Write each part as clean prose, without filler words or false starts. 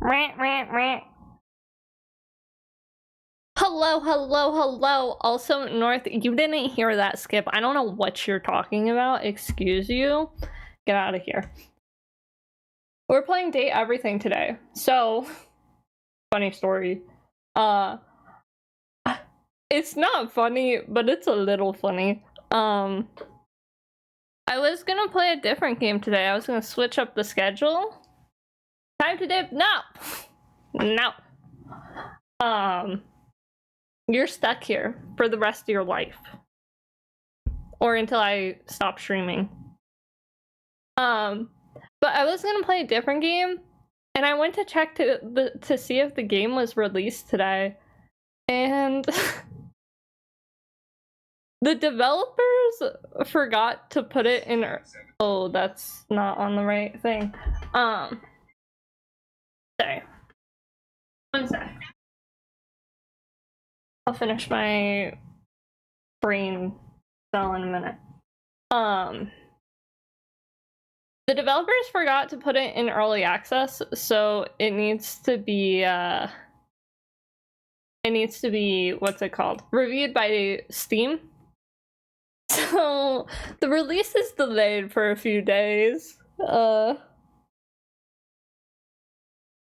Hello, hello, hello. Also, North, you didn't hear that, Skip. I don't know what you're talking about. Excuse you. Get out of here. We're playing Date Everything today. So, funny story. It's not funny, but it's a little funny. I was gonna play a different game today. I was gonna switch up the schedule. Time to dip? No! No. You're stuck here for the rest of your life. Or until I stop streaming. But I was gonna play a different game, and I went to check to see if the game was released today, and the developers forgot to put it in. Oh, that's not on the right thing. Sorry. One sec. I'll finish my brain cell in a minute. The developers forgot to put it in early access, so it needs to be what's it called? Reviewed by Steam. So the release is delayed for a few days.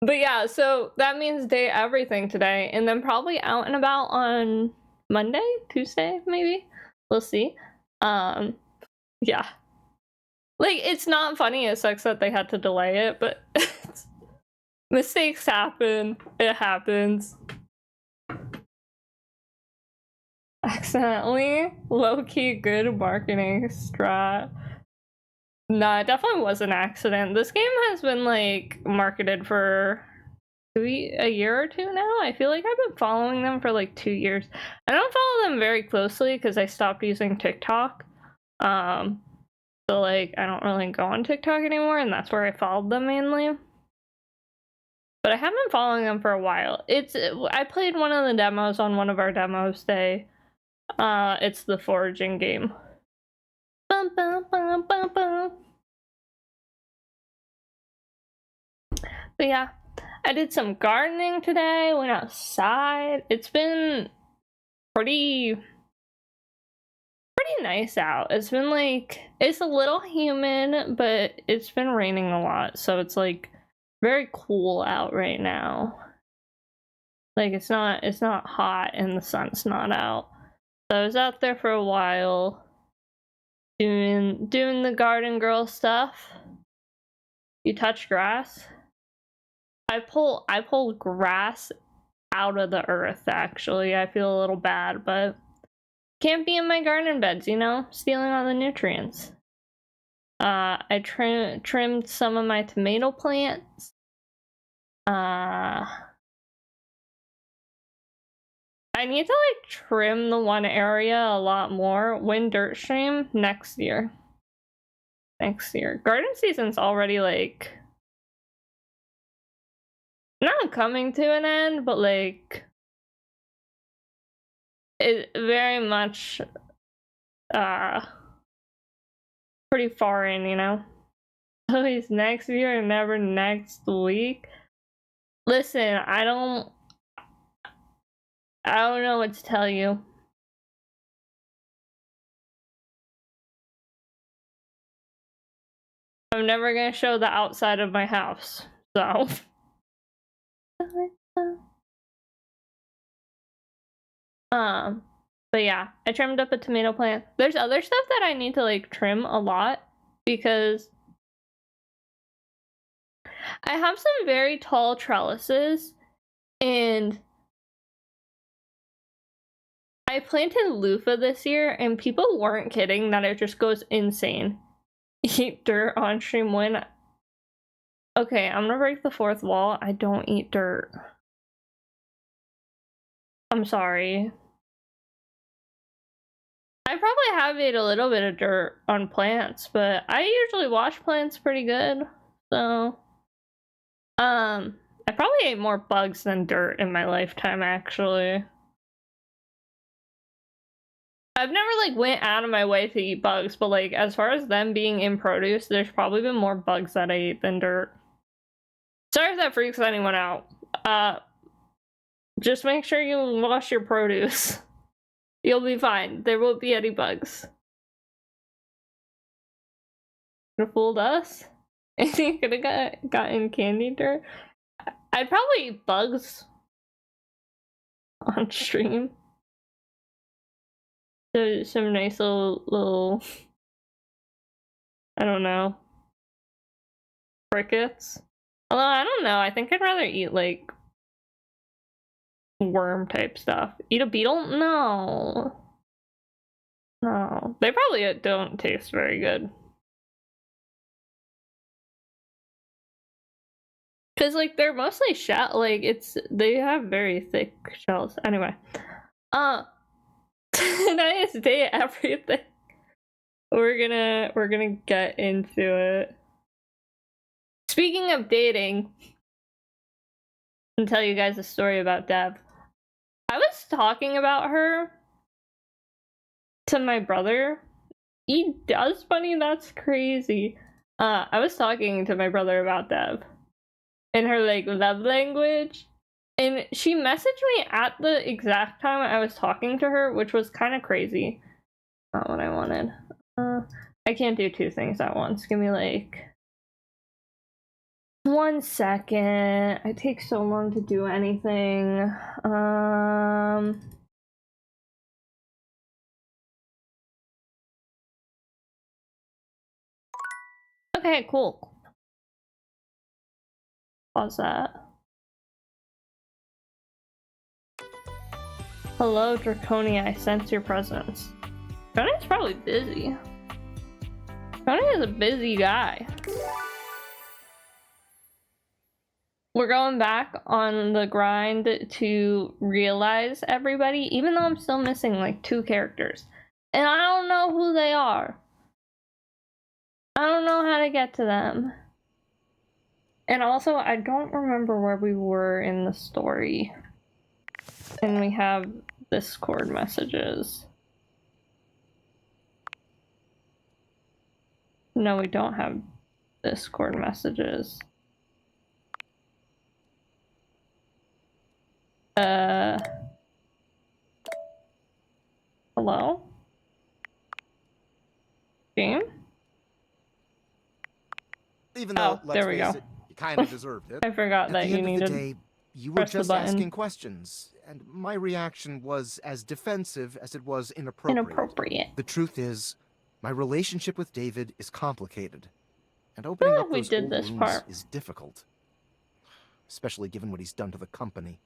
But yeah, so that means Date Everything today, and then probably out and about on Monday, Tuesday, maybe. We'll see. Yeah. Like, it's not funny, it sucks that they had to delay it, but mistakes happen. It happens. Accidentally? Low-key good marketing strat. Nah, it definitely was an accident. This game has been, like, marketed for a year or two now. I feel like I've been following them for, like, 2 years. I don't follow them very closely because I stopped using TikTok. So, like, I don't really go on TikTok anymore, and that's where I followed them mainly. But I have been following them for a while. I played one of the demos on one of our demos day. It's the foraging game. Bum, bum, bum, bum, bum. But yeah, I did some gardening today, went outside. It's been pretty nice out. It's been like, it's a little humid, but it's been raining a lot, so it's like very cool out right now. Like, it's not hot and the sun's not out. So I was out there for a while doing the garden girl stuff. You touch grass? I pull grass out of the earth, actually. I feel a little bad, but can't be in my garden beds, you know? Stealing all the nutrients. I trimmed some of my tomato plants. I need to, like, trim the one area a lot more. When dirt stream? Next year. Next year. Garden season's already, like, not coming to an end, but, like, it very much, pretty far in, you know? Always next year and never next week. Listen, I don't know what to tell you. I'm never gonna show the outside of my house, so. But yeah, I trimmed up a tomato plant. There's other stuff that I need to, like, trim a lot because I have some very tall trellises, and I planted loofah this year, and people weren't kidding that it just goes insane. Eat dirt on stream when... Okay, I'm gonna break the fourth wall. I don't eat dirt. I'm sorry. I probably have ate a little bit of dirt on plants, but I usually wash plants pretty good, so... I probably ate more bugs than dirt in my lifetime, actually. I've never, like, went out of my way to eat bugs, but, like, as far as them being in produce, there's probably been more bugs that I ate than dirt. Sorry if that freaks anyone out. Just make sure you wash your produce. You'll be fine. There won't be any bugs. Could have fooled us. And you could have gotten candy dirt. I'd probably eat bugs on stream. So some nice little I don't know, crickets. Although I don't know, I think I'd rather eat like worm type stuff. Eat a beetle? No. No. They probably don't taste very good. Cause like they're mostly shell, like they have very thick shells. Anyway. Tonight is day everything. We're gonna get into it. Speaking of dating, I'll tell you guys a story about Deb. I was talking about her to my brother. He does funny, that's crazy. I was talking to my brother about Deb in her like love language, and she messaged me at the exact time I was talking to her, which was kind of crazy. Not what I wanted. I can't do two things at once. Give me like 1 second. It takes so long to do anything. Okay, cool. Pause that. Hello, Draconia. I sense your presence. Draconia's probably busy. Draconia is a busy guy. We're going back on the grind to realize everybody, even though I'm still missing like 2 characters. And I don't know who they are. I don't know how to get to them. And also, I don't remember where we were in the story. And we have Discord messages. No, we don't have Discord messages. Hello? Game? Even though, there we go. you kind of deserved it. I forgot that you needed. At the end of the day, you were just asking questions, and my reaction was as defensive as it was inappropriate. The truth is, my relationship with David is complicated, and opening up those old wounds is difficult, especially given what he's done to the company.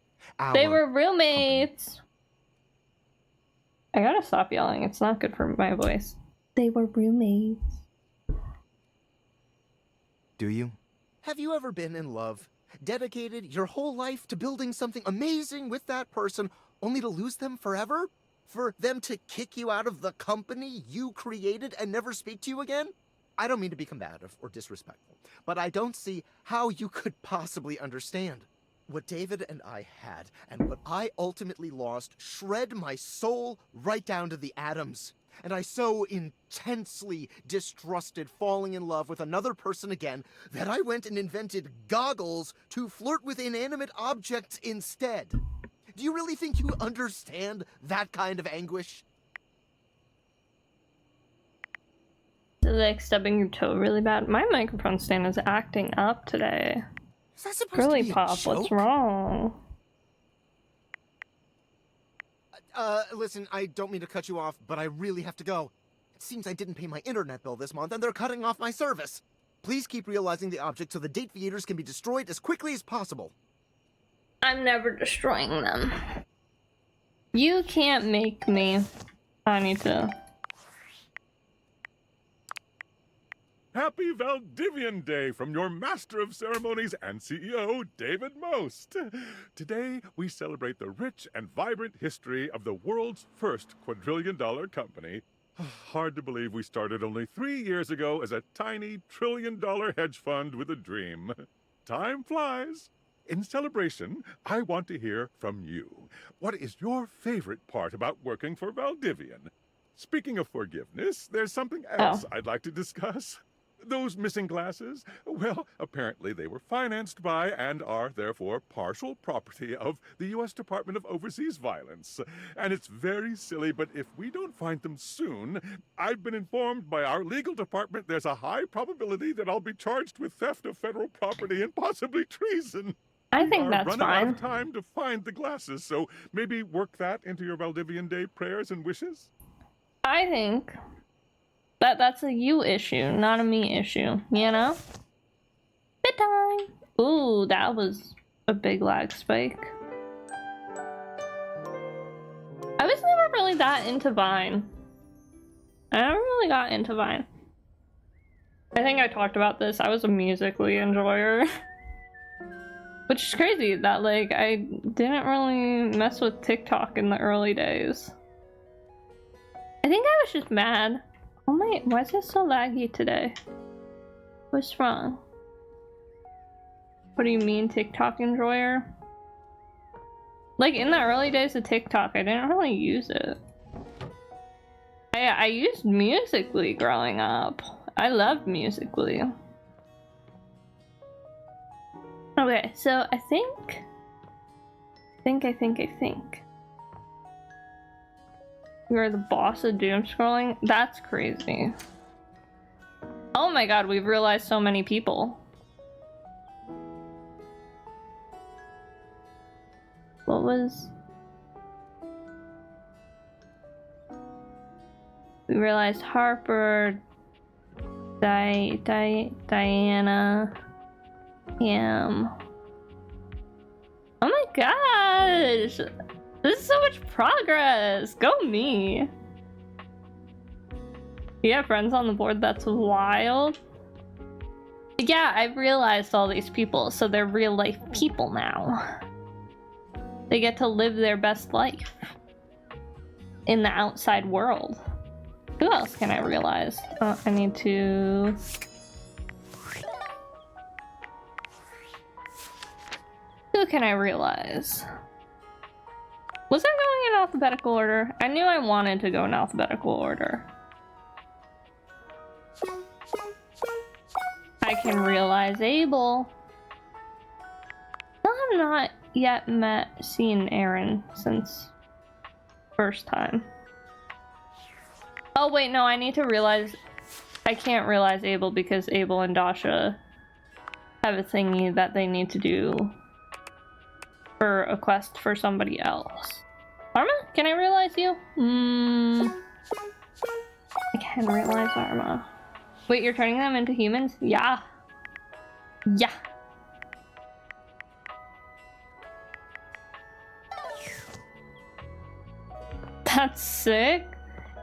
They were roommates. I gotta stop yelling. It's not good for my voice. They were roommates. Do you? Have you ever been in love? Dedicated your whole life to building something amazing with that person, only to lose them forever? For them to kick you out of the company you created and never speak to you again? I don't mean to be combative or disrespectful, but I don't see how you could possibly understand. What David and I had, and what I ultimately lost, shred my soul right down to the atoms. And I so intensely distrusted falling in love with another person again that I went and invented goggles to flirt with inanimate objects instead. Do you really think you understand that kind of anguish? Like stubbing your toe really bad. My microphone stand is acting up today. Is that supposed Girly to be a Pop, joke? what's wrong? Listen, I don't mean to cut you off, but I really have to go. It seems I didn't pay my internet bill this month, and they're cutting off my service. Please keep realizing the object so the date theaters can be destroyed as quickly as possible. I'm never destroying them. You can't make me. I need to. Happy Valdivian Day from your Master of Ceremonies and CEO, David Most. Today, we celebrate the rich and vibrant history of the world's first quadrillion-dollar company. Hard to believe we started only 3 years ago as a tiny trillion-dollar hedge fund with a dream. Time flies. In celebration, I want to hear from you. What is your favorite part about working for Valdivian? Speaking of forgiveness, there's something else I'd like to discuss. Those missing glasses? Well, apparently they were financed by and are therefore partial property of the U.S. Department of Overseas Violence. And it's very silly, but if we don't find them soon, I've been informed by our legal department there's a high probability that I'll be charged with theft of federal property and possibly treason. I think We are that's running out fine. of time to find the glasses, so maybe work that into your Valdivian Day prayers and wishes? I think that's a you issue, not a me issue, you know? Bedtime! Ooh, that was a big lag spike. I was never really that into Vine. I never really got into Vine. I think I talked about this. I was a Musical.ly enjoyer. Which is crazy that, like, I didn't really mess with TikTok in the early days. I think I was just mad. Oh my, why is it so laggy today? What's wrong? What do you mean, TikTok enjoyer? Like, in the early days of TikTok, I didn't really use it. I used Musical.ly growing up. I loved Musical.ly. Okay, so I think. You're the boss of doom scrolling? That's crazy. Oh my god, we've realized so many people. What was... We realized Harper, Diana, Cam. Oh my gosh! This is so much progress! Go me! You have friends on the board? That's wild. Yeah, I've realized all these people, so they're real life people now. They get to live their best life in the outside world. Who else can I realize? Oh, I need to... Who can I realize? Was I going in alphabetical order? I knew I wanted to go in alphabetical order. I can realize Abel. I have not yet seen Aaron since first time. Oh wait, no, I need to realize... I can't realize Abel because Abel and Dasha have a thingy that they need to do for a quest for somebody else. Arma, can I realize you? I can realize Arma. Wait, you're turning them into humans? Yeah. Yeah. That's sick.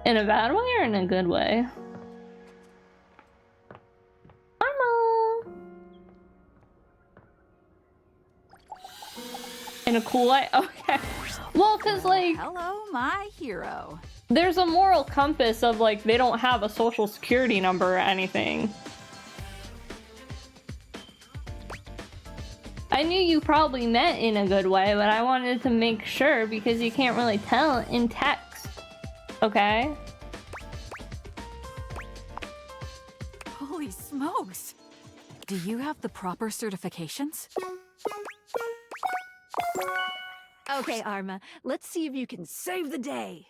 In a bad way or in a good way? Arma! In a cool way? Okay. Well, cause like... Hello, my hero. There's a moral compass of like, they don't have a social security number or anything. I knew you probably meant in a good way, but I wanted to make sure because you can't really tell in text. Okay? Holy smokes. Do you have the proper certifications? Okay, Arma, let's see if you can save the day.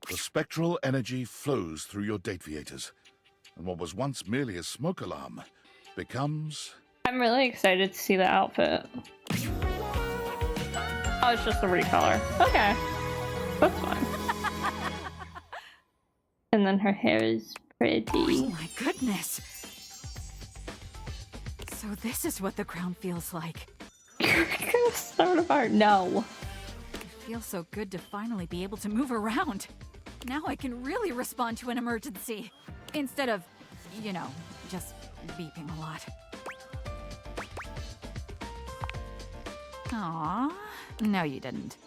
The spectral energy flows through your dateviators, and what was once merely a smoke alarm becomes... I'm really excited to see the outfit. Oh, it's just a recolor. Okay. That's fine. And then her hair is pretty. Oh my goodness. So this is what the ground feels like. You're gonna start a fire. No. It feels so good to finally be able to move around. Now I can really respond to an emergency. Instead of, you know, just beeping a lot. Aww. No, you didn't.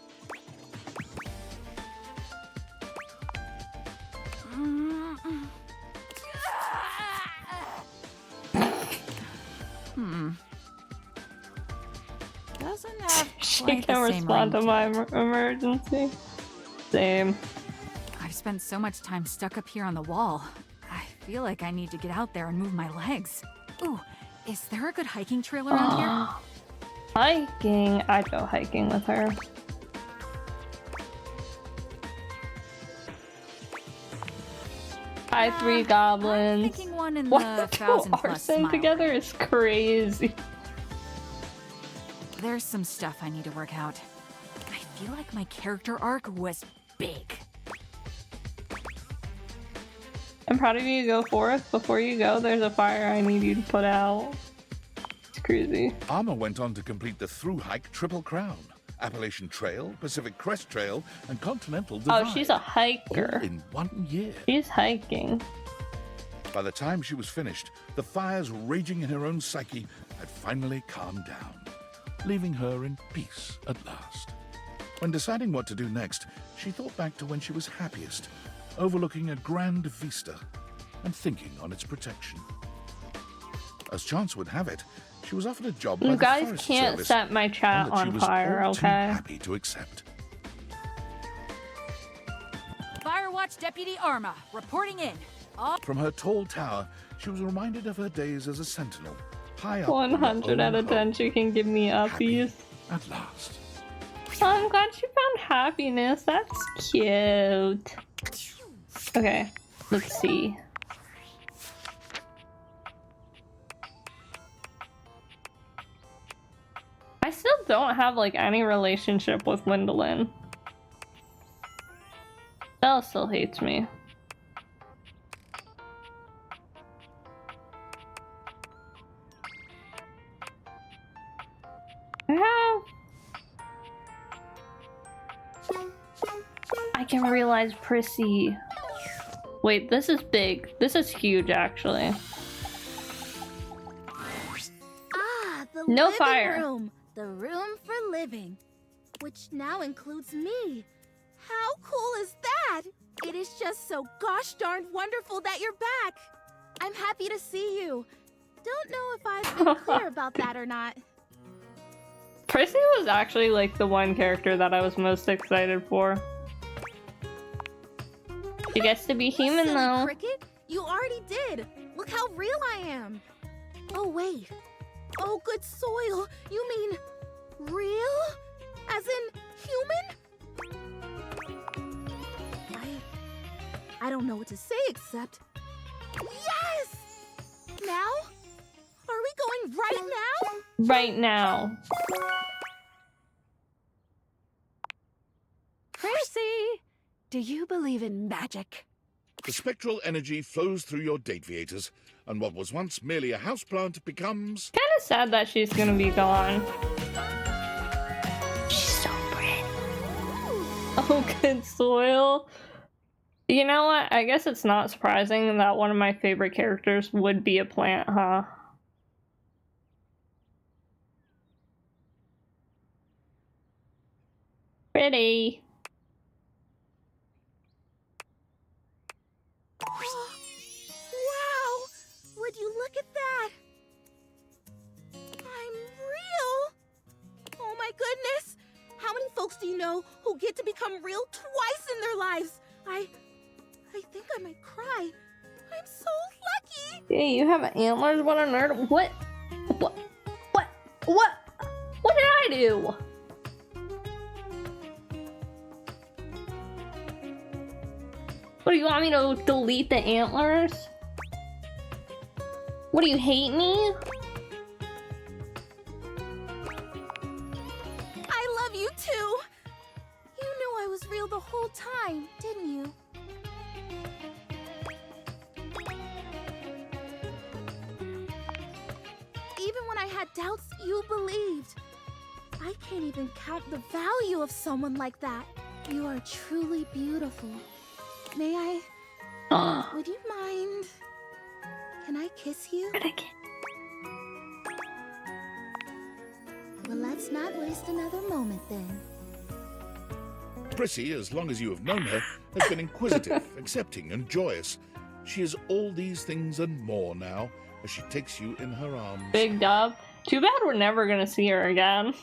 Doesn't have She quite can the same respond to ring my it. emergency. Same. I've spent so much time stuck up here on the wall. I feel like I need to get out there and move my legs. Ooh, is there a good hiking trail around here? Hiking? I'd go hiking with her. Hi, three I'm goblins. thinking one in What the the 1,000+ arson mile together range. is crazy. There's some stuff I need to work out. I feel like my character arc was big. I'm proud of you to go forth. Before you go, there's a fire I need you to put out. It's crazy. Arma went on to complete the through-hike Triple Crown, Appalachian Trail, Pacific Crest Trail, and Continental Divide. Oh, she's a all hiker. in 1 year. She's hiking. By the time she was finished, the fires raging in her own psyche had finally calmed down, leaving her in peace at last. When deciding what to do next, she thought back to when she was happiest, overlooking a grand vista and thinking on its protection. As chance would have it, she was offered a job by You the guys Forest can't Service, set my chat one that she on was fire, all too okay? happy to accept. Firewatch Deputy Arma, reporting in. All From her tall tower, she was reminded of her days as a sentinel, high up in her 100 out own of 10. home, She can give me happy uppies. at last. Oh, I'm glad she found happiness. That's cute. Okay, let's see. I still don't have like any relationship with Gwendolyn. Belle still hates me. I can realize Prissy. Wait, this is big. This is huge, actually. Ah, the No living fire. room. The room for living. Which now includes me. How cool is that? It is just so gosh darn wonderful that you're back. I'm happy to see you. Don't know if I've been clear about that or not. Prissy was actually like the one character that I was most excited for. She gets to be human Silly though. Cricket, you already did. Look how real I am. Oh, wait. Oh, good soil. You mean real? As in human? I don't know what to say except... Yes! Now? Are we going right now? Right now. Percy, do you believe in magic? The spectral energy flows through your dateviators, and what was once merely a houseplant becomes... Kind of sad that she's gonna be gone. She's so pretty. Oh, good soil. You know what? I guess it's not surprising that one of my favorite characters would be a plant, huh? Pretty. Wow! Would you look at that? I'm real! Oh my goodness! How many folks do you know who get to become real twice in their lives? I think I might cry. I'm so lucky! Hey, you have antlers? What on earth? What? What did I do? What, do you want me to delete the antlers? What, do you hate me? I love you too! You knew I was real the whole time, didn't you? Even when I had doubts, you believed. I can't even count the value of someone like that. You are truly beautiful. May I? Would you mind? Can I kiss you? Well, let's not waste another moment then. Prissy, as long as you have known her, has been inquisitive, accepting, and joyous. She is all these things and more now, as she takes you in her arms. Big dub. Too bad we're never gonna see her again.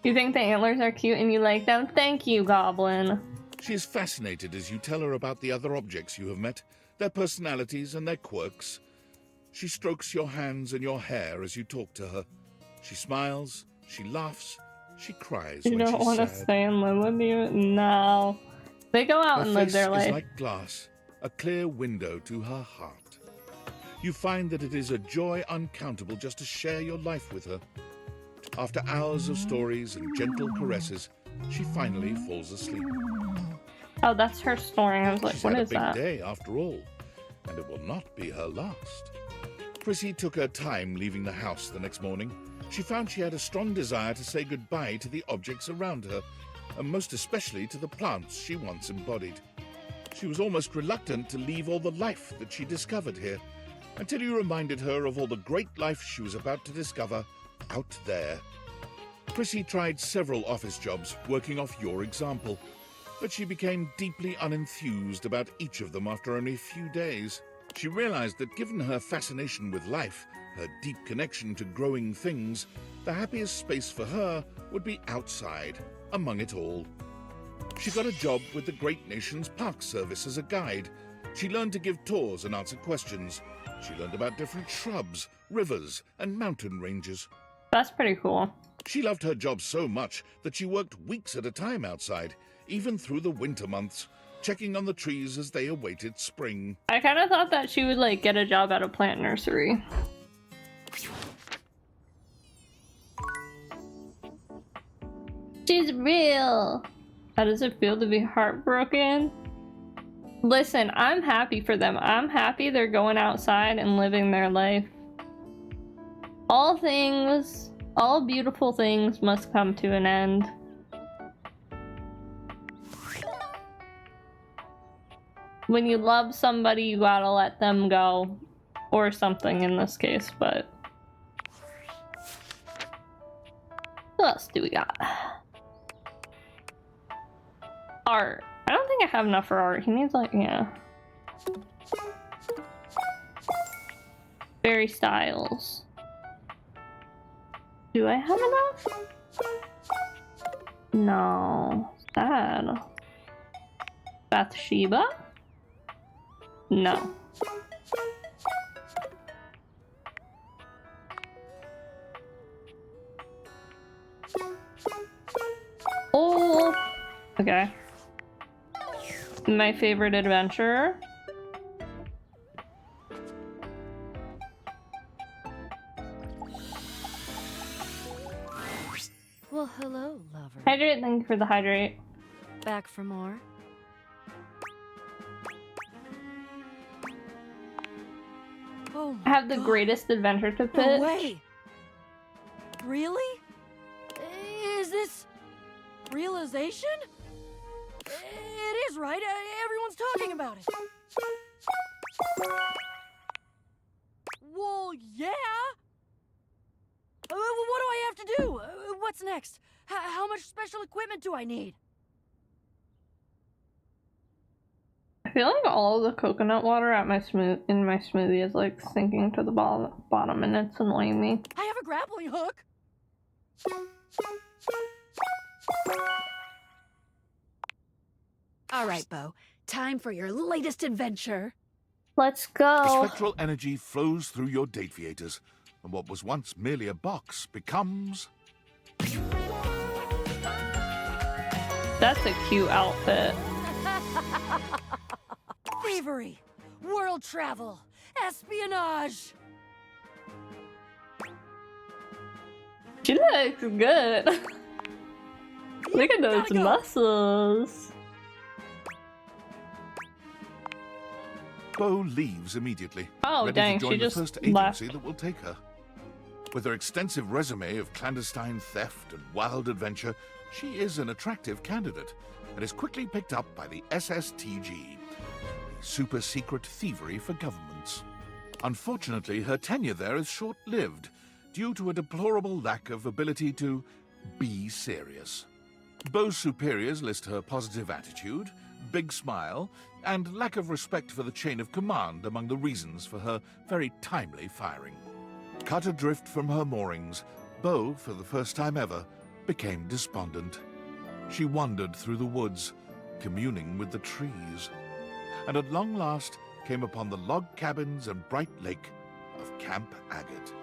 You think the antlers are cute and you like them? Thank you, Goblin. She is fascinated as you tell her about the other objects you have met, their personalities and their quirks. She strokes your hands and your hair as you talk to her. She smiles, she laughs, she cries You when don't she's want to sad. stay and live with you? No. They go out Her and live face their is life. like glass, a clear window to her heart. You find that it is a joy uncountable just to share your life with her. After hours of stories and gentle caresses, she finally falls asleep. Oh, that's her snoring. I was like, She's what had a is big that? day after all, and it will not be her last. Prissy took her time leaving the house the next morning. She found she had a strong desire to say goodbye to the objects around her, and most especially to the plants she once embodied. She was almost reluctant to leave all the life that she discovered here, until you reminded her of all the great life she was about to discover out there. Prissy tried several office jobs, working off your example, but she became deeply unenthused about each of them after only a few days. She realized that given her fascination with life, her deep connection to growing things, the happiest space for her would be outside, among it all. She got a job with the great nation's park service as a guide. She learned to give tours and answer questions. She learned about different shrubs, rivers, and mountain ranges. That's pretty cool. She loved her job so much that she worked weeks at a time outside, even through the winter months, checking on the trees as they awaited spring. I kind of thought that she would like get a job at a plant nursery. She's real. How does it feel to be heartbroken? Listen, I'm happy for them. I'm happy they're going outside and living their life. All things, all beautiful things must come to an end. When you love somebody, you gotta let them go. Or something in this case, but... What else do we got? Art. I don't think I have enough for art. He needs like, yeah. Barry Styles. Do I have enough? No. Sad. Bathsheba? No. Oh! Okay. My favorite adventurer. Well, hello, lover. Hydrate, thank you for the hydrate. Back for more? Oh I have the God. greatest adventure to No pit. way! Really? Is this realization? It is, right? Everyone's talking about it. Well, yeah. What do I have to do? What's next? How much special equipment do I need? I feel like all of the coconut water at my in my smoothie is like sinking to the bottom and it's annoying me. I have a grappling hook. All right, Bo. Time for your latest adventure. Let's The go. spectral energy flows through your dateviators, and what was once merely a box becomes... That's a cute outfit. Thievery, world travel, espionage. She looks good. Look at those Gotta go. muscles. Bo leaves immediately, Oh, ready dang, to she join the just first left. agency that will take her. With her extensive resume of clandestine theft and wild adventure, she is an attractive candidate and is quickly picked up by the SSTG, the super secret thievery for governments. Unfortunately, her tenure there is short-lived due to a deplorable lack of ability to be serious. Bo's superiors list her positive attitude, big smile, and lack of respect for the chain of command among the reasons for her very timely firing. Cut adrift from her moorings, Bo, for the first time ever, became despondent. She wandered through the woods, communing with the trees, and at long last came upon the log cabins and bright lake of Camp Agate.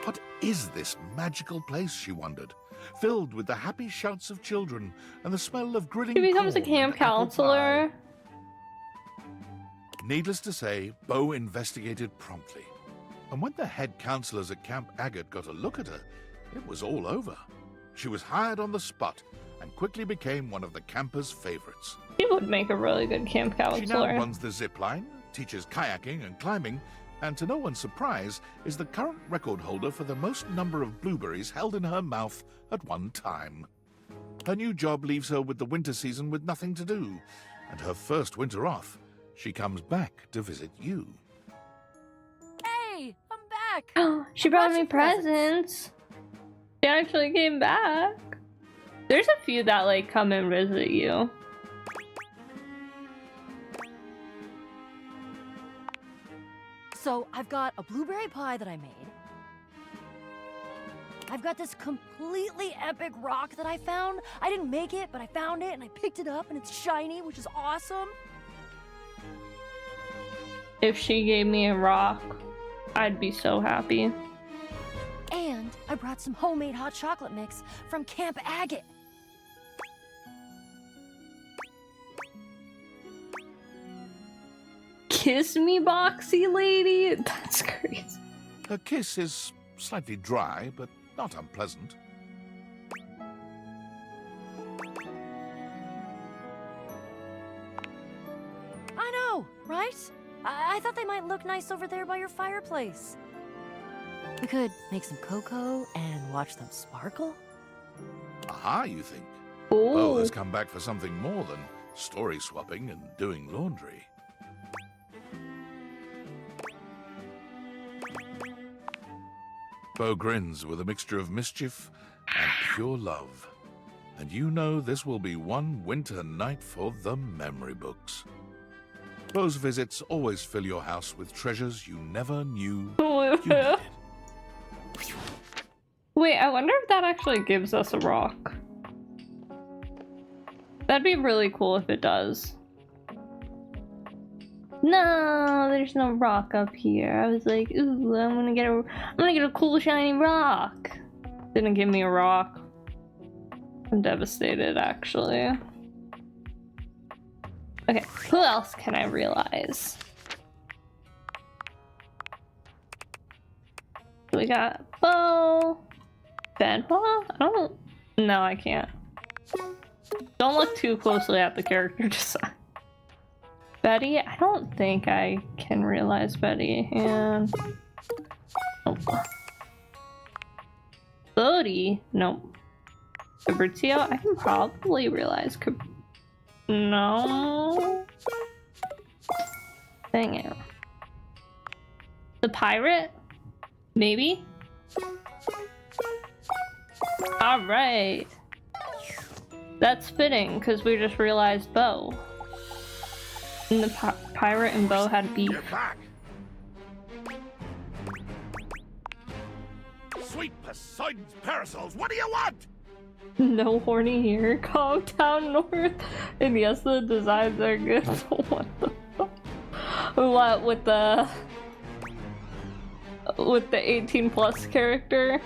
What is this magical place, she wondered, filled with the happy shouts of children and the smell of grilling She becomes a corn and camp apple counselor. pie? Needless to say, Bo investigated promptly. And when the head counselors at Camp Agate got a look at her, it was all over. She was hired on the spot and quickly became one of the campers' favorites. She would make a really good camp She now counselor. runs the zip line, teaches kayaking and climbing, and to no one's surprise, is the current record holder for the most number of blueberries held in her mouth at one time. Her new job leaves her with the winter season with nothing to do, and her first winter off, she comes back to visit you. Hey, I'm back. She I brought brought me you presents. presents. She actually came back. There's a few that like come and visit you. So I've got a blueberry pie that I made. I've got this completely epic rock that I found. I didn't make it, but I found it and I picked it up and it's shiny, which is awesome. If she gave me a rock, I'd be so happy. And I brought some homemade hot chocolate mix from Camp Agate. Kiss me, boxy lady? That's crazy. Her kiss is slightly dry, but not unpleasant. I know, right? I thought they might look nice over there by your fireplace. We could make some cocoa and watch them sparkle. Aha, you think? Ooh. Bo has come back for something more than story swapping and doing laundry. Bo grins with a mixture of mischief and pure love. And you know this will be one winter night for the memory books. Bo's visits always fill your house with treasures you never knew you needed. Wait, I wonder if that actually gives us a rock. That'd be really cool if it does. No, there's no rock up here. I was like, ooh, I'm gonna get a cool shiny rock. Didn't give me a rock. I'm devastated, actually. Okay, who else can I realize? We got Bo, Benoit? No, I can't. Don't look too closely at the character design. Betty? I don't think I can realize Betty. And oh. Bodhi? Nope. Fabrizio? I can probably realize. No. Dang it. The pirate? Maybe? Alright. That's fitting, because we just realized Bo. And the pirate and Bo had beef. You're back! Sweet Poseidon's parasols, what do you want? No horny here. Calm down, North. And yes, the designs are good. What the fuck? What with the 18 plus character?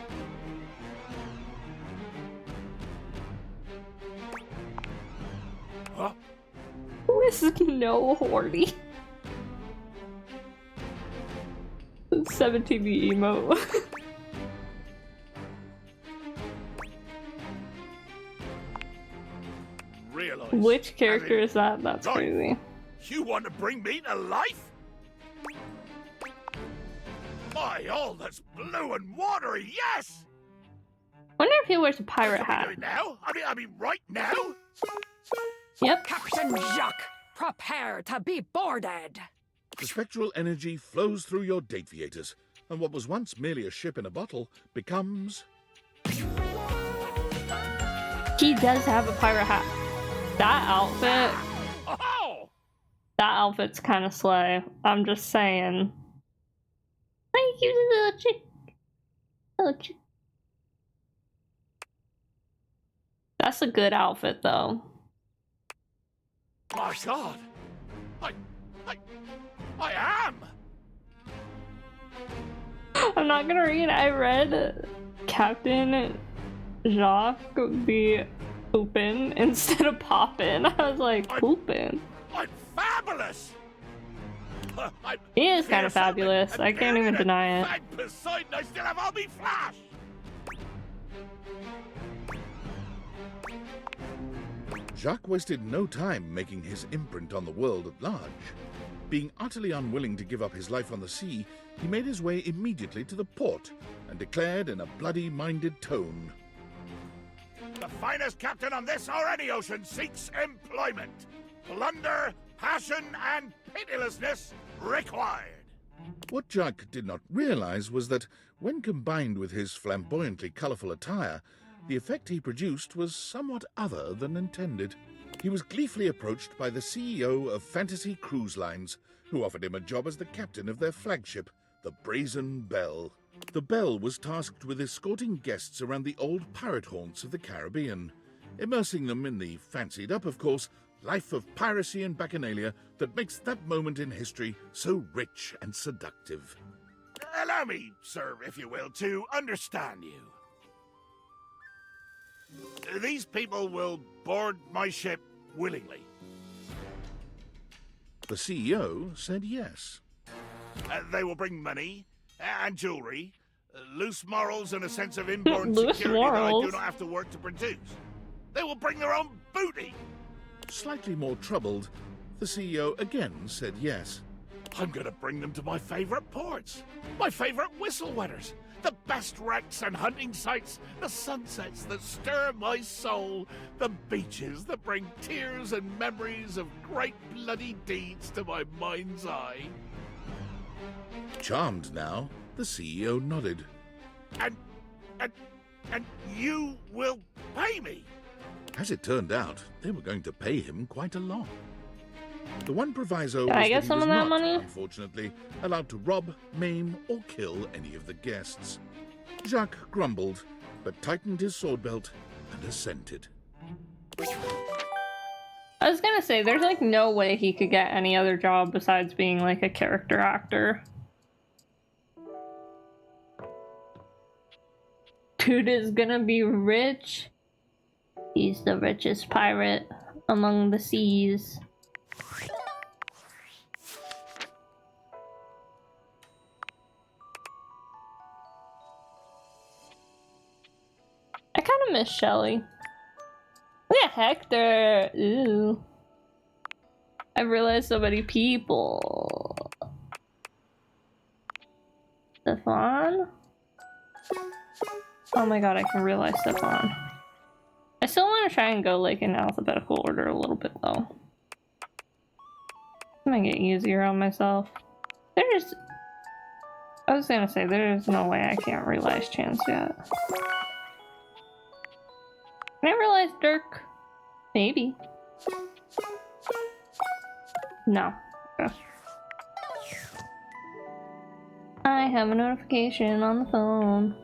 Huh? Who is no horny? 17 emo. Realize. Which character is that? That's Right. crazy. You want to bring me to life? My, all that's blue and watery, yes! Wonder if he wears a pirate What are we hat. doing now? I mean, right now? Yep. Captain Jacques, prepare to be boarded. The spectral energy flows through your date viators, and what was once merely a ship in a bottle becomes... He does have a pirate hat. That outfit, Oh! that outfit's kind of slay. I'm just saying. Thank you, little chick. Little chick. That's a good outfit, though. my god! I am! I'm not gonna read. I read Captain Jacques be poopin' instead of poppin'. I was like, poopin'. I'm fabulous! He is kind of fabulous. I can't even deny it. Thank Poseidon, I still have all me flash! Jacques wasted no time making his imprint on the world at large. Being utterly unwilling to give up his life on the sea, he made his way immediately to the port and declared in a bloody-minded tone, "The finest captain on this or any ocean seeks employment. Plunder, passion, and pitilessness required." What Jacques did not realize was that, when combined with his flamboyantly colorful attire, the effect he produced was somewhat other than intended. He was gleefully approached by the CEO of Fantasy Cruise Lines, who offered him a job as the captain of their flagship, the Brazen Belle. The Belle was tasked with escorting guests around the old pirate haunts of the Caribbean, immersing them in the fancied-up, of course, life of piracy and bacchanalia that makes that moment in history so rich and seductive. Allow me, sir, if you will, to understand you. These people will board my ship willingly. The CEO said yes. They will bring money and jewelry, loose morals and a sense of inborn Loose security that I morals. do not have to work to produce. They will bring their own booty. Slightly more troubled, the CEO again said yes. I'm going to bring them to my favorite ports, my favorite whistle wetters, the best wrecks and hunting sites, the sunsets that stir my soul, the beaches that bring tears and memories of great bloody deeds to my mind's eye. Charmed now, the CEO nodded. And you will pay me? As it turned out, they were going to pay him quite a lot. The one proviso Can I was get that he some was of that not, money? unfortunately, allowed to rob, maim, or kill any of the guests. Jacques grumbled, but tightened his sword belt and assented. I was gonna say, there's like no way he could get any other job besides being like a character actor. Dude is gonna be rich. He's the richest pirate among the seas. I kind of miss Shelly. Yeah, Hector. Ooh. I realized so many people. Stefan? Oh my god, I can realize Stefan. I still want to try and go like in alphabetical order a little bit though. I'm gonna get easier on myself. I was gonna say, there's no way I can't realize Chance yet. Can I realize Dirk? Maybe. No. Okay. I have a notification on the phone.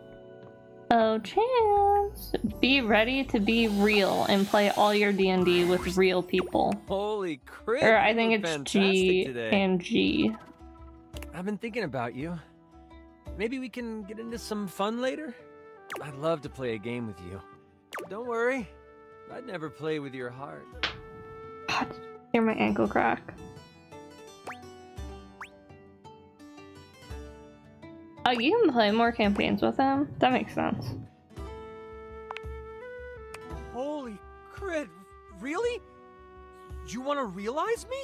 Oh, Chance! Be ready to be real and play all your D&D with real people. Holy crap! Or I think it's G and G. I've been thinking about you. Maybe we can get into some fun later? I'd love to play a game with you. Don't worry, I'd never play with your heart. God, hear my ankle crack. Oh, you can play more campaigns with him? That makes sense. Holy crit, really? You want to realize me?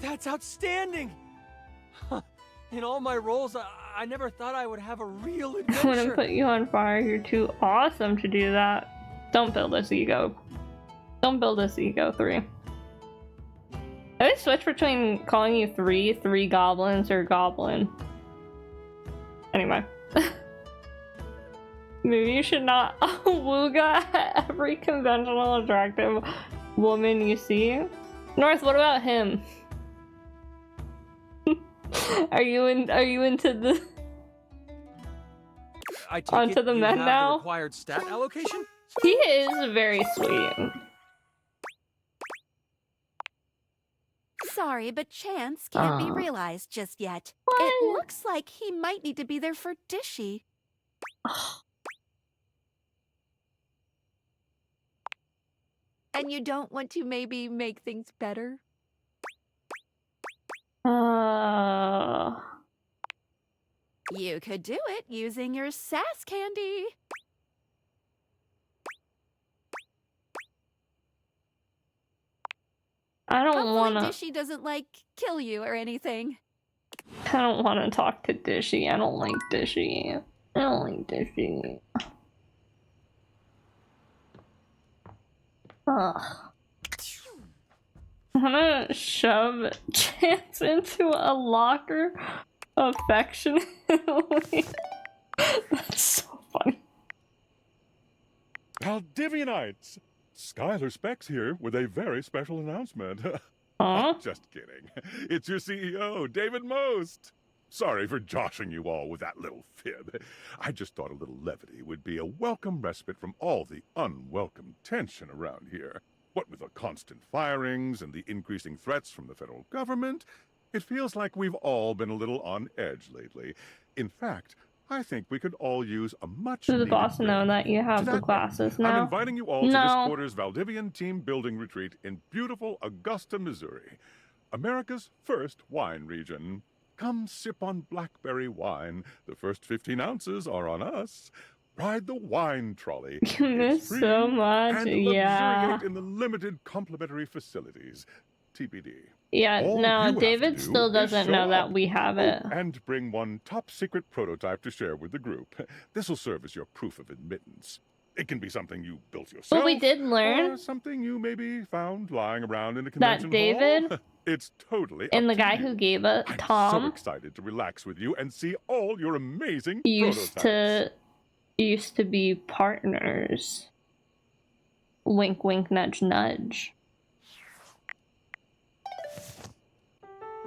That's outstanding! Huh. In all my roles, I never thought I would have a real adventure. I wouldn't put you on fire, you're too awesome to do that. Don't build this ego. Don't build this ego, 3. I would switch between calling you 3 goblins, or goblin. Anyway. Maybe you should not wooga every conventional attractive woman you see. North, what about him? Are you into the I take onto it the you men have now? the required stat allocation? He is very sweet. Sorry, but Chance can't be Oh. realized just yet. It What? looks like he might need to be there for Dishy. And you don't want to maybe make things better? You could do it using your sass candy. I don't Hopefully wanna. Dishy doesn't, like, kill you or anything. I don't wanna talk to Dishy. I don't like Dishy. I don't like Dishy. Ugh. I'm gonna shove Chance into a locker affectionately. That's so funny. Valdivianites! Skylar Specs here with a very special announcement. Huh? Just kidding. It's your CEO, David Most. Sorry for joshing you all with that little fib. I just thought a little levity would be a welcome respite from all the unwelcome tension around here. What with the constant firings and the increasing threats from the federal government, it feels like we've all been a little on edge lately. In fact, I think we could all use a much Does the needed boss know break. that you To have the that end, glasses I'm now? inviting you all to this No. quarter's Valdivian team building retreat in beautiful Augusta, Missouri, America's first wine region. Come sip on blackberry wine. The first 15 ounces are on us. Ride the wine trolley. You miss It's free, so much. and Yeah. luxuriate in the limited complimentary facilities. TBD. Yeah, All you no, have to David do still is doesn't show know that up. we have it. Oh, and bring one top-secret prototype to share with the group. This will serve as your proof of admittance. It can be something you built yourself. But we did Or learn something you maybe found lying around in a that convention David hall. It's totally and up the to guy you. who gave it, I'm so Tom, excited to relax with you and see all your amazing used prototypes. to be partners. Wink, wink, nudge, nudge.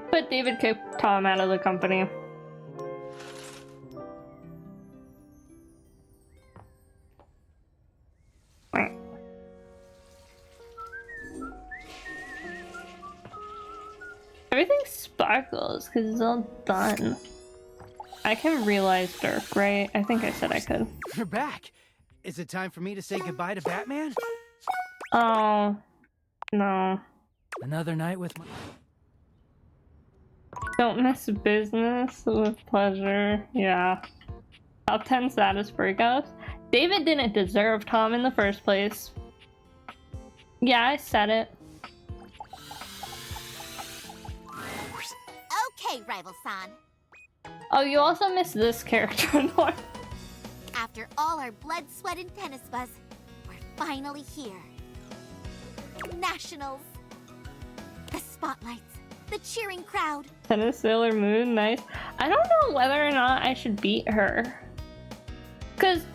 But David kicked Tom out of the company. Everything sparkles because it's all done. I can realize Dirk, right? I think I said I could. You're back. Is it time for me to say goodbye to Batman? Oh, no. Another night with my... Don't miss business with pleasure. Yeah. Top 10 saddest breakups. David didn't deserve Tom in the first place. Yeah, I said it. Okay, Rival-san. Oh, you also missed this character. After all our blood, sweat, and tennis buzz, we're finally here. Nationals. The spotlights. The cheering crowd. Tennis Sailor Moon, nice. I don't know whether or not I should beat her. Because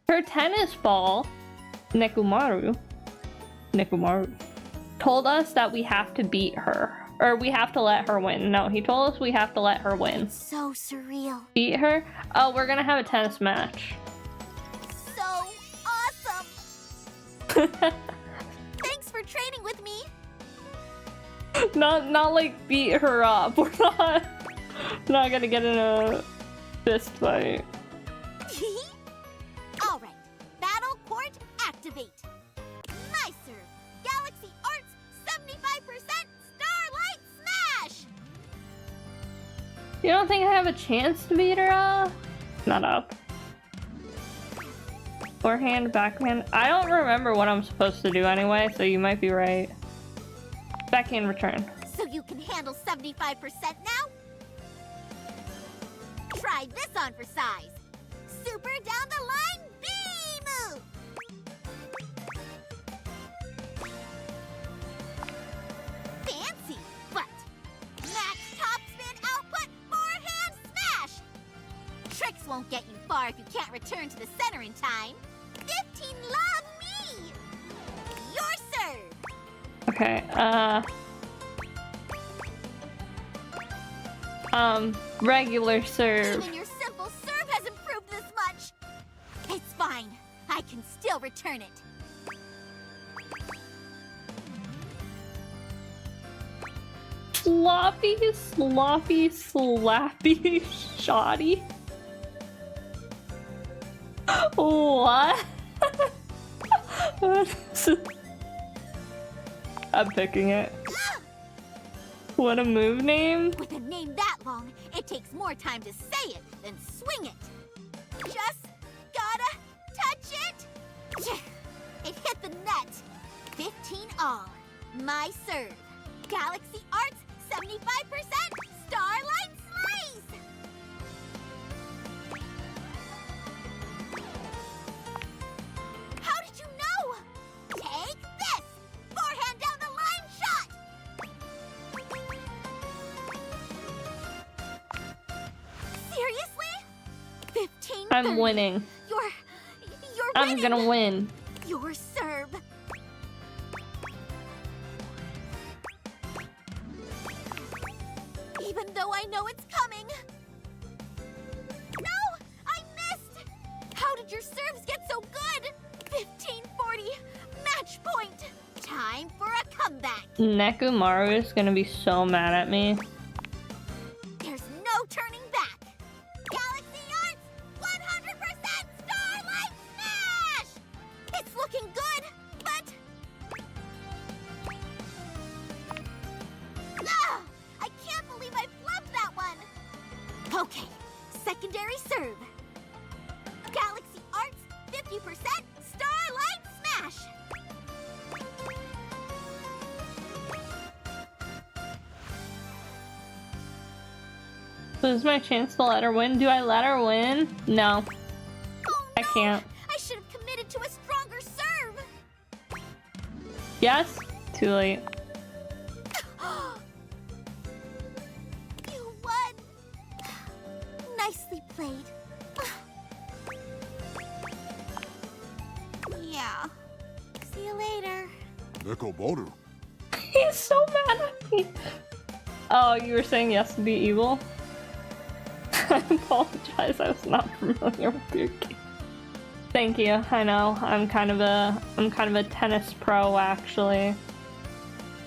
her tennis ball, Nekomaru, told us that we have to beat her. Or we have to let her win. No, he told us we have to let her win. So surreal. Beat her? Oh, we're gonna have a tennis match. So awesome. Thanks for training with me. Not like beat her up. We're not gonna get in a fist fight. All right. Battle Court activate. My serve. Galaxy Arts 75% Starlight Smash. You don't think I have a chance to beat her up? Not up. Forehand, backhand. I don't remember what I'm supposed to do anyway, so you might be right. Backhand return. So you can handle 75% now? Try this on for size. Super down the line B move. Fancy, but max top spin output forehand smash. Tricks won't get you far if you can't return to the center in time. 15 love me. Your serve. Okay, regular serve. Even your simple serve has improved this much. It's fine. I can still return it. Sloppy, sloppy, slappy, shoddy. What? I'm picking it. What a move name. With a name that long, it takes more time to say it than swing it. Just gotta touch it. It hit the net. 15 all. My serve. Galaxy Arts 75%. Starlight Slice. How did you know? Take this. Forehand down the line shot. Seriously? 15. I'm 30. winning. You're I'm winning. gonna win. Your serve. Even though I know it's coming. No! I missed! How did your serves get so good? 1540. Match point. Time for a comeback. Nekumaru is gonna be so mad at me. There's no turning back. Galaxy Arts 100% Starlight Smash! It's looking good, but... Ah! I can't believe I flubbed that one! Okay, secondary serve. Galaxy Arts 50% Starlight Smash! So this is my chance to let her win. Do I let her win? No. Oh, I can't. I should have committed to a stronger serve! Yes? Too late. You won! Nicely played. Yeah. See you later. Nekoboru. He's so mad at me. Oh, you were saying yes to be evil? I apologize, I was not familiar with your game. Thank you. I know. I'm kind of a tennis pro actually.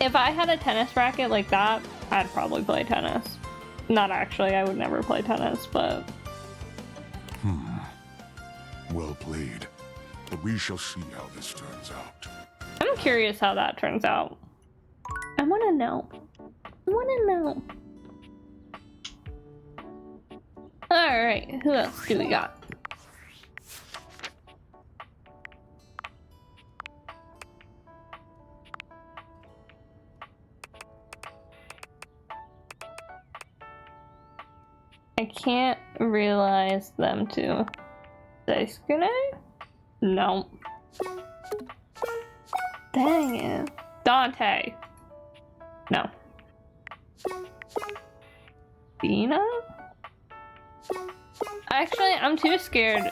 If I had a tennis racket like that, I'd probably play tennis. Not actually, I would never play tennis, but Well played. But we shall see how this turns out. I'm curious how that turns out. I wanna know. I wanna know. Alright, who else do we got? I can't realize them to. Daisuke? No. Dang it. Dante. No. Dina? Actually, I'm too scared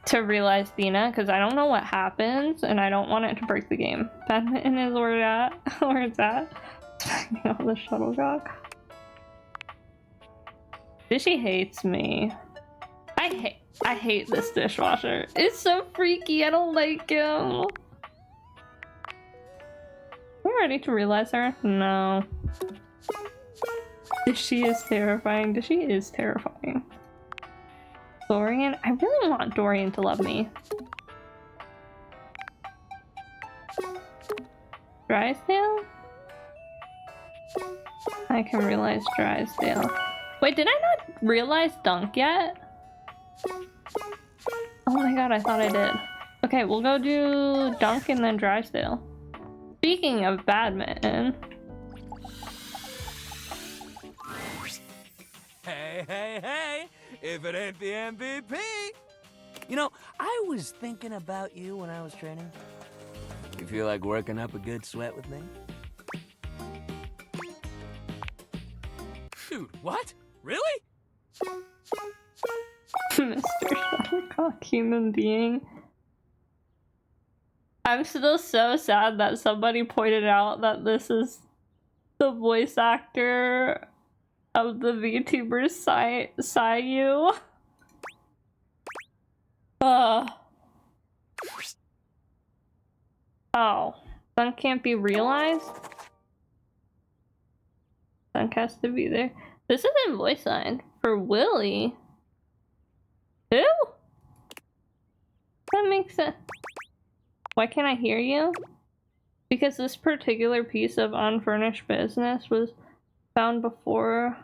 to realize Dina because I don't know what happens and I don't want it to break the game. Badminton is where it's at. Oh, the shuttlecock. Dishy hates me. I hate this dishwasher. It's so freaky. I don't like him. Am I ready to realize her? No. Dishy is terrifying. Dishy is terrifying. Dorian? I really want Dorian to love me. Drysdale? I can realize Drysdale. Wait, did I not realize Dunk yet? Oh my god, I thought I did. Okay, we'll go do Dunk and then Drysdale. Speaking of badminton. Hey, hey, hey! If it ain't the MVP! You know, I was thinking about you when I was training. You feel like working up a good sweat with me? Dude, what? Really? Mr. Shuttlecock human being. I'm still so sad that somebody pointed out that this is the voice actor of the VTuber Sayu. Oh, that can't be realized? Dunk has to be there. This isn't voice signed for Willy. Who? That makes sense. Why can't I hear you? Because this particular piece of unfurnished business was found before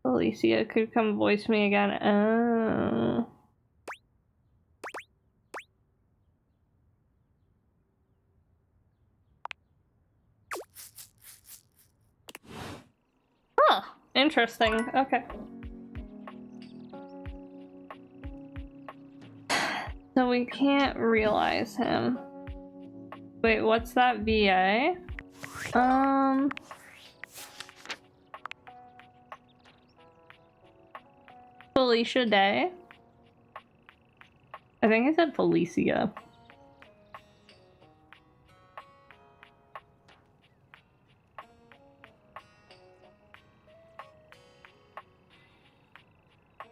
Alicia could come voice me again. Oh. Huh. Interesting. Okay. So we can't realize him. Wait, what's that VA? Felicia Day? I think I said Felicia.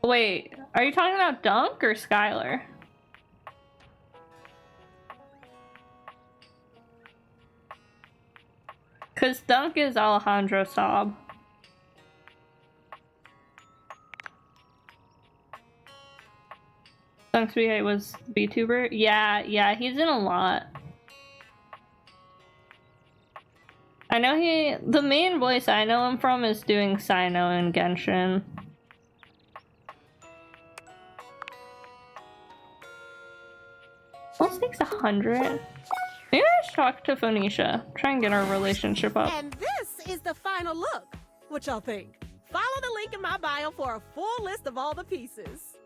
Wait, are you talking about Dunk or Skylar? Cause Dunk is Alejandro Saab. Dunk's VA was VTuber? Yeah, he's in a lot. I know the main voice I know him from is doing Sino and Genshin. Pulse takes 100. Maybe I should talk to Phoenicia. Try and get our relationship up. And this is the final look. What y'all think? Follow the link in my bio for a full list of all the pieces.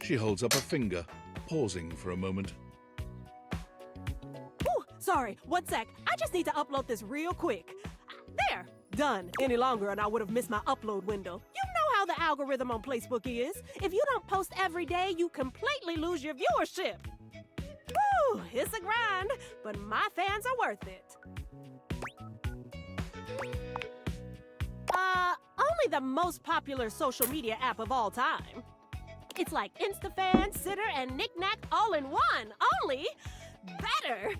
She holds up a finger, pausing for a moment. Ooh, sorry, 1 sec. I just need to upload this real quick. There, done. Any longer and I would have missed my upload window. You know how the algorithm on Facebook is. If you don't post every day, you completely lose your viewership. Woo, it's a grind, but my fans are worth it. Only the most popular social media app of all time. It's like InstaFan, Sitter, and Knick-Knack all in one, only better.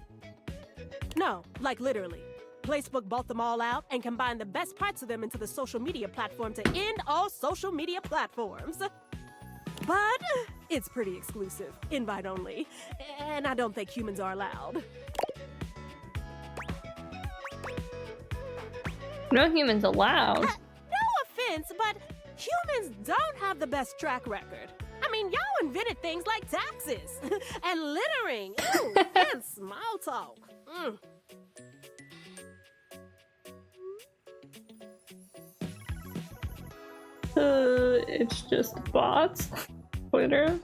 No, like literally. Facebook bought them all out and combined the best parts of them into the social media platform to end all social media platforms. But it's pretty exclusive, invite only, and I don't think humans are allowed. No humans allowed. No offense, but humans don't have the best track record. I mean, y'all invented things like taxes and littering, ew, and small talk. It's just bots. Twitter.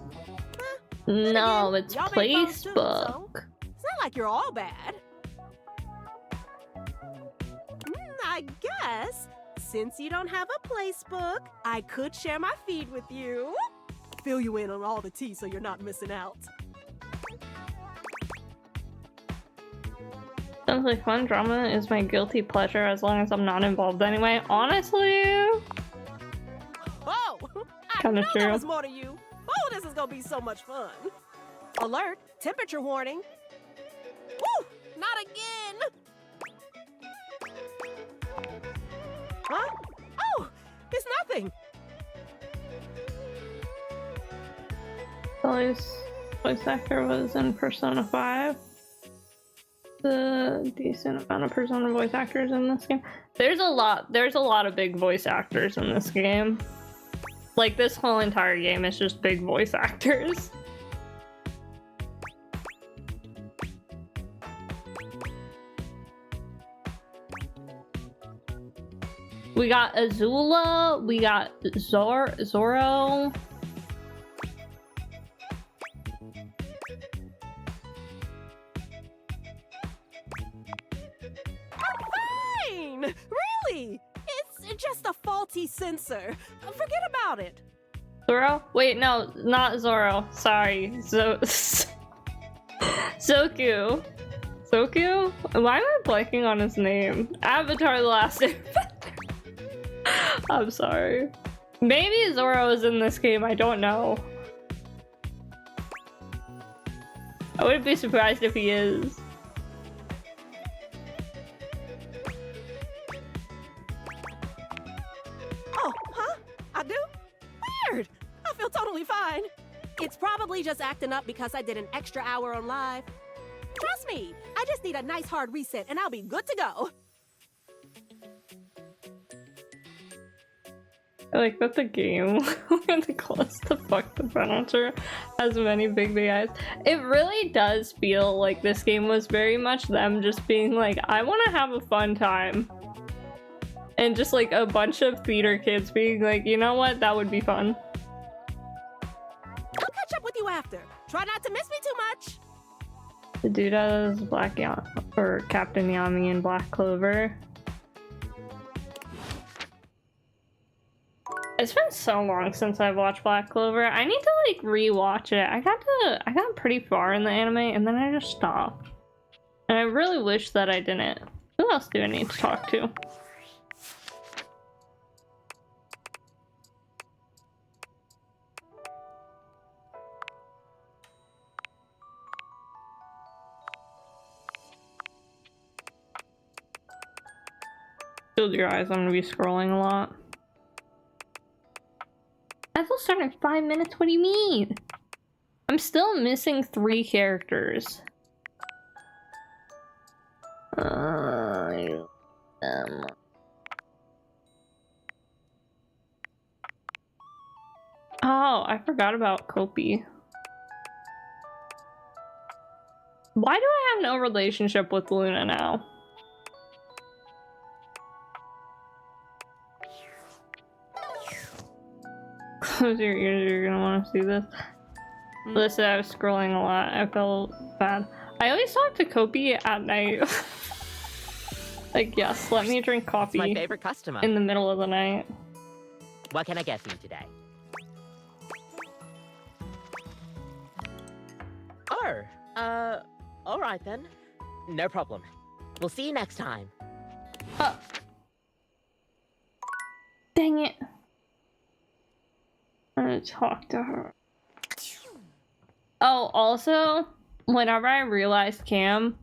No, again, it's y'all make phones too, Facebook. so it's not like you're all bad. I guess, since you don't have a placebook, I could share my feed with you. Fill you in on all the tea so you're not missing out. Sounds like fun. Drama is my guilty pleasure as long as I'm not involved anyway. Honestly, Oh, I Kinda know true. there was more to you. Oh, this is gonna be so much fun. Alert, temperature warning. Woo, not again. Huh? Oh, it's nothing. Sully's voice actor was in Persona 5. The decent amount of Persona voice actors in this game. There's a lot of big voice actors in this game. Like, this whole entire game is just big voice actors. We got Azula, we got Zoro. Fine, really. It's just a faulty sensor. Forget about it. Zoro? Wait, no, not Zoro. Sorry. Zoku. Zoku? Why am I blanking on his name? Avatar The Last Airbender. I'm sorry. Maybe Zoro is in this game, I don't know. I wouldn't be surprised if he is. just acting up because I did an extra hour on live. Trust me, I just need a nice hard reset and I'll be good to go. I like that the game where the close to fuck the furniture has many big eyes. It really does feel like this game was very much them just being like, I want to have a fun time. And just like a bunch of theater kids being like, you know what, that would be fun. I'll catch up with you after. Try not to miss me too much. The dude has Black or Captain Yami and Black Clover. It's been so long since I've watched Black Clover. I need to like rewatch it. I got pretty far in the anime and then I just stopped. And I really wish that I didn't. Who else do I need to talk to? Shield your eyes, I'm gonna be scrolling a lot. I will start in 5 minutes, what do you mean? I'm still missing 3 characters. Oh, I forgot about Kopi. Why do I have no relationship with Luna now? Close your ears, you're gonna want to see this. Listen, I was scrolling a lot. I felt bad. I always talk to Kopi at night. Like, yes, let me drink coffee my favorite customer. in the middle of the night. What can I get for you today? Oh, all right then. No problem. We'll see you next time. Dang it. I'm gonna talk to her. Oh, also, whenever I realized Cam,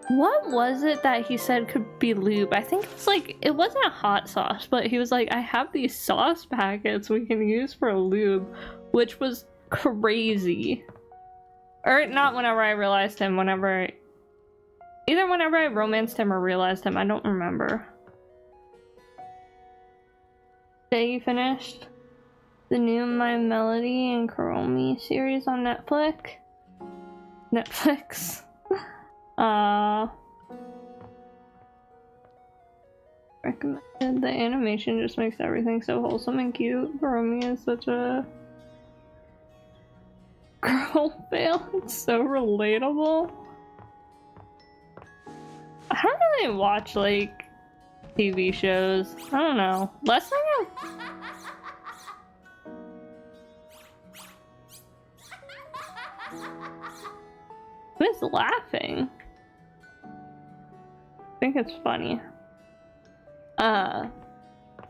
what was it that he said could be lube? I think it's like, it wasn't a hot sauce, but he was like, I have these sauce packets we can use for lube, which was crazy. Or not whenever I realized him, either whenever I romanced him or realized him, I don't remember. Okay, you finished the new My Melody and Kuromi series on Netflix. Recommended. The animation just makes everything so wholesome and cute. Kuromi is such a girl fail. It's so relatable. I don't really watch like TV shows. I don't know. Last time Who's laughing? I think it's funny. But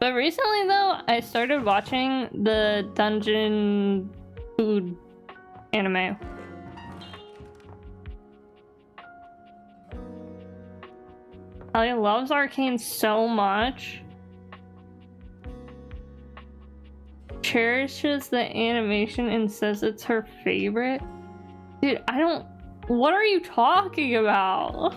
recently though, I started watching the Dungeon Food anime. Ali loves Arcane so much. Cherishes the animation and says it's her favorite. Dude, what are you talking about?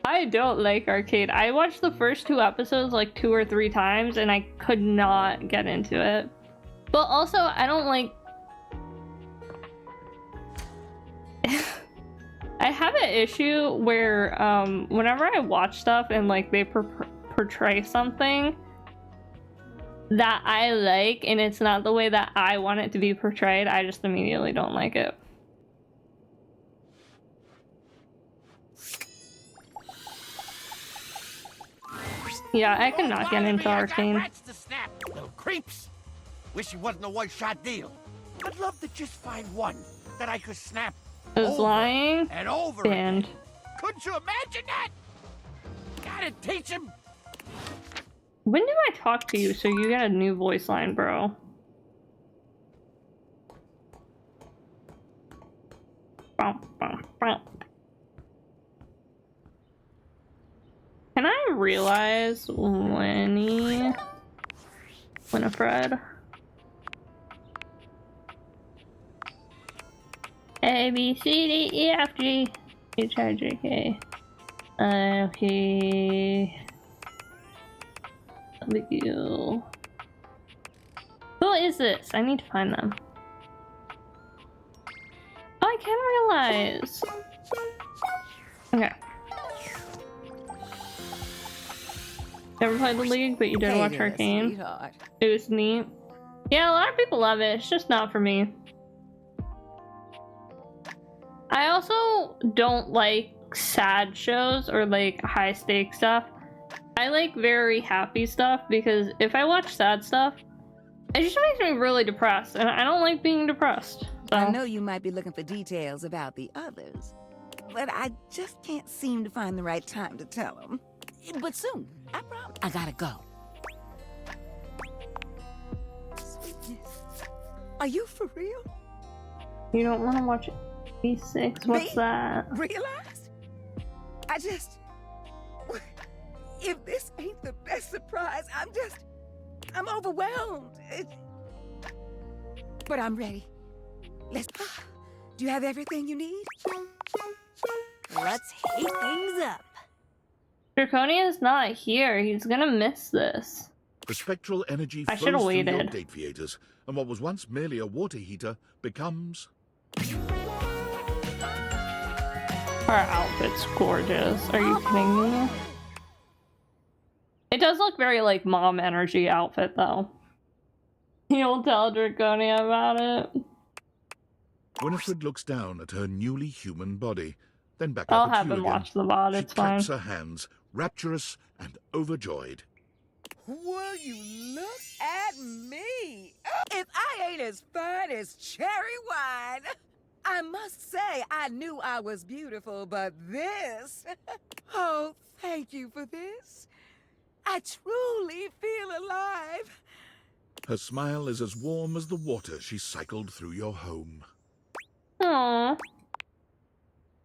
I don't like Arcade. I watched the first 2 episodes like 2 or 3 times and I could not get into it. But also, I don't like... I have an issue where whenever I watch stuff and like they portray something that I like and it's not the way that I want it to be portrayed, I just immediately don't like it. Yeah, I cannot get into Arcane. Little creeps. Wish it wasn't a one-shot deal. I'd love to just find one that I could snap Is lying and over banned. again. Couldn't you imagine that? Gotta teach him. When do I talk to you so you get a new voice line, bro? Can I realize Winifred? A, B, C, D, E, F, G, H, I, J, K. Okay. W. Who is this? I need to find them. Oh, I can realize. Okay. Never played the League, but you did watch Arcane. Sweetheart. It was neat. Yeah, a lot of people love it. It's just not for me. I also don't like sad shows or like high stakes stuff. I like very happy stuff because if I watch sad stuff, it just makes me really depressed, and I don't like being depressed. So. I know you might be looking for details about the others, but I just can't seem to find the right time to tell them. But soon, I promise. I gotta go. Sweetness. Are you for real? You don't want to watch B6? What's that? Realized? I just... If this ain't the best surprise, I'm overwhelmed. But I'm ready. Let's... Do you have everything you need? Let's heat things up. Draconia's not here. He's gonna miss this. The spectral energy I flows should've through your waited. date theaters, and what was once merely a water heater becomes... Her outfit's gorgeous. Are you kidding me? It does look very like mom energy outfit though. You'll tell Draconia about it. Winifred looks down at her newly human body, then back I'll up at have you him again. watch the VOD, She it's fine. claps her hands, rapturous and overjoyed. Will you look at me? If I ain't as fine as cherry wine, I must say I knew I was beautiful, but this... Oh, thank you for this. I truly feel alive. Her smile is as warm as the water she cycled through your home. Aww.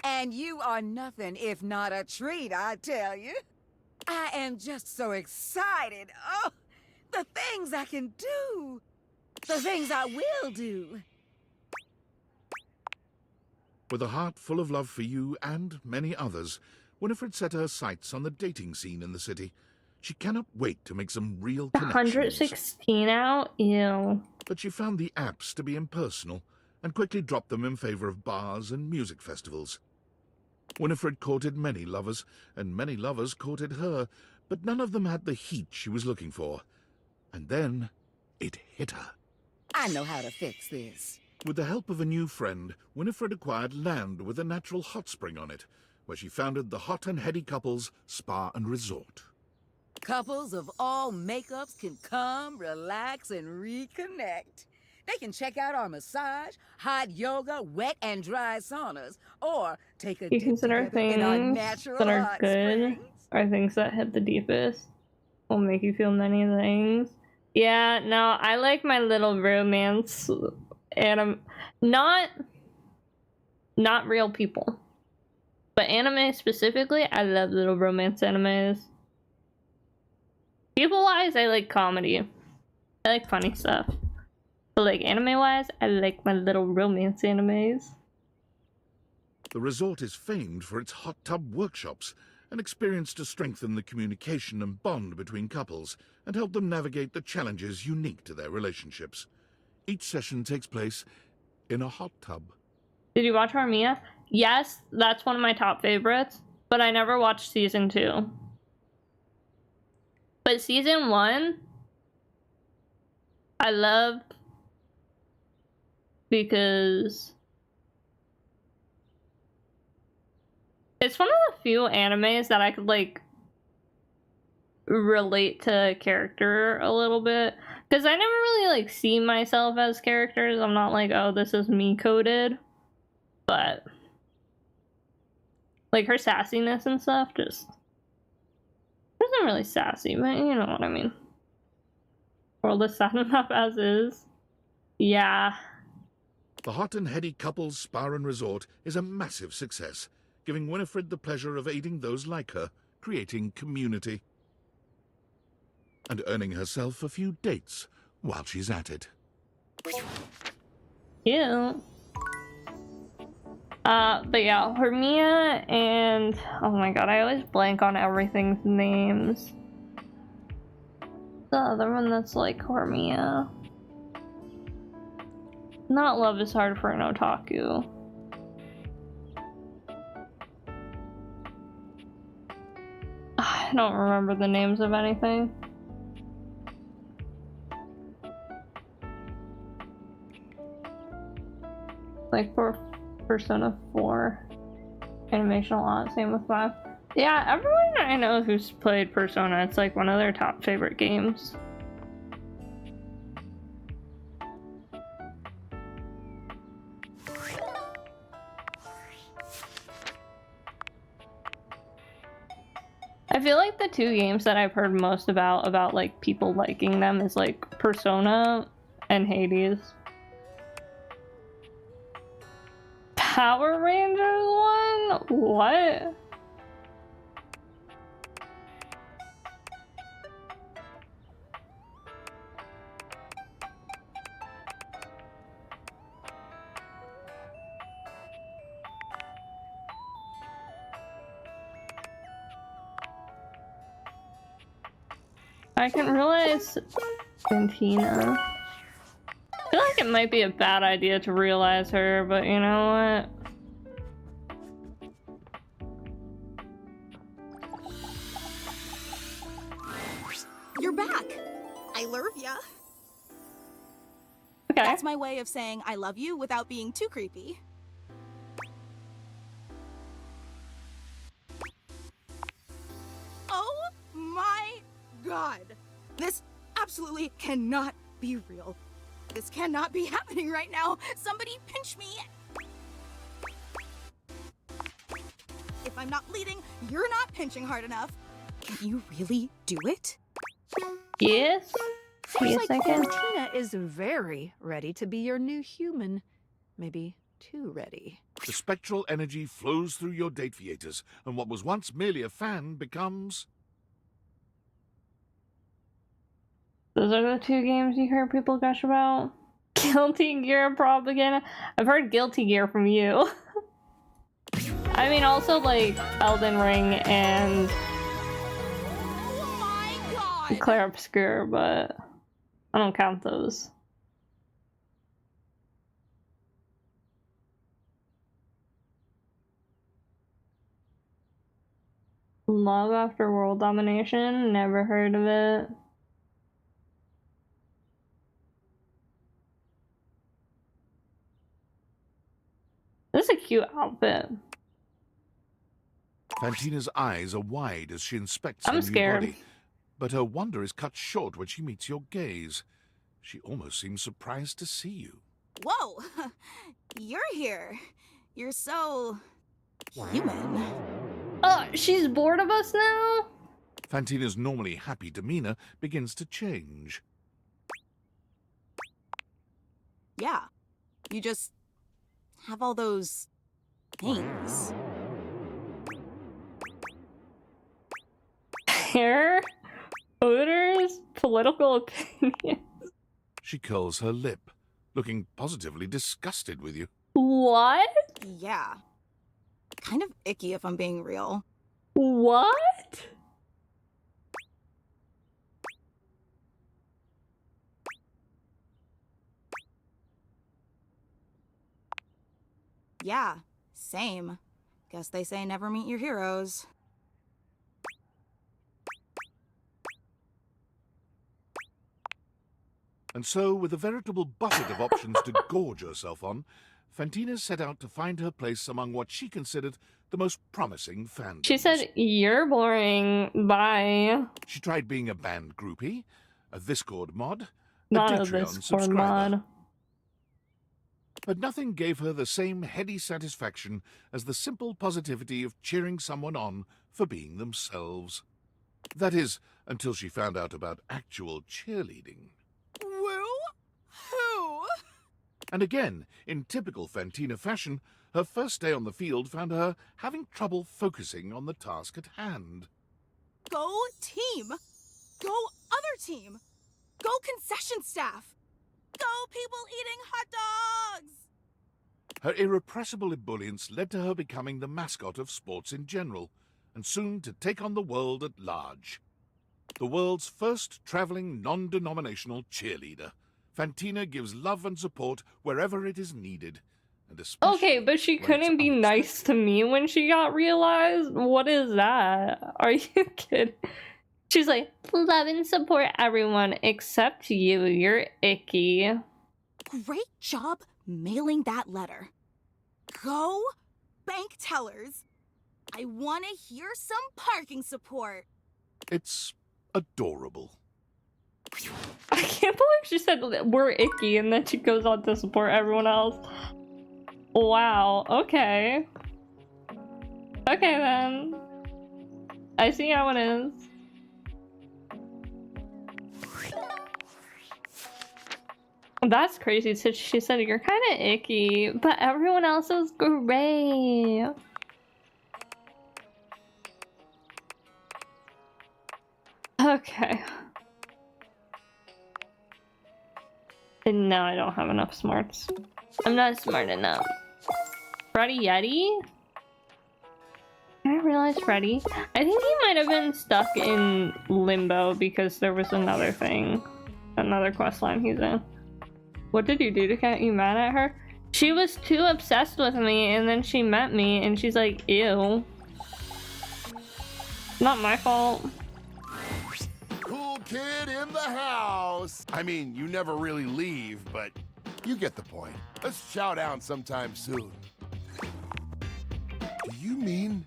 And you are nothing if not a treat, I tell you. I am just so excited. Oh, the things I can do. The things I will do. With a heart full of love for you and many others, Winifred set her sights on the dating scene in the city. She cannot wait to make some real connections. 116 out? Ew. But she found the apps to be impersonal and quickly dropped them in favor of bars and music festivals. Winifred courted many lovers, and many lovers courted her, but none of them had the heat she was looking for. And then it hit her. I know how to fix this. With the help of a new friend, Winifred acquired land with a natural hot spring on it, where she founded the Hot and Heady Couples Spa and Resort. Couples of all makeups can come, relax, and reconnect. They can check out our massage, hot yoga, wet and dry saunas, or take a You dip consider together in our things natural that are hot good springs. or things that hit the deepest will make you feel many things. Yeah, no, I like my little romance anime, not real people, but anime specifically. I love little romance animes. People-wise, I like comedy. I like funny stuff. But like anime-wise, I like my little romance animes. The resort is famed for its hot tub workshops, an experience to strengthen the communication and bond between couples and help them navigate the challenges unique to their relationships. Each session takes place in a hot tub. Did you watch Harmia? Yes, that's one of my top favorites, but I never watched season 2. But season 1, I loved because it's one of the few animes that I could like relate to a character a little bit, because I never really like see myself as characters. I'm not like, oh, this is me coded, but like her sassiness and stuff just isn't really sassy, but you know what I mean. World is sad enough as is. Yeah. The Hot and Heady Couples Spa and Resort is a massive success, giving Winifred the pleasure of aiding those like her, creating community, and earning herself a few dates while she's at it. Cute. But yeah, Hermia and oh my god, I always blank on everything's names. The other one that's like Hermia. Not Love is Hard for an Otaku. I don't remember the names of anything. Like for Persona 4 animation a lot, same with 5. Yeah, everyone I know who's played Persona, it's like one of their top favorite games. I feel like the two games that I've heard most about like people liking them is like Persona and Hades. Power Rangers one? What? I can realize Fantina. I feel like it might be a bad idea to realize her, but you know what? You're back. I love ya. Okay. That's my way of saying I love you without being too creepy. Oh my god. This absolutely cannot be real. This cannot be happening right now. Somebody pinch me. If I'm not bleeding, you're not pinching hard enough. Can you really do it? Yes. Seems Yes, like I can. Fantina is very ready to be your new human. Maybe too ready. The spectral energy flows through your date theaters, and what was once merely a fan becomes... Those are the two games you heard people gush about? Guilty Gear Propaganda? I've heard Guilty Gear from you. I mean, also like Elden Ring and Clair Obscur, but I don't count those. Love After World Domination? Never heard of it. This is a cute outfit. Fantina's eyes are wide as she inspects her I'm new scared. body, but her wonder is cut short when she meets your gaze. She almost seems surprised to see you. Whoa! You're here. You're so... human. Oh, she's bored of us now? Fantina's normally happy demeanor begins to change. Yeah. You just... have all those... things. Hair, odors, political opinion. She curls her lip, looking positively disgusted with you. What? Yeah. Kind of icky if I'm being real. What? Yeah, same. Guess they say never meet your heroes. And so, with a veritable buffet of options to gorge herself on, Fantina set out to find her place among what she considered the most promising fandoms. She said, "You're boring, bye." She tried being a band groupie, a Discord mod, a Not a Patreon Discord subscriber. mod. But nothing gave her the same heady satisfaction as the simple positivity of cheering someone on for being themselves. That is, until she found out about actual cheerleading. Woo? Who? And again, in typical Fantina fashion, her first day on the field found her having trouble focusing on the task at hand. Go team! Go other team! Go concession staff! Go people eating hot dogs! Her irrepressible ebullience led to her becoming the mascot of sports in general, and soon to take on the world at large. The world's first traveling non-denominational cheerleader, Fantina gives love and support wherever it is needed. And especially Okay, but she when it's couldn't be nice to me when she got realized? What is that? Are you kidding? She's like, love and support everyone except you. You're icky. Great job mailing that letter. Go, bank tellers. I want to hear some parking support. It's adorable. I can't believe she said we're icky and then she goes on to support everyone else. Wow, okay. Okay then. I see how it is. That's crazy. So she said you're kind of icky, but everyone else is great. Okay. And now I don't have enough smarts. I'm not smart enough. Freddy Yeti? I realized Freddy. I think he might have been stuck in limbo because there was another thing. Another quest line he's in. What did you do to get you mad at her? She was too obsessed with me and then she met me and she's like, ew. Not my fault. Cool kid in the house. I mean, you never really leave, but you get the point. Let's chow down sometime soon. Do you mean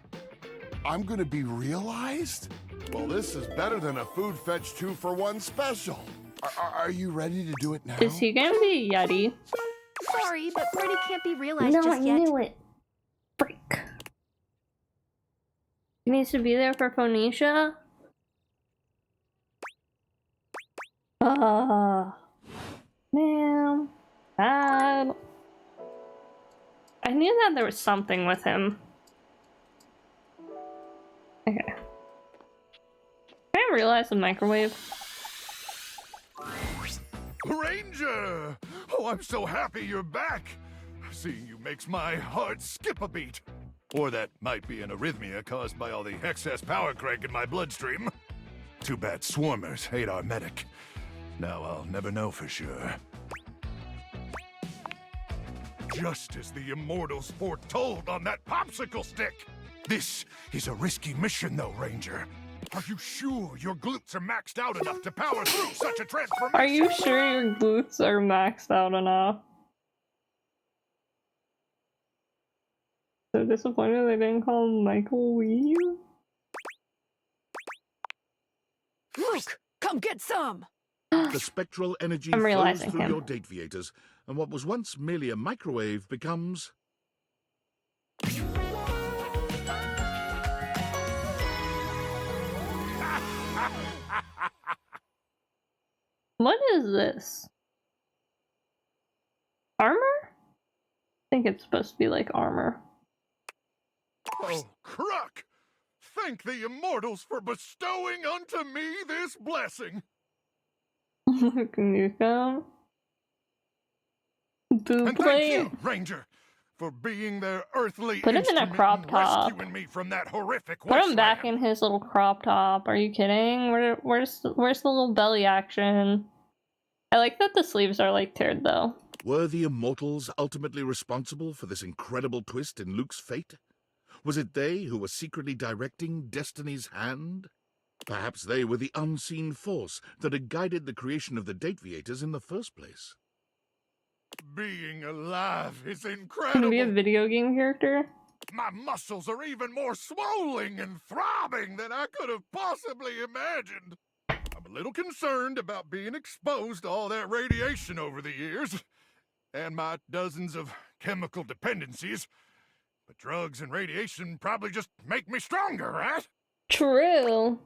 I'm gonna be realized? Well, this is better than a food fetch 2-for-1 special. Are you ready to do it now? Is he gonna be a Yeti? Sorry, but Freddy can't be realized No, just I yet. knew it. Freak. He needs to be there for Phoenicia? Man. Bad. I knew that there was something with him. Okay. Can I realize the microwave? Ranger! Oh, I'm so happy you're back. Seeing you makes my heart skip a beat. Or that might be an arrhythmia caused by all the excess power crank in my bloodstream. Too bad swarmers hate our medic. Now I'll never know for sure. Just as the Immortals foretold on that popsicle stick. This is a risky mission though, Ranger. Are you sure your glutes are maxed out enough to power through such a transformation? Are you sure your glutes are maxed out enough? So disappointed they didn't call him Michael Weave? Luke, come get some! The spectral energy I'm flows realizing through him. your date viators, and what was once merely a microwave becomes... What is this? Armor? I think it's supposed to be like armor. Oh, Crook! Thank the Immortals for bestowing unto me this blessing! Can you come? Boo And play thank it. you, Ranger, for being their earthly Put him in a instrument crop top. rescuing me from that horrific Put him wasteland. back in his little crop top. Are you kidding? Where's the little belly action? I like that the sleeves are like teared though. Were the Immortals ultimately responsible for this incredible twist in Luke's fate? Was it they who were secretly directing destiny's hand? Perhaps they were the unseen force that had guided the creation of the Date Viators in the first place. Being alive is incredible. Can be a video game character? My muscles are even more swollen and throbbing than I could have possibly imagined. I'm a little concerned about being exposed to all that radiation over the years, and my dozens of chemical dependencies. But drugs and radiation probably just make me stronger, right? True.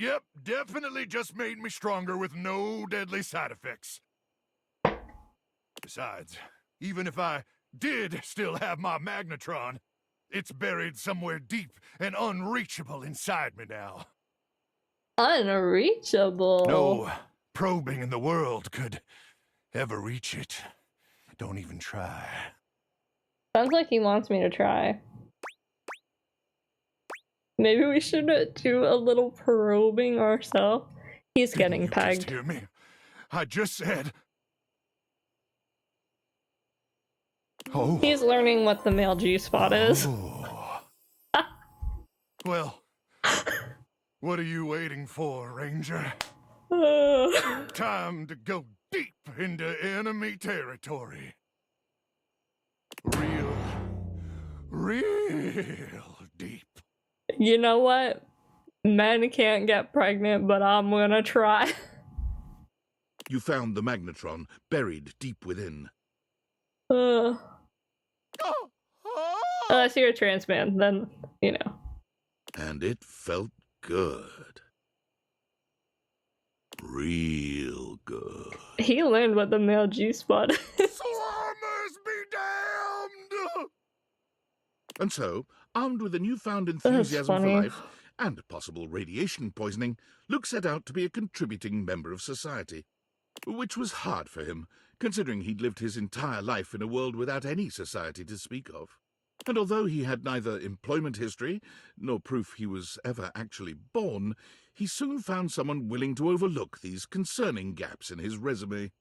Yep, definitely just made me stronger with no deadly side effects. Besides, even if I did still have my magnetron, it's buried somewhere deep and unreachable inside me now. Unreachable. No probing in the world could ever reach it. Don't even try. Sounds like he wants me to try. Maybe we should do a little probing ourselves. He's getting You pegged. just hear me? I just said. Oh. He's learning what the male G-spot is. Well, what are you waiting for, Ranger? Time to go deep into enemy territory. Real deep. You know what? Men can't get pregnant, but I'm gonna try. You found the magnetron buried deep within. Unless you're a trans man, then, you know. And it felt good. Real good. He learned what the male G-spot is. Swarmers be damned! And so, armed with a newfound enthusiasm for funny. life and possible radiation poisoning, Luke set out to be a contributing member of society. Which was hard for him, considering he'd lived his entire life in a world without any society to speak of. And although he had neither employment history, nor proof he was ever actually born, he soon found someone willing to overlook these concerning gaps in his resume.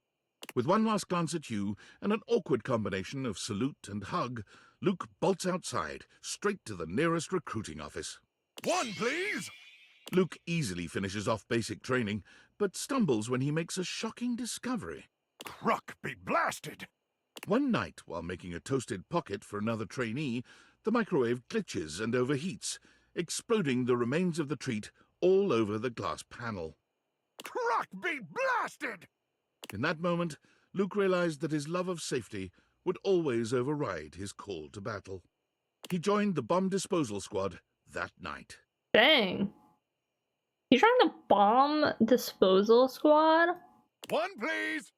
With one last glance at you, and an awkward combination of salute and hug, Luke bolts outside, straight to the nearest recruiting office. One, please! Luke easily finishes off basic training, but stumbles when he makes a shocking discovery. Cruck be blasted! One night, while making a toasted pocket for another trainee, the microwave glitches and overheats, exploding the remains of the treat all over the glass panel. Cruck be blasted! In that moment, Luke realized that his love of safety would always override his call to battle. He joined the bomb disposal squad that night. Dang. You trying to bomb disposal squad? One, please!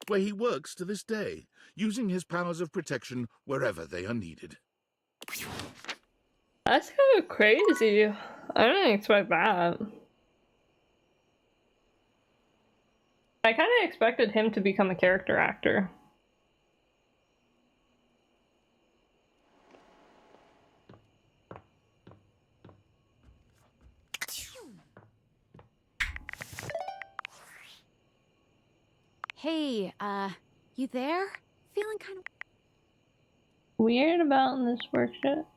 Where he works to this day, using his powers of protection wherever they are needed. That's kind of crazy. I didn't expect that. I kind of expected him to become a character actor. Hey, you there? Feeling kind of weird about in this workshop.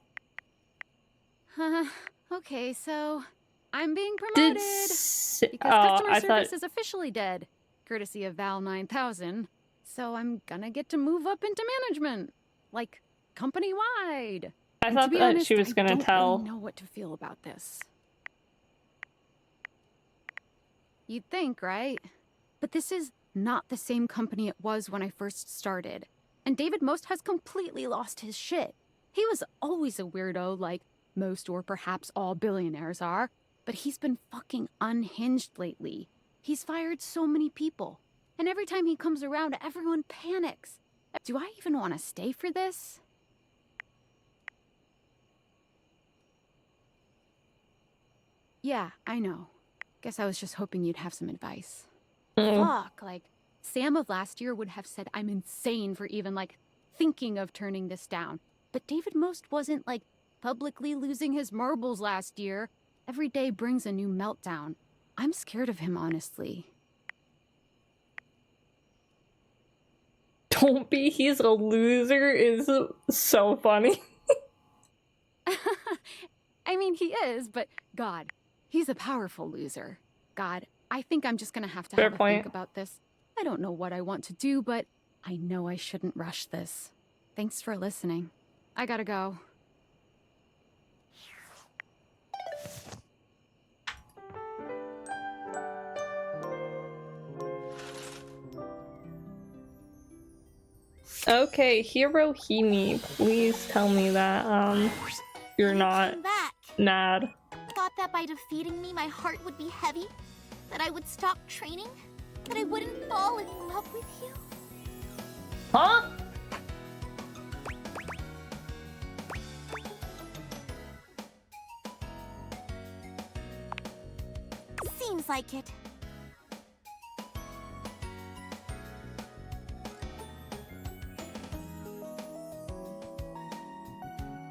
Okay, so I'm being promoted because customer service is officially dead, courtesy of Val 9000. So I'm gonna get to move up into management, like company-wide. I thought that honest, she was gonna tell. I don't really know what to feel about this. You'd think, right? But this is not the same company it was when I first started. And David Most has completely lost his shit. He was always a weirdo, like most or perhaps all billionaires are, but he's been fucking unhinged lately. He's fired so many people, and every time he comes around, everyone panics. Do I even want to stay for this? Yeah, I know. Guess I was just hoping you'd have some advice. Fuck, like, Sam of last year would have said I'm insane for even, like, thinking of turning this down. But David Most wasn't, like, publicly losing his marbles last year. Every day brings a new meltdown. I'm scared of him, honestly. Don't be, he's a loser is so funny. I mean, he is, but God, he's a powerful loser. God, I think I'm just gonna have to have a think about this. I don't know what I want to do, but I know I shouldn't rush this. Thanks for listening. I gotta go. Okay, Hirohime, please tell me that you're not mad. Thought that by defeating me, my heart would be heavy, that I would stop training, that I wouldn't fall in love with you. Huh? Seems like it.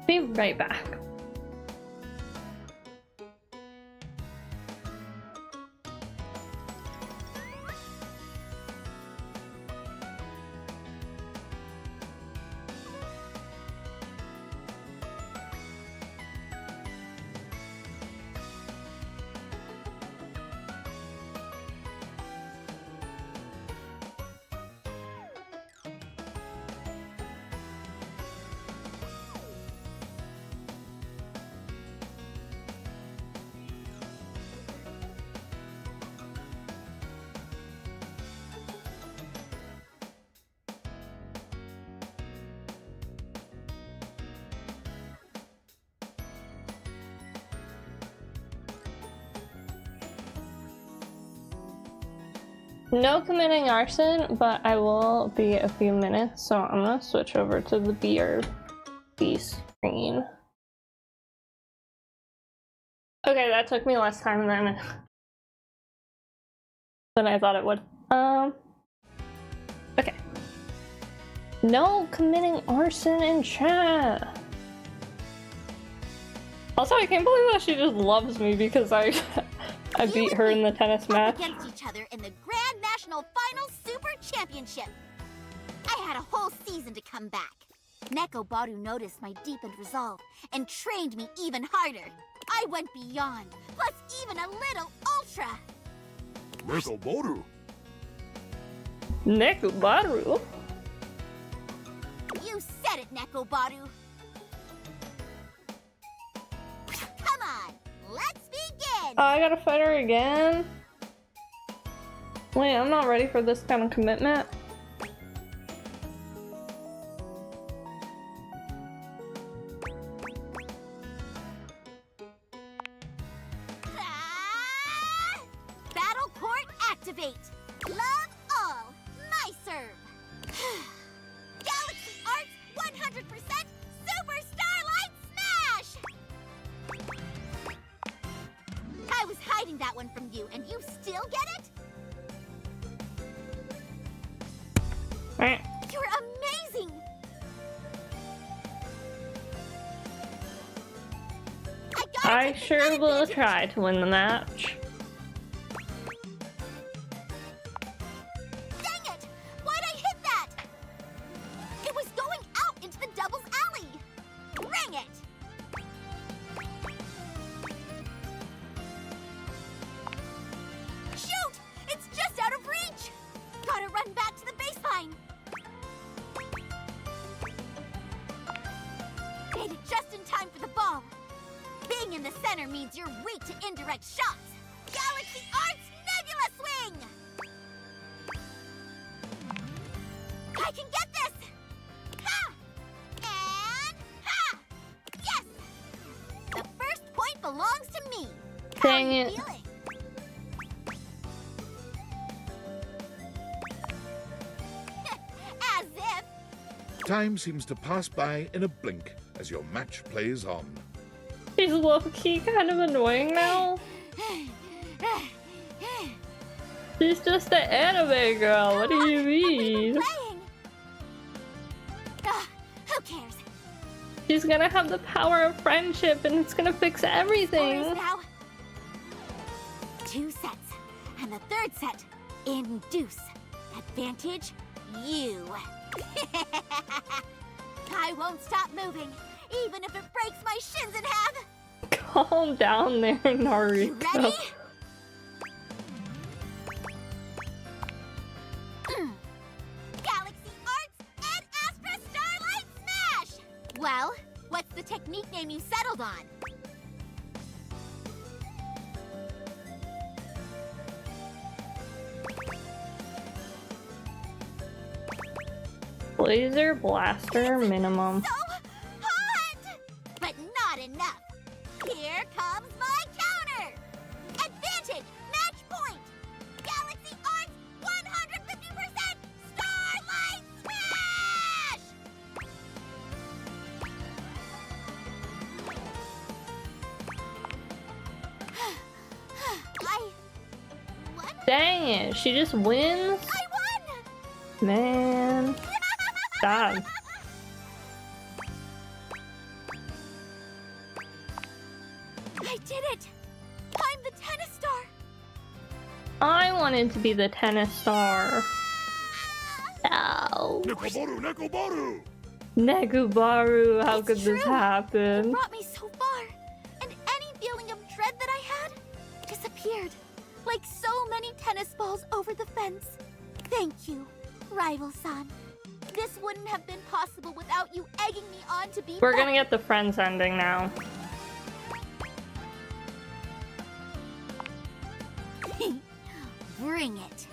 Be right back. No committing arson, but I will be a few minutes, so I'm gonna switch over to the BRB screen. Okay, that took me less time than I thought it would. Okay. No committing arson in chat. Also, I can't believe that she just loves me because I beat her in the tennis match. Against each other in the Grand National Final Super Championship. I had a whole season to come back. Neko Baru noticed my deepened resolve and trained me even harder. I went beyond, plus even a little ultra. Neko Baru. Neko Baru? You said it, Neko Baru. Come on, let's begin. Oh, I gotta fight her again? Wait, I'm not ready for this kind of commitment. Battle Court activate. Love all. My serve. Galaxy Arts 100% Super Starlight Smash! I was hiding that one from you, and you still get it? You're amazing! I sure will try to win the match. Dang it! Why'd I hit that? It was going out into the Devil's Alley! Ring it! Shoot! It's just out of reach! Gotta run back to the baseline! Made it just in time for the ball. Being in the center means you're weak to indirect shots. Galaxy Arts Nebula Swing! I can get this! Ha! And ha! Yes! The first point belongs to me. Dang it. Feeling? As if. Time seems to pass by in a blink as your match plays on. She's low-key kind of annoying now. She's just an anime girl, what do you mean? Who cares? She's gonna have the power of friendship and it's gonna fix everything. Now. 2 sets, and the third set, induce. Advantage, you. I won't stop moving, even if it breaks my shins in half. Calm down there, Naruto. You ready? Galaxy Arts and Astra Starlight Smash! Well, what's the technique name you settled on? Laser blaster minimum. So hot! But not enough. Here comes my counter! Advantage! Match point! Galaxy Arts 150% Starlight Smash! I won? Dang it, she just wins? I won! Man. Stop. did it! I'm the tennis star! I wanted to be the tennis star. Ow. Nekobaru, Nekobaru! Negubaru, how could this It happen? brought me so far, and any feeling of dread that I had disappeared, like so many tennis balls over the fence. Thank you, Rival-san. This wouldn't have been possible without you egging me on to be We're better. gonna get the Friends ending now. Bring it.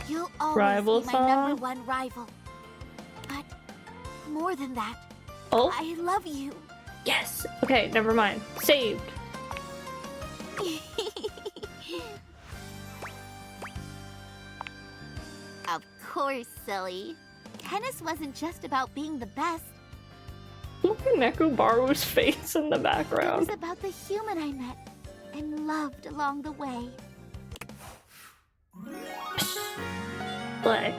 You'll always be my Rival-san? number one rival. But more than that, Oh, I love you. yes. Okay, never mind. Saved. Of course, silly. Tennis wasn't just about being the best. Look at Nekobaru's face in the It background. was about the human I met and loved along the way. Play.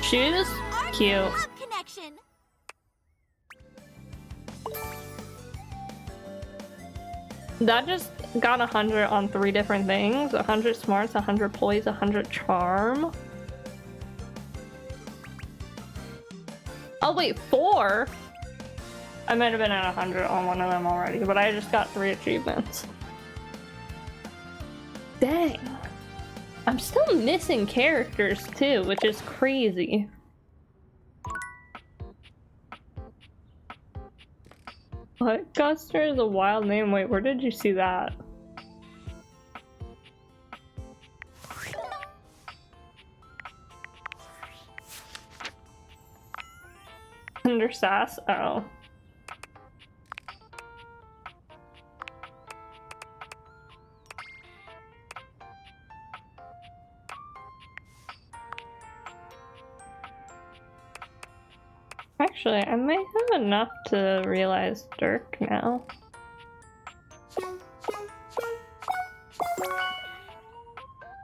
Shoes? Cute. Love connection. That just got 100 on 3 different things. 100 smarts, 100 poise, 100 charm. Oh wait, 4? I might have been at 100 on one of them already, but I just got 3 achievements. Dang. I'm still missing characters too, which is crazy. What? Guster is a wild name. Wait, where did you see that? Under sass? Oh. Actually, I might have enough to realize Dirk now.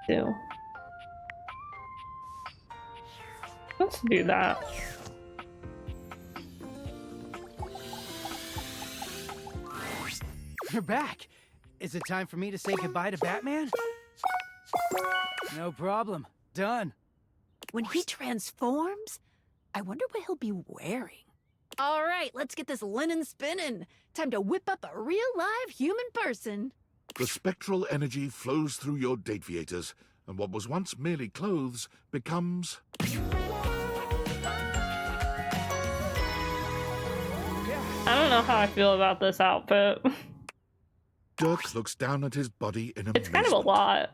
Do. Let's do that. You're back. Is it time for me to say goodbye to Batman? No problem. Done. When he transforms, I wonder what he'll be wearing. All right, let's get this linen spinning. Time to whip up a real live human person. The spectral energy flows through your Dateviators, and what was once merely clothes becomes... I don't know how I feel about this outfit. Dirk looks down at his body in amazement. It's kind of a lot.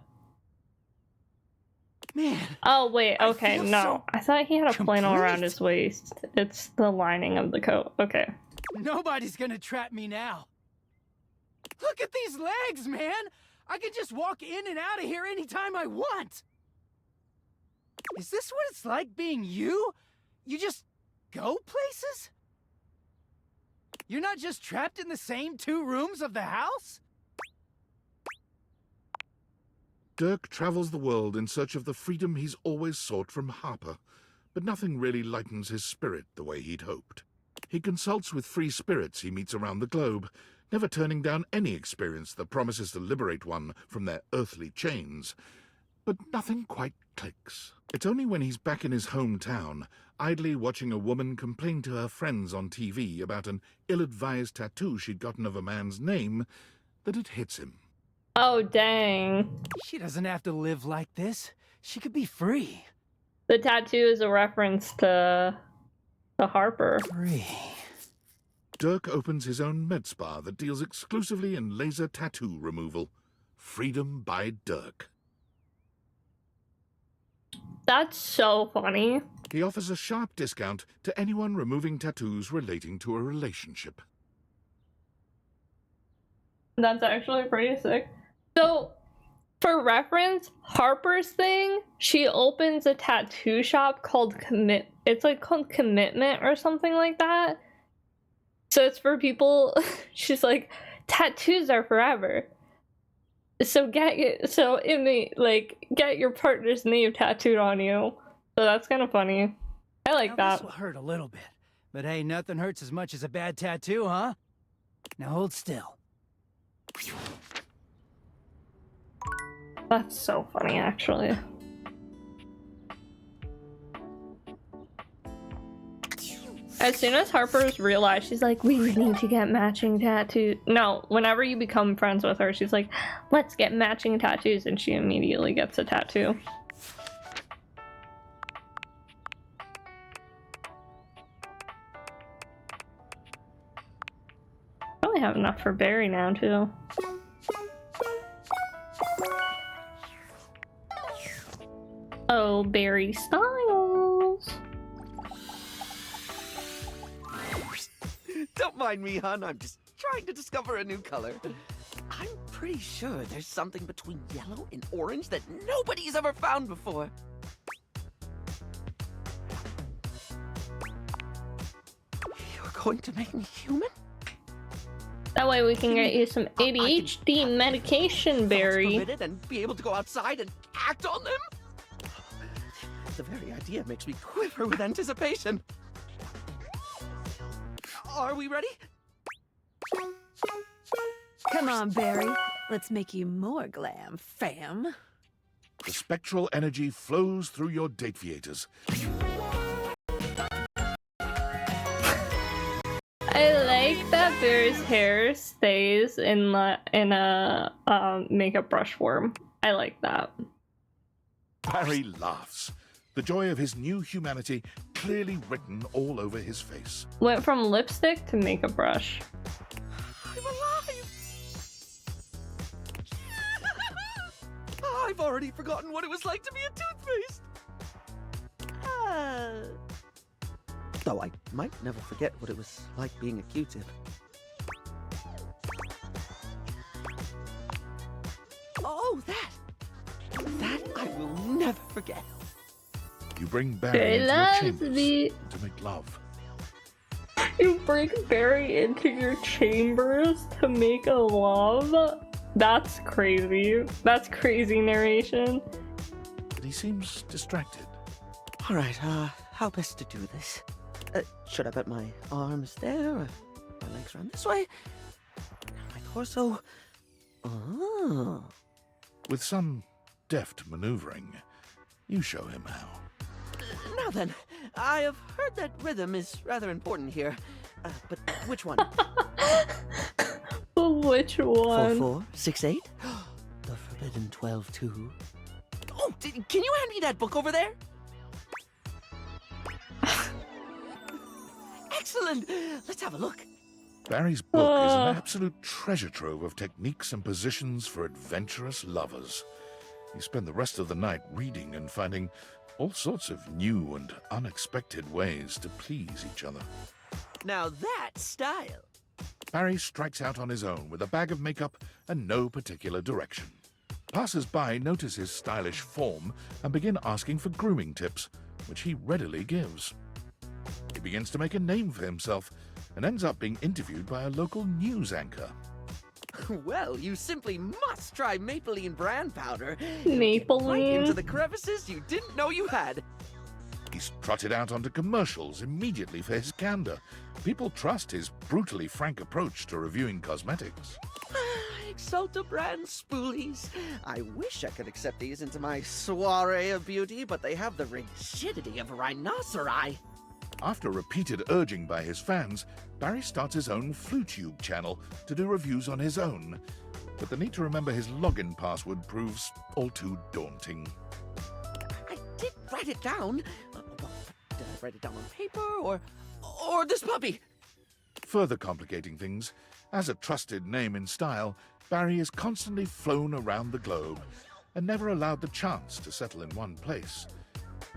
Man. Oh, wait, okay, feel no. so I thought he had a flannel around complete. his waist. It's the lining of the coat. Okay. Nobody's gonna trap me now. Look at these legs, man! I can just walk in and out of here anytime I want! Is this what it's like being you? You just go places? You're not just trapped in the same 2 rooms of the house? Dirk travels the world in search of the freedom he's always sought from Harper, but nothing really lightens his spirit the way he'd hoped. He consults with free spirits he meets around the globe, never turning down any experience that promises to liberate one from their earthly chains. But nothing quite clicks. It's only when he's back in his hometown, idly watching a woman complain to her friends on TV about an ill-advised tattoo she'd gotten of a man's name, that it hits him. Oh, dang. She doesn't have to live like this. She could be free. The tattoo is a reference to Harper. Free. Dirk opens his own med spa that deals exclusively in laser tattoo removal. Freedom by Dirk. That's so funny. He offers a sharp discount to anyone removing tattoos relating to a relationship. That's actually pretty sick. So, for reference, Harper's thing, she opens a tattoo shop called It's like called Commitment or something like that. So it's for people, she's like, tattoos are forever. So get your partner's name tattooed on you. So that's kind of funny. I like Now, that. this will hurt a little bit, But hey, nothing hurts as much as a bad tattoo, huh? Now hold still. That's so funny, actually. As soon as Harper's realized, she's like, we need to get matching tattoos. No, whenever you become friends with her, she's like, let's get matching tattoos, and she immediately gets a tattoo. Probably have enough for Barry now, too. Oh, Barry Styles. Don't mind me, hon. I'm just trying to discover a new color. I'm pretty sure there's something between yellow and orange that nobody's ever found before. You're going to make me human? That way we can get you some ADHD medication, Barry. And be able to go outside and act on them? The very idea makes me quiver with anticipation. Are we ready? Come on, Barry. Let's make you more glam, fam. The spectral energy flows through your dateviators. I like that Barry's hair stays in a makeup brush form. I like that. Barry laughs. The joy of his new humanity clearly written all over his face. Went from lipstick to makeup brush. I'm alive! I've already forgotten what it was like to be a toothpaste. Though I might never forget what it was like being a Q-tip. Oh, that I will never forget. You bring Barry into your chambers to make love. You bring Barry into your chambers to make a love? That's crazy. That's crazy narration. But he seems distracted. All right, how best to do this? Should I put my arms there? Or my legs around this way? My torso? Oh. With some deft maneuvering, you show him how. Now then, I have heard that rhythm is rather important here. But which one? Which one? 4-4, 6-8? The forbidden 12-2. Oh, can you hand me that book over there? Excellent! Let's have a look. Barry's book is an absolute treasure trove of techniques and positions for adventurous lovers. You spend the rest of the night reading and finding all sorts of new and unexpected ways to please each other. Now that's style. Barry strikes out on his own with a bag of makeup and no particular direction. Passers-by notice his stylish form and begin asking for grooming tips, which he readily gives. He begins to make a name for himself and ends up being interviewed by a local news anchor. Well, you simply must try Maybelline brand powder. Maybelline? Right into the crevices you didn't know you had. He's trotted out onto commercials immediately for his candor. People trust his brutally frank approach to reviewing cosmetics. Exalta brand spoolies. I wish I could accept these into my soiree of beauty, but they have the rigidity of a rhinoceri. After repeated urging by his fans, Barry starts his own FluTube channel to do reviews on his own. But the need to remember his login password proves all too daunting. I did write it down. Did I write it down on paper or this puppy? Further complicating things, as a trusted name in style, Barry is constantly flown around the globe and never allowed the chance to settle in one place,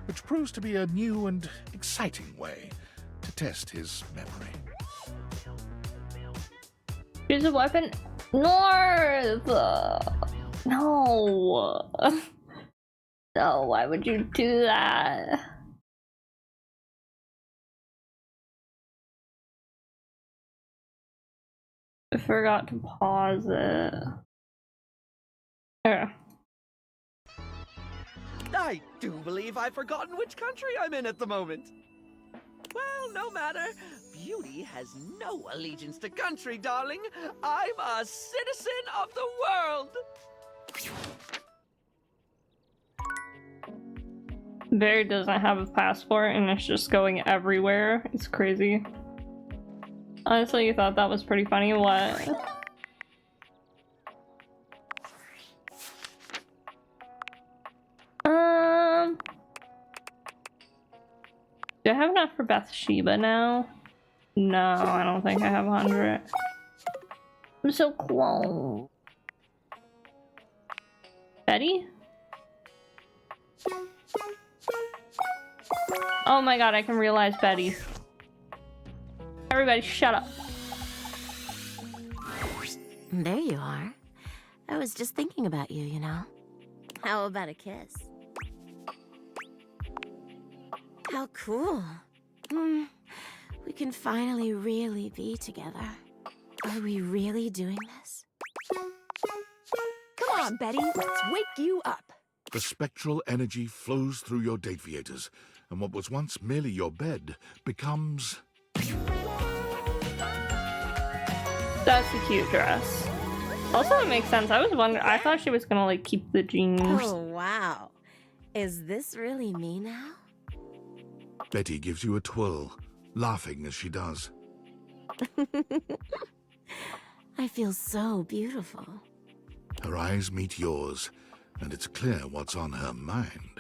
which proves to be a new and exciting way to test his memory. Use a weapon. North! No. No, why would you do that? I forgot to pause it. Yeah. I do believe I've forgotten which country I'm in at the moment. Well, Well, no matter. Beauty has no allegiance to country, darling. I'm a citizen of the world. Barry doesn't have a passport and it's just going everywhere. It's crazy. Honestly, you thought that was pretty funny. What? Do I have enough for Bathsheba now? No, I don't think I have 100. I'm so close. Betty? Oh my god, I can realize Betty. Everybody shut up. There you are. I was just thinking about you, you know. How about a kiss? How cool. We can finally really be together. Are we really doing this? Come on, Betty, let's wake you up. The spectral energy flows through your Dateviators, and what was once merely your bed becomes... That's a cute dress. Also, it makes sense. I was wondering, I thought she was gonna like keep the jeans. Oh, wow. Is this really me now? Betty gives you a twirl, laughing as she does. I feel so beautiful. Her eyes meet yours, and it's clear what's on her mind.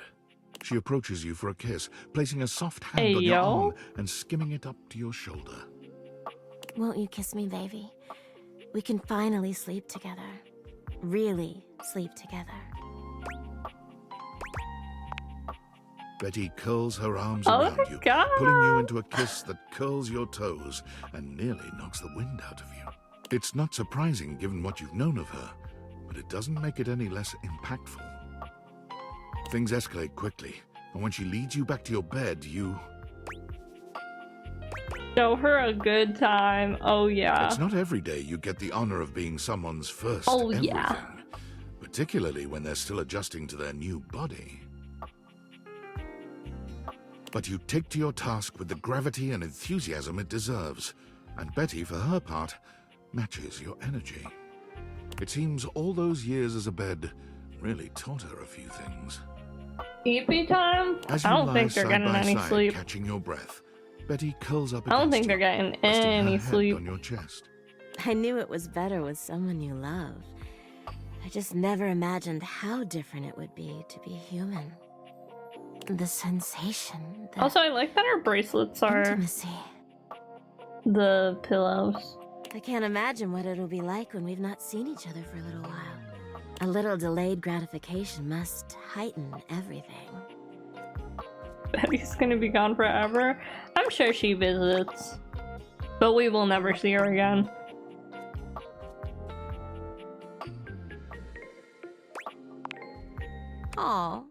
She approaches you for a kiss, placing a soft hand on your arm and skimming it up to your shoulder. Won't you kiss me, baby? We can finally sleep together. Really sleep together. Betty curls her arms around you, pulling you into a kiss that curls your toes and nearly knocks the wind out of you. It's not surprising given what you've known of her, but it doesn't make it any less impactful. Things escalate quickly, and when she leads you back to your bed, you... Show her a good time. Oh yeah. It's not every day you get the honor of being someone's first everything, particularly when they're still adjusting to their new body. But you take to your task with the gravity and enthusiasm it deserves, and Betty, for her part, matches your energy. It seems all those years as a bed really taught her a few things. EP time? As I you don't lie think they're side getting by any side, sleep. catching your breath, Betty curls up I don't against think you, they're getting resting any her head sleep. on your chest. I knew it was better with someone you love. I just never imagined how different it would be to be human. The sensation. The Also, I like that her bracelets are intimacy. the pillows. I can't imagine what it'll be like when we've not seen each other for a little while. A little delayed gratification must heighten everything. Betty's gonna be gone forever. I'm sure she visits, but we will never see her again. Aw,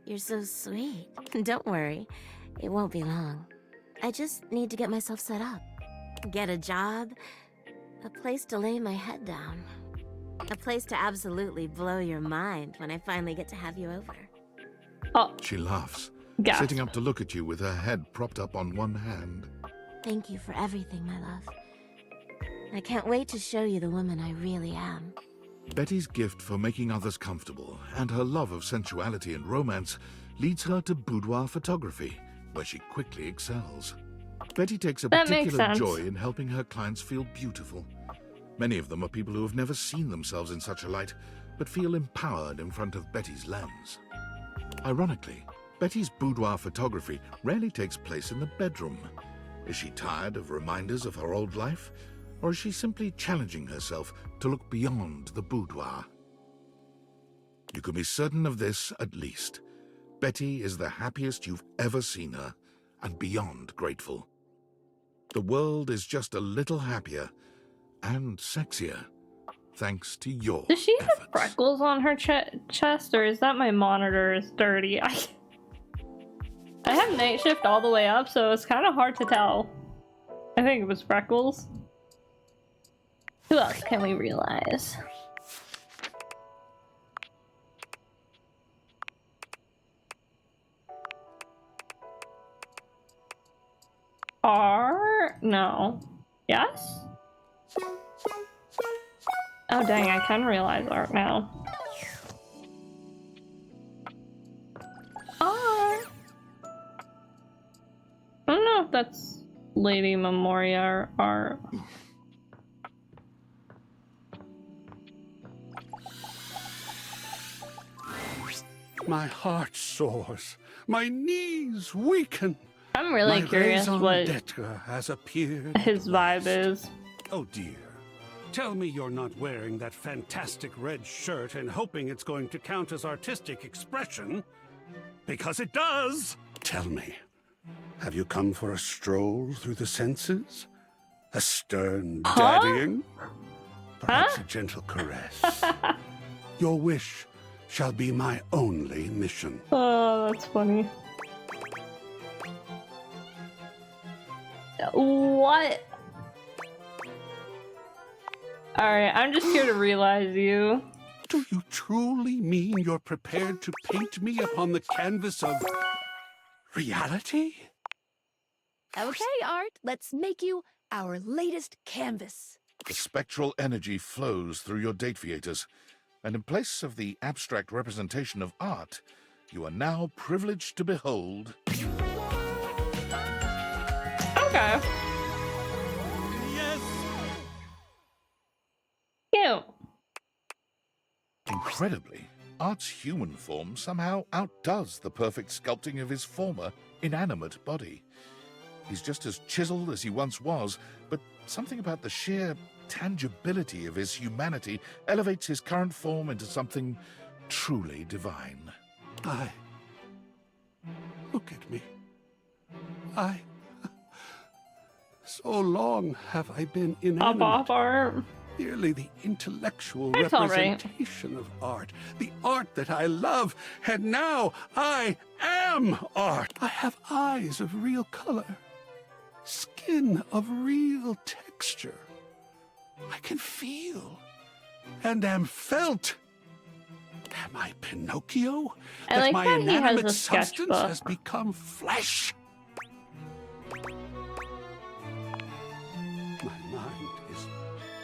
you're so sweet. Don't worry, it won't be long. I just need to get myself set up. Get a job, a place to lay my head down. A place to absolutely blow your mind when I finally get to have you over. Oh. She laughs, Gasp. sitting up to look at you with her head propped up on one hand. Thank you for everything, my love. I can't wait to show you the woman I really am. Betty's gift for making others comfortable and her love of sensuality and romance leads her to boudoir photography, where she quickly excels. Betty takes a That makes particular sense. joy in helping her clients feel beautiful. Many of them are people who have never seen themselves in such a light, but feel empowered in front of Betty's lens. Ironically, Betty's boudoir photography rarely takes place in the bedroom. Is she tired of reminders of her old life? Or is she simply challenging herself to look beyond the boudoir? You can be certain of this, at least. Betty is the happiest you've ever seen her, and beyond grateful. The world is just a little happier and sexier, thanks to your Does she efforts. have freckles on her chest, or is that my monitor is dirty? I have night shift all the way up, so it's kind of hard to tell. I think it was freckles. Who else can we realize? art? No. Yes? Oh dang, I can realize art now. Art! I don't know if that's Lady Memoria art. My heart soars. My knees weaken. I'm really curious what has appeared his vibe is. Oh dear. Tell me you're not wearing that fantastic red shirt and hoping it's going to count as artistic expression. Because it does! Tell me, have you come for a stroll through the senses? A stern daddying? Perhaps a gentle caress? Your wish shall be my only mission. Oh, that's funny. What? Alright, I'm just here to realize you. Do you truly mean you're prepared to paint me upon the canvas of reality? Okay, Art, let's make you our latest canvas. The spectral energy flows through your date theaters, and in place of the abstract representation of art, you are now privileged to behold... Okay. Yes! Cute. Incredibly, Art's human form somehow outdoes the perfect sculpting of his former, inanimate body. He's just as chiseled as he once was, but something about the sheer tangibility of his humanity elevates his current form into something truly divine. Look at me. So long have I been inanimate. Off art. Merely the intellectual It's all right. representation of art. The art that I love. And now I am art. I have eyes of real color. Skin of real texture. I can feel. And am felt. Am I Pinocchio? I that like my that he has inanimate a substance sketchbook. has become flesh. My mind is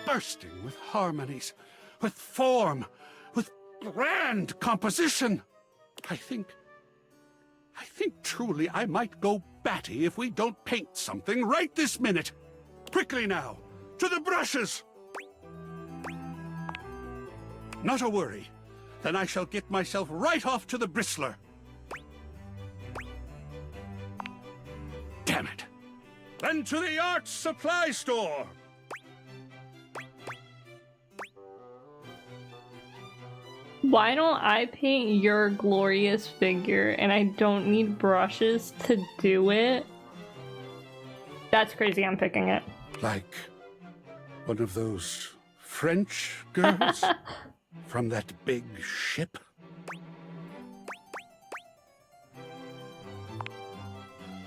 bursting with harmonies, with form, with grand composition. I think truly I might go batty if we don't paint something right this minute. Quickly now, to the brushes! Not a worry. Then I shall get myself right off to the bristler. Damn it. Then to the art supply store. Why don't I paint your glorious figure and I don't need brushes to do it? That's crazy, I'm picking it. Like one of those French girls from that big ship.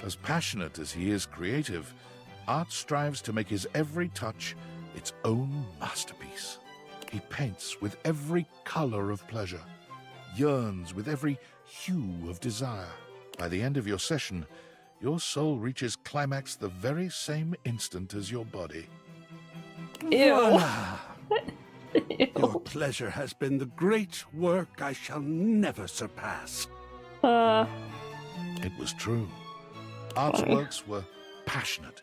As passionate as he is creative, Art strives to make his every touch its own masterpiece. He paints with every color of pleasure, yearns with every hue of desire. By the end of your session, your soul reaches climax the very same instant as your body. Ew. Voila. Your pleasure has been the great work I shall never surpass. It was true. Art's Funny. works were passionate,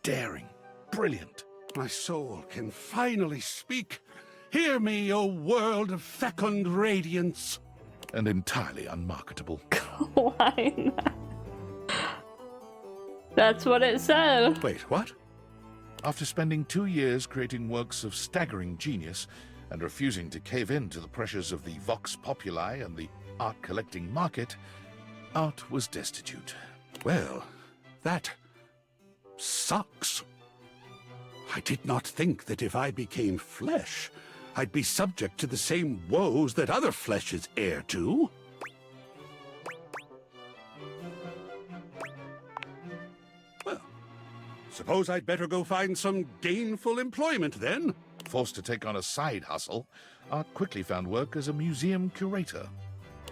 daring, brilliant. My soul can finally speak. Hear me, O world of fecund radiance. And entirely unmarketable. Why not? That's what it said. Wait, what? After spending 2 years creating works of staggering genius and refusing to cave in to the pressures of the vox populi and the art collecting market, Art was destitute. Well, that sucks. I did not think that if I became flesh, I'd be subject to the same woes that other flesh is heir to. Well, suppose I'd better go find some gainful employment then. Forced to take on a side hustle, Art quickly found work as a museum curator.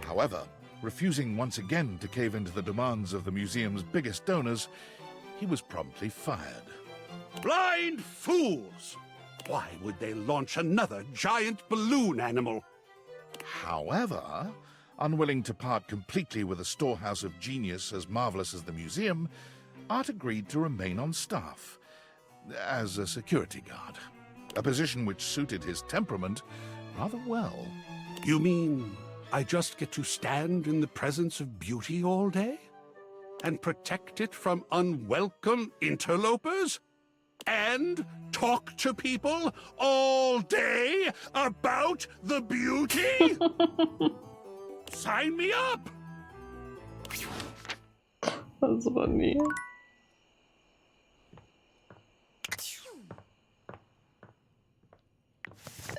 However, refusing once again to cave into the demands of the museum's biggest donors, he was promptly fired. Blind fools! Why would they launch another giant balloon animal? However, unwilling to part completely with a storehouse of genius as marvelous as the museum, Art agreed to remain on staff as a security guard, a position which suited his temperament rather well. You mean I just get to stand in the presence of beauty all day? And protect it from unwelcome interlopers? And talk to people all day about the beauty? Sign me up! That's funny.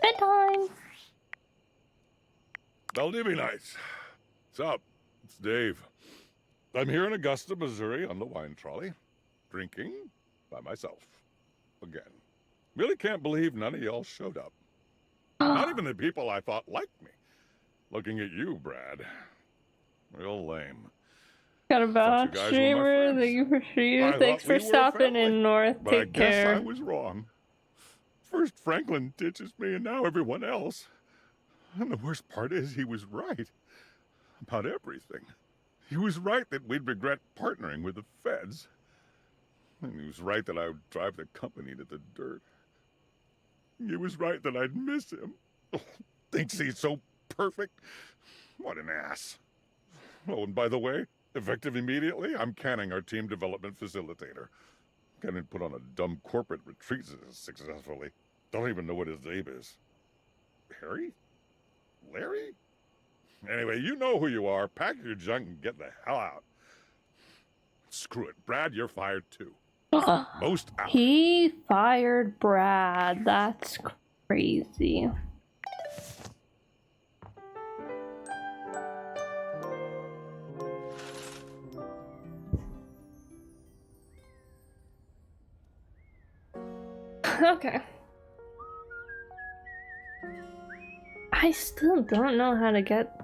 Bedtime! Valdivianites. What's up? It's Dave. I'm here in Augusta, Missouri on the wine trolley, drinking by myself. Again. Really can't believe none of y'all showed up. Not even the people I thought liked me. Looking at you, Brad. Real lame. Got a bad streamer. Thank you for streaming. Thanks for stopping in, North. But Take care. I guess I was wrong. First Franklin ditches me and now everyone else. And the worst part is he was right. About everything. He was right that we'd regret partnering with the feds. And he was right that I would drive the company to the dirt. He was right that I'd miss him. Oh, thinks he's so perfect. What an ass. Oh, and by the way, effective immediately, I'm canning our team development facilitator. Can't even put on a dumb corporate retreat successfully. Don't even know what his name is. Harry? Larry? Anyway, you know who you are. Pack your junk and get the hell out. Screw it. Brad, you're fired too. Most out. He fired Brad. That's crazy. Okay. I still don't know how to get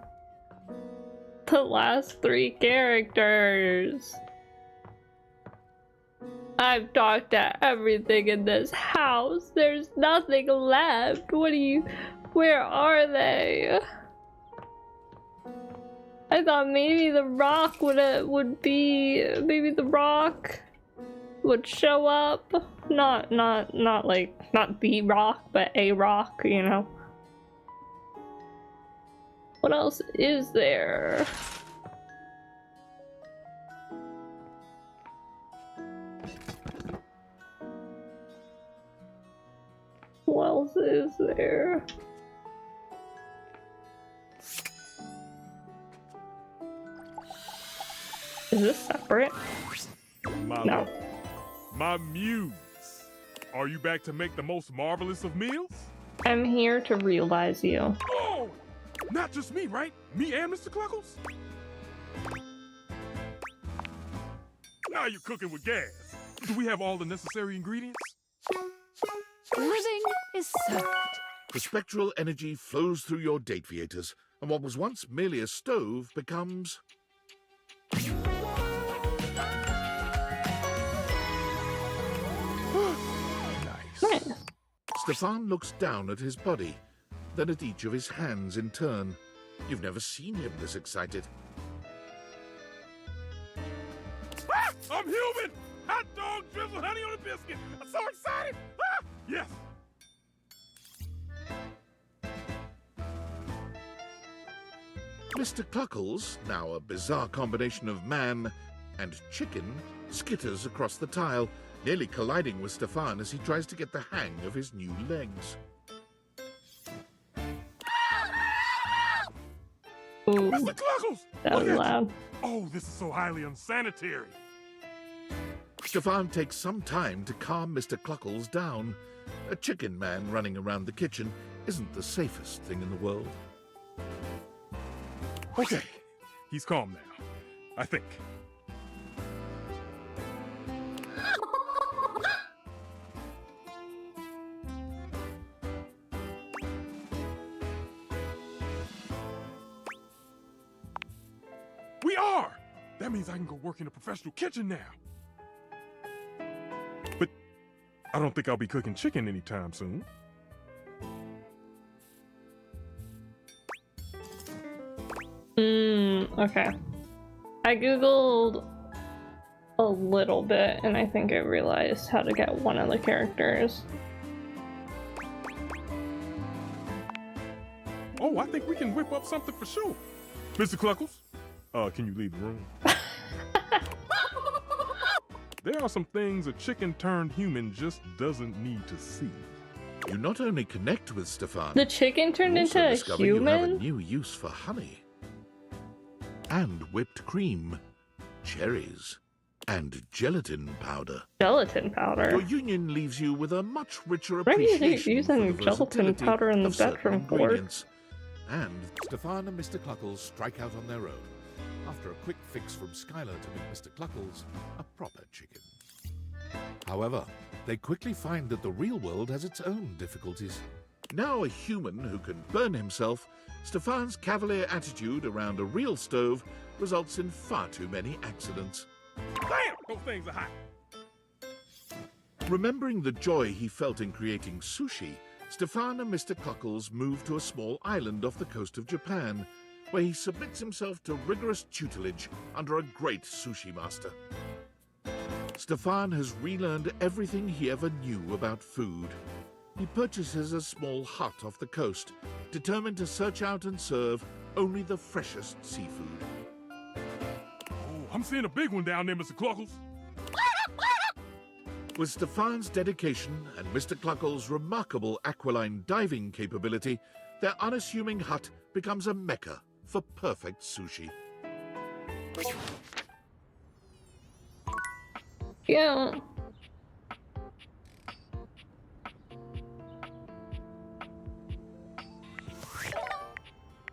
the last 3 characters. I've talked to everything in this house. There's nothing left. Where are they? I thought maybe the Rock would be, maybe the Rock would show up. Not the Rock, but a Rock, you know. What else is there? What else is there? Is this separate? No. My muse. Are you back to make the most marvelous of meals? I'm here to realize you. Oh! Not just me, right? Me and Mr. Cluckles? Now you're cooking with gas. Do we have all the necessary ingredients? Living is served. The spectral energy flows through your date theaters, and what was once merely a stove becomes... Nice. Stefan looks down at his body, then at each of his hands in turn. You've never seen him this excited. Ah, I'm human! Hot dog, drizzle, honey on a biscuit. I'm so excited! Ah, yes! Mr. Cluckles, now a bizarre combination of man and chicken, skitters across the tile, nearly colliding with Stefan as he tries to get the hang of his new legs. Ooh, Mr. Cluckles! that was loud. Oh, this is so highly unsanitary. Stefan takes some time to calm Mr. Cluckles down. A chicken man running around the kitchen isn't the safest thing in the world. Okay, he's calm now. I think. We are! That means I can go work in a professional kitchen now. I don't think I'll be cooking chicken anytime soon. Okay. I googled a little bit and I think I realized how to get one of the characters. Oh, I think we can whip up something for sure. Mr. Cluckles, can you leave the room? There are some things a chicken turned human just doesn't need to see. You not only connect with Stefan, The chicken turned you also into a discover you have a human? new use for honey. And whipped cream, cherries, and gelatin powder. Gelatin powder? Your union leaves you with a much richer Why are you appreciation using for the gelatin versatility powder in the of certain bedroom for? ingredients. And Stefan and Mr. Cluckles strike out on their own, after a quick fix from Skylar to make Mr. Cluckles a proper chicken. However, they quickly find that the real world has its own difficulties. Now a human who can burn himself, Stefan's cavalier attitude around a real stove results in far too many accidents. Damn, those things are hot. Remembering the joy he felt in creating sushi, Stefan and Mr. Cluckles move to a small island off the coast of Japan, where he submits himself to rigorous tutelage under a great sushi master. Stefan has relearned everything he ever knew about food. He purchases a small hut off the coast, determined to search out and serve only the freshest seafood. Oh, I'm seeing a big one down there, Mr. Cluckles. With Stefan's dedication and Mr. Cluckles' remarkable aquiline diving capability, their unassuming hut becomes a mecca for perfect sushi. Yeah.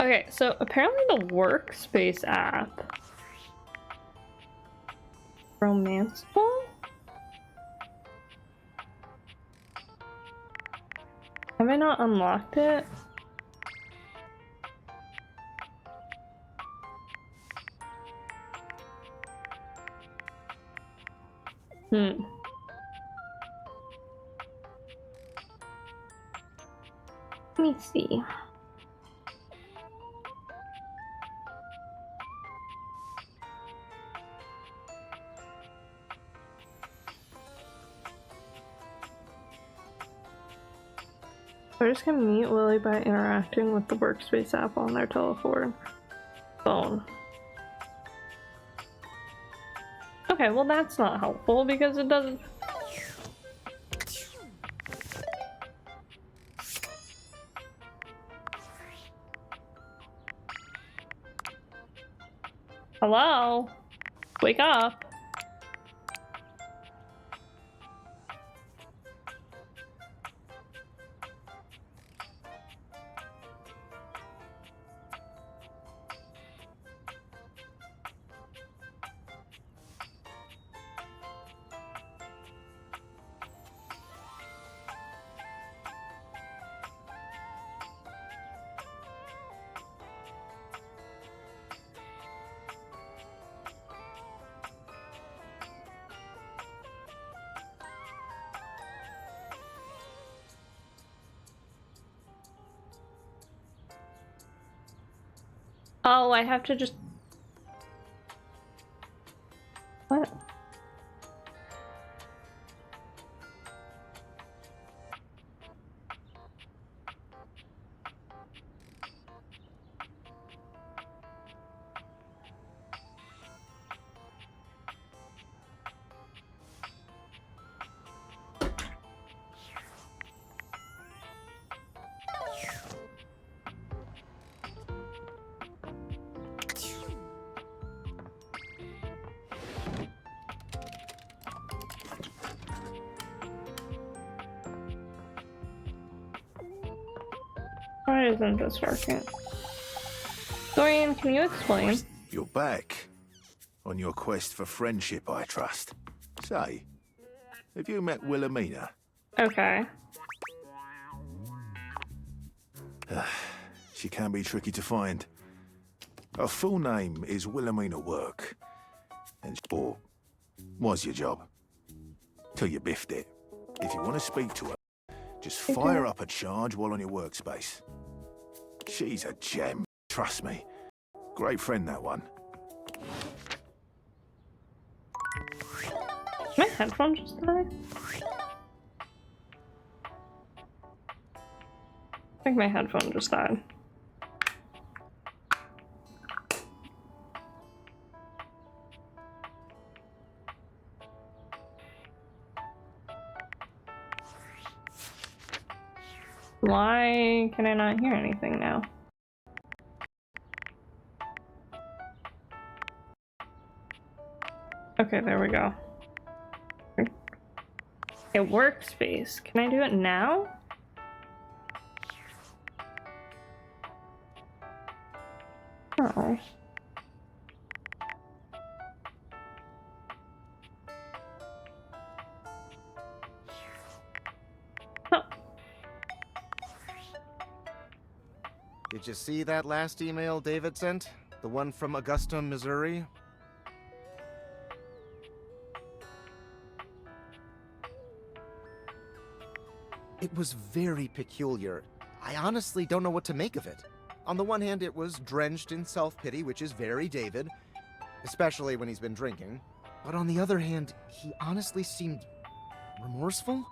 Okay, so apparently the workspace app. Romanceable? Have I not unlocked it? Let me see. Players can meet Lily by interacting with the workspace app on their telephone. Okay, well that's not helpful because it doesn't... Hello? Wake up. Oh, I have to just... What? Why isn't this working? Dorian, can you explain? You're back. On your quest for friendship, I trust. Say, have you met Wilhelmina? Okay. She can be tricky to find. Her full name is Wilhelmina Work. And or was your job. Till you biffed it. If you want to speak to her, just fire up a charge while on your workspace. She's a gem, trust me. Great friend, that one. My headphone just died? I think my headphone just died. Why can I not hear anything now? Okay, there we go. A workspace. Can I do it now? Oh. Did you see that last email David sent? The one from Augusta, Missouri? It was very peculiar. I honestly don't know what to make of it. On the one hand, it was drenched in self-pity, which is very David, especially when he's been drinking. But on the other hand, he honestly seemed remorseful?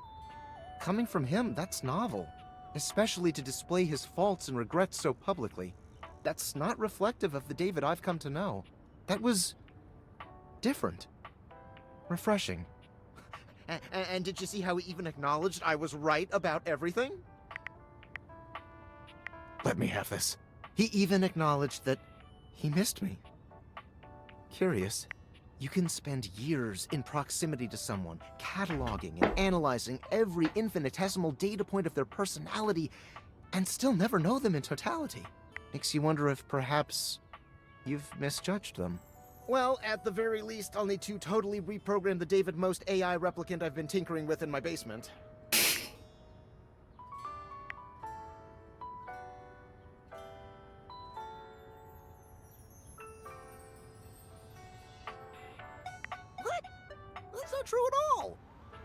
Coming from him, that's novel. Especially to display his faults and regrets so publicly. That's not reflective of the David I've come to know. That was different. Refreshing. And did you see how he even acknowledged I was right about everything? Let me have this. He even acknowledged that he missed me. Curious. You can spend years in proximity to someone, cataloging and analyzing every infinitesimal data point of their personality, and still never know them in totality. Makes you wonder if perhaps you've misjudged them. Well, at the very least, I'll need to totally reprogram the David Most AI replicant I've been tinkering with in my basement. What? That's not true at all.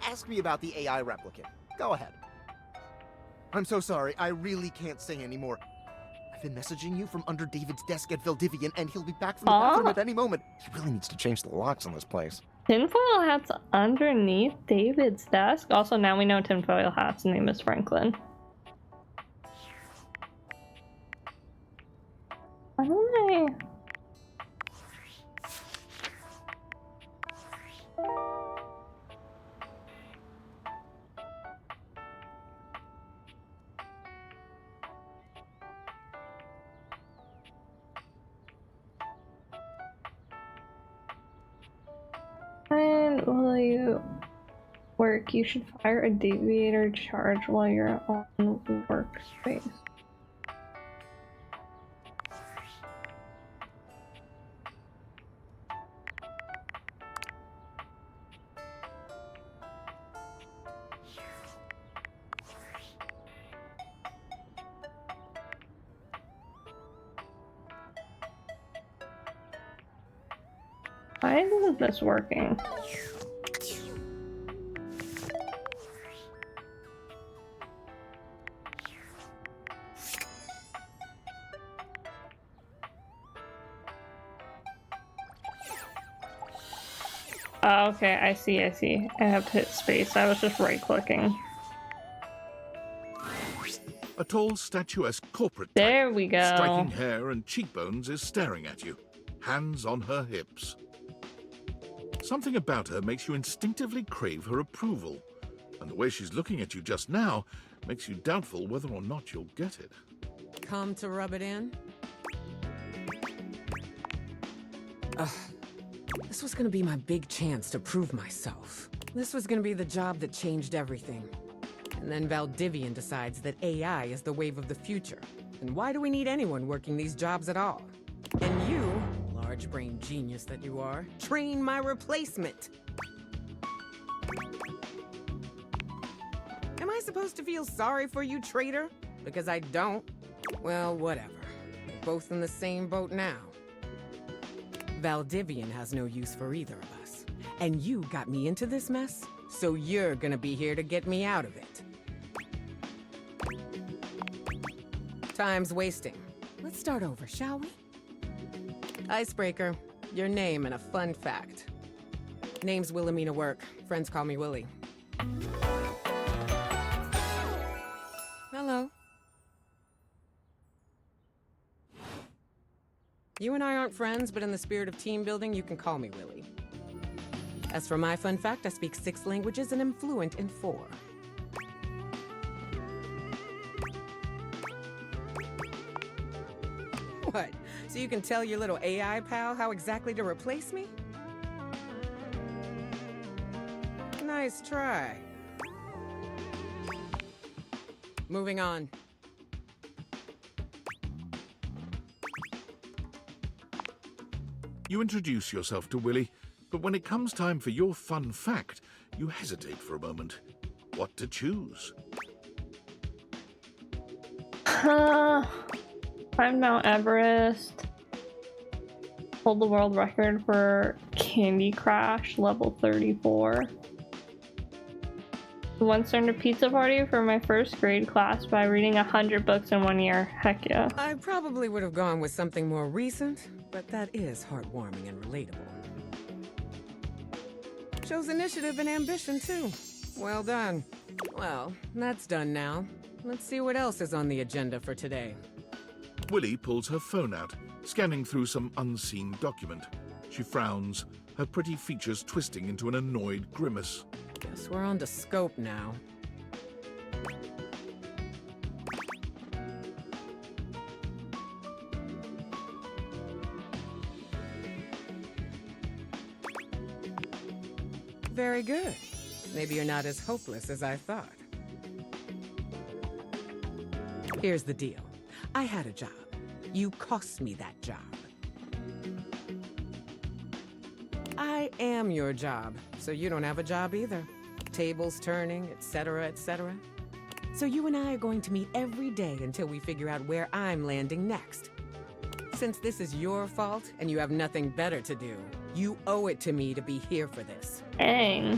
Ask me about the AI replicant. Go ahead. I'm so sorry, I really can't say anymore. I've been messaging you from under David's desk at Valdivian, and he'll be back from the bathroom at any moment. He really needs to change the locks on this place. Tinfoil hat's underneath David's desk. Also, now we know Tinfoil hat's name is Franklin. Why don't I... And will you work? You should fire a deviator charge while you're on workspace. Why isn't this working? Oh, okay, I see. I have to hit space. I was just right-clicking. A tall, statuesque corporate type, there we go. Striking hair and cheekbones is staring at you, hands on her hips. Something about her makes you instinctively crave her approval, and the way she's looking at you just now makes you doubtful whether or not you'll get it. Come to rub it in? This was gonna be my big chance to prove myself. This was gonna be the job that changed everything. And then Valdivian decides that AI is the wave of the future. And why do we need anyone working these jobs at all? And you, large-brain genius that you are, train my replacement. Am I supposed to feel sorry for you, traitor? Because I don't? Well, whatever. We're both in the same boat now. Valdivian has no use for either of us. And you got me into this mess, So you're gonna be here to get me out of it. Time's wasting. Let's start over, shall we? Icebreaker. Your name and a fun fact. Name's Wilhelmina Work. Friends call me Willie. Hello. You and I aren't friends, but in the spirit of team building, you can call me Willie. As for my fun fact, I speak 6 languages and am fluent in 4. What? So you can tell your little AI pal how exactly to replace me? Nice try. Moving on. You introduce yourself to Willie, but when it comes time for your fun fact, you hesitate for a moment. What to choose? Climbed Mount Everest. Hold the world record for Candy Crush, level 34. Once earned a pizza party for my first grade class by reading 100 books in 1 year. Heck yeah. I probably would have gone with something more recent, but that is heartwarming and relatable. Shows initiative and ambition, too. Well done. Well, that's done now. Let's see what else is on the agenda for today. Willie pulls her phone out, scanning through some unseen document. She frowns, her pretty features twisting into an annoyed grimace. Guess we're on to scope now. Very good. Maybe you're not as hopeless as I thought. Here's the deal. I had a job. You cost me that job. I am your job, so you don't have a job either. Tables turning, etc., etc. So you and I are going to meet every day until we figure out where I'm landing next. Since this is your fault and you have nothing better to do, you owe it to me to be here for this. Dang.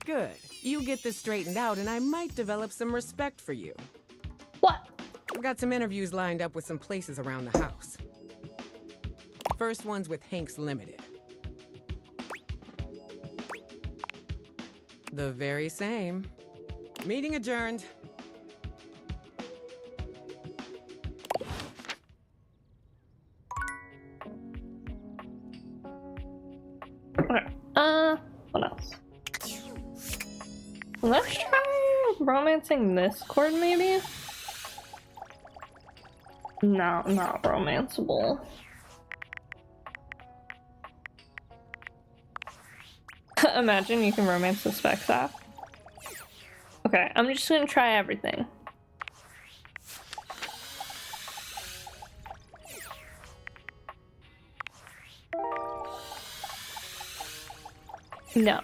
Good. You get this straightened out and I might develop some respect for you. What? I've got some interviews lined up with some places around the house. First one's with Hanks Limited. The very same. Meeting adjourned. What else? Let's try romancing this chord, maybe? No, not romanceable. Imagine you can romance the Specs app. Okay, I'm just gonna try everything. No.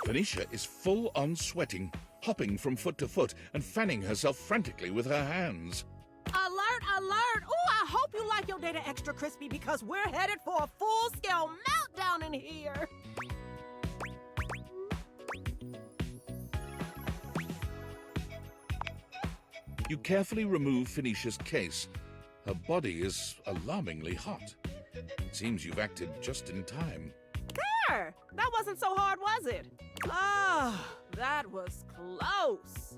Phoenicia is full on sweating, hopping from foot to foot and fanning herself frantically with her hands. Alert, alert! Ooh, I hope you like your data extra crispy because we're headed for a full-scale meltdown in here. You carefully remove Phoenicia's case. Her body is alarmingly hot. It seems you've acted just in time. There! That wasn't so hard, was it? Ah, that was close.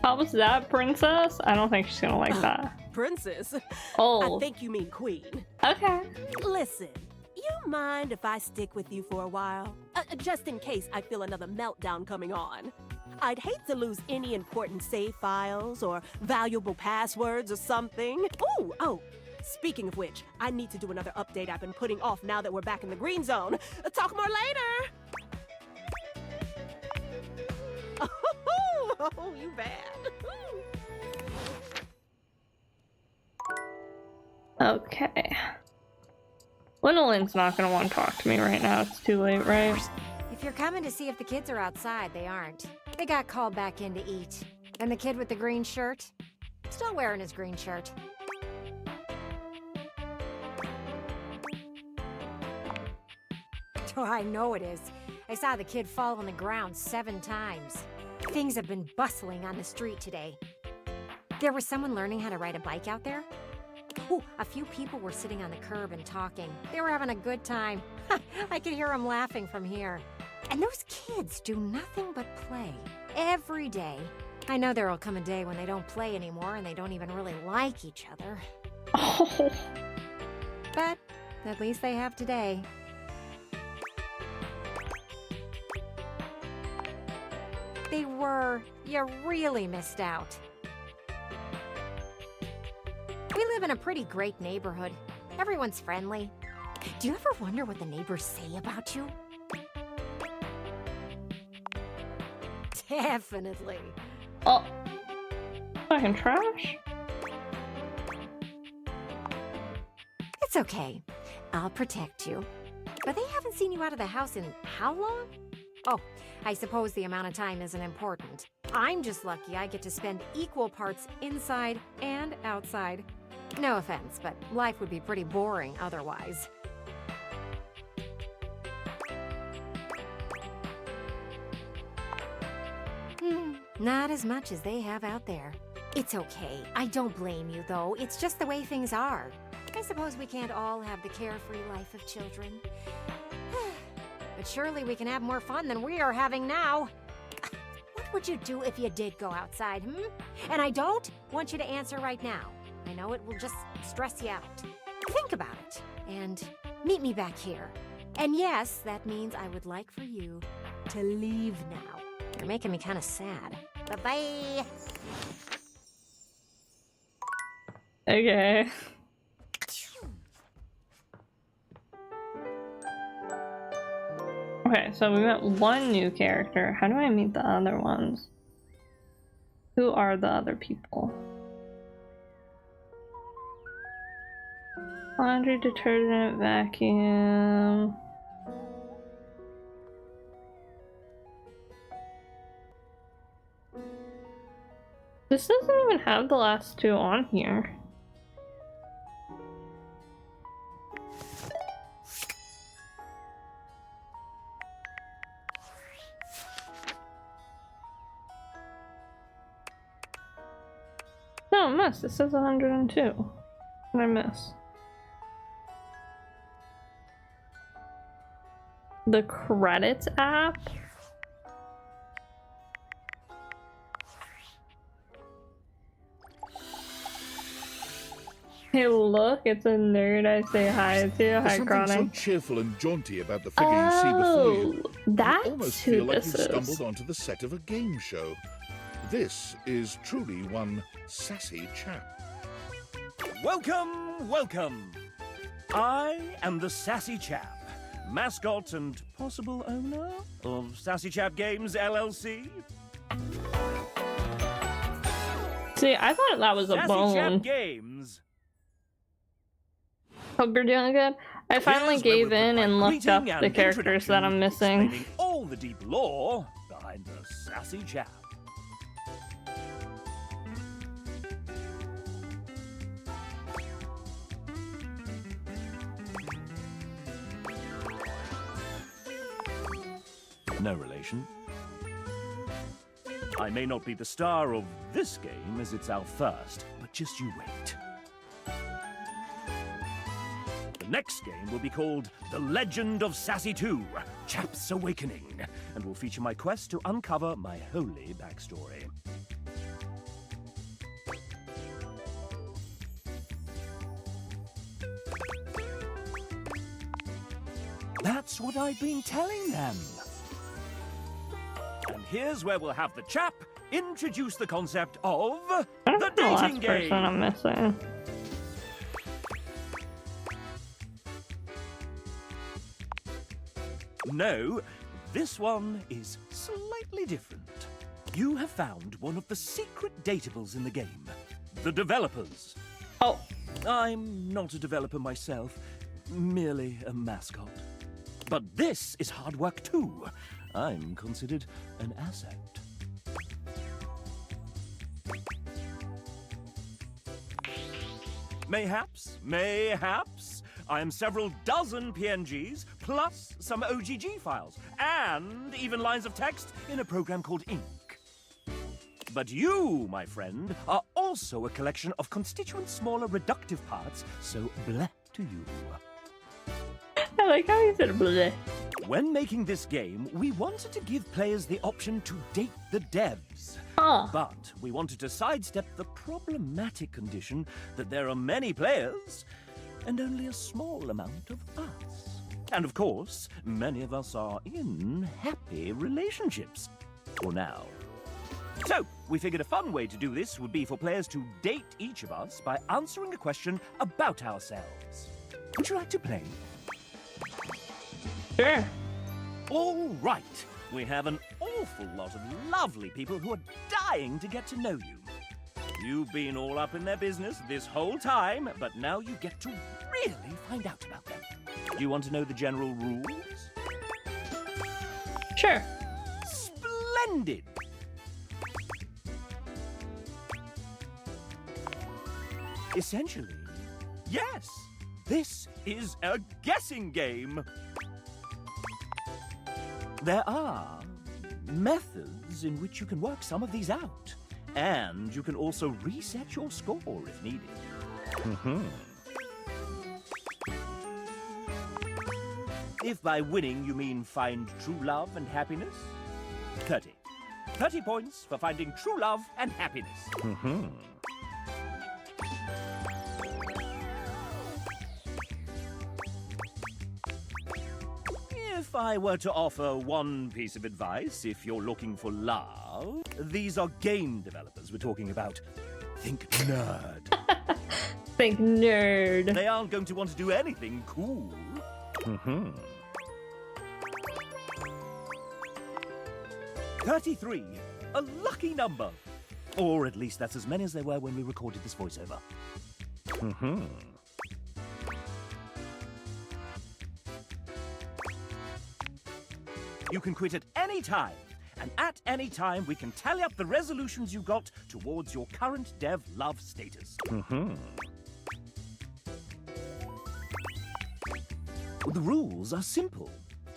How was that, princess? I don't think she's gonna like that. Princess? Oh. I think you mean queen. Okay. Listen, you mind if I stick with you for a while? Just in case I feel another meltdown coming on. I'd hate to lose any important save files or valuable passwords or something. Ooh, oh, speaking of which, I need to do another update I've been putting off now that we're back in the green zone. Talk more later. Oh, you bad. Okay. Gwendolyn's not gonna want to talk to me right now. It's too late, right? If you're coming to see if the kids are outside, they aren't. They got called back in to eat. And the kid with the green shirt? Still wearing his green shirt. Oh, I know it is. I saw the kid fall on the ground 7 times. Things have been bustling on the street today. There was someone learning how to ride a bike out there? Ooh, a few people were sitting on the curb and talking. They were having a good time. I could hear them laughing from here. And those kids do nothing but play. Every day. I know there'll come a day when they don't play anymore and they don't even really like each other. Oh. But at least they have today. They were. You really missed out. We live in a pretty great neighborhood. Everyone's friendly. Do you ever wonder what the neighbors say about you? Definitely. Oh. Fucking trash. It's okay. I'll protect you. But they haven't seen you out of the house in how long? Oh, I suppose the amount of time isn't important. I'm just lucky I get to spend equal parts inside and outside. No offense, but life would be pretty boring otherwise. Not as much as they have out there. It's okay. I don't blame you, though. It's just the way things are. I suppose we can't all have the carefree life of children. But surely we can have more fun than we are having now. What would you do if you did go outside, And I don't want you to answer right now. I know it will just stress you out. Think about it, and meet me back here. And yes, that means I would like for you to leave now. You're making me kind of sad. Bye-bye. Okay. Okay, so we met one new character. How do I meet the other ones? Who are the other people? Laundry detergent, vacuum. This doesn't even have the last 2 on here. No, I missed. It says 102. What did I miss? The credits app? Hey look, it's a nerd I say hi to. Hi, There's something so Chronic. cheerful and jaunty about the figure you see before you. That's You almost who feel like this you've is. stumbled onto the set of a game show. This is truly one sassy chap. Welcome, welcome. I am the Sassy Chap, mascot and possible owner of Sassy Chap Games LLC. See, I thought that was a Sassy bone. Chap Games. Hope you're doing good. I finally Here's where gave we'll put in my and looked up greeting the and characters that I'm introduction, missing. explaining all the deep lore behind the Sassy Chap. No relation. I may not be the star of this game as it's our first, but just you wait. The next game will be called The Legend of Sassy 2, Chap's Awakening, and will feature my quest to uncover my holy backstory. That's what I've been telling them. And here's where we'll have the chap introduce the concept of the The last dating person game. I'm missing. No, this one is slightly different. You have found one of the secret datables in the game. The developers. Oh. I'm not a developer myself, merely a mascot. But this is hard work too. I'm considered an asset. Mayhaps, I am several dozen PNGs, plus some OGG files, and even lines of text in a program called Ink. But you, my friend, are also a collection of constituent smaller reductive parts, so bleh to you. I like how he said bleh. When making this game, we wanted to give players the option to date the devs. But we wanted to sidestep the problematic condition that there are many players and only a small amount of us. And of course, many of us are in happy relationships. For now. So, we figured a fun way to do this would be for players to date each of us by answering a question about ourselves. Would you like to play? Sure. All right. We have an awful lot of lovely people who are dying to get to know you. You've been all up in their business this whole time, but now you get to really find out about them. Do you want to know the general rules? Sure. Splendid! Essentially, yes, this is a guessing game. There are methods in which you can work some of these out, and you can also reset your score if needed. If by winning you mean find true love and happiness, 30. 30 points for finding true love and happiness. If I were to offer one piece of advice, if you're looking for love, these are game developers we're talking about. Think nerd. Think nerd. They aren't going to want to do anything cool. 33, a lucky number. Or at least that's as many as there were when we recorded this voiceover. You can quit at any time, and at any time we can tally up the resolutions you got towards your current dev love status. The rules are simple.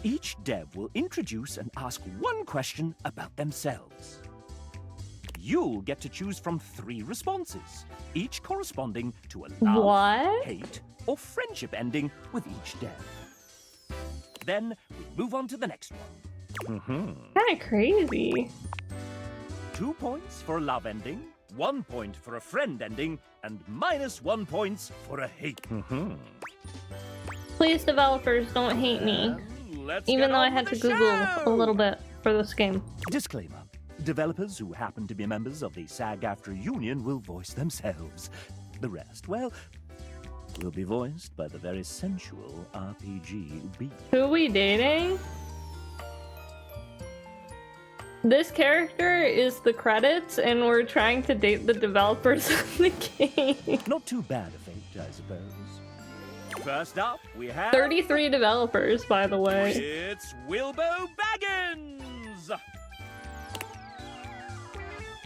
Each dev will introduce and ask one question about themselves. You'll get to choose from 3 responses, each corresponding to a love, hate, or friendship ending with each dev. Then we move on to the next one. Kinda crazy. 2 points for a love ending, 1 point for a friend ending, and -1 points for a hate. Please, developers, don't hate me. Even though I had to Google a little bit for this game. Disclaimer. Developers who happen to be members of the SAG-AFTRA union will voice themselves. The rest, well, will be voiced by the very sensual RPG B. Who are we dating? This character is the credits, and we're trying to date the developers of the game. Not too bad a fate, I suppose. First up, we have 33 developers, by the way. It's Wilbo Baggins!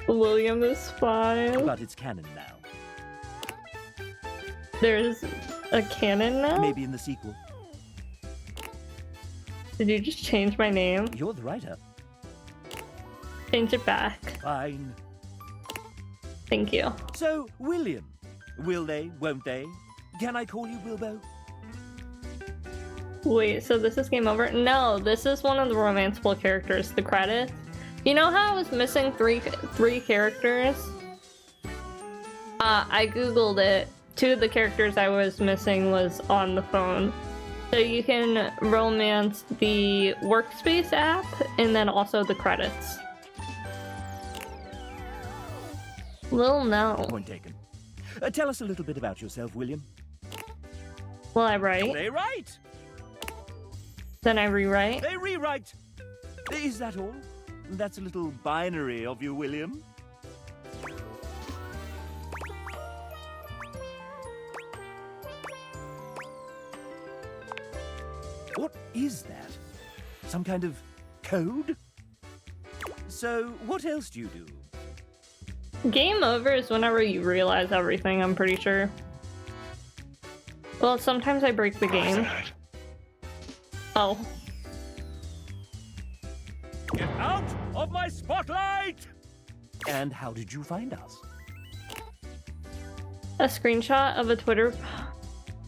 William is 5. But it's canon now. There's a canon now? Maybe in the sequel. Did you just change my name? You're the writer. Change it back. Fine. Thank you. So, William. Will they? Won't they? Can I call you Wilbo? Wait, so this is game over? No, this is one of the romanceable characters, the credits. You know how I was missing three characters? I googled it. 2 of the characters I was missing was on the phone. So you can romance the Workspace app and then also the credits. Lil no. Point taken. Tell us a little bit about yourself, William. Will I write? They write! Then I rewrite? They rewrite! Is that all? That's a little binary of you, William. What is that? Some kind of code? So, what else do you do? Game over is whenever you realize everything, I'm pretty sure. Well, sometimes I break the game. Oh. Get out of my spotlight! And how did you find us? A screenshot of a Twitter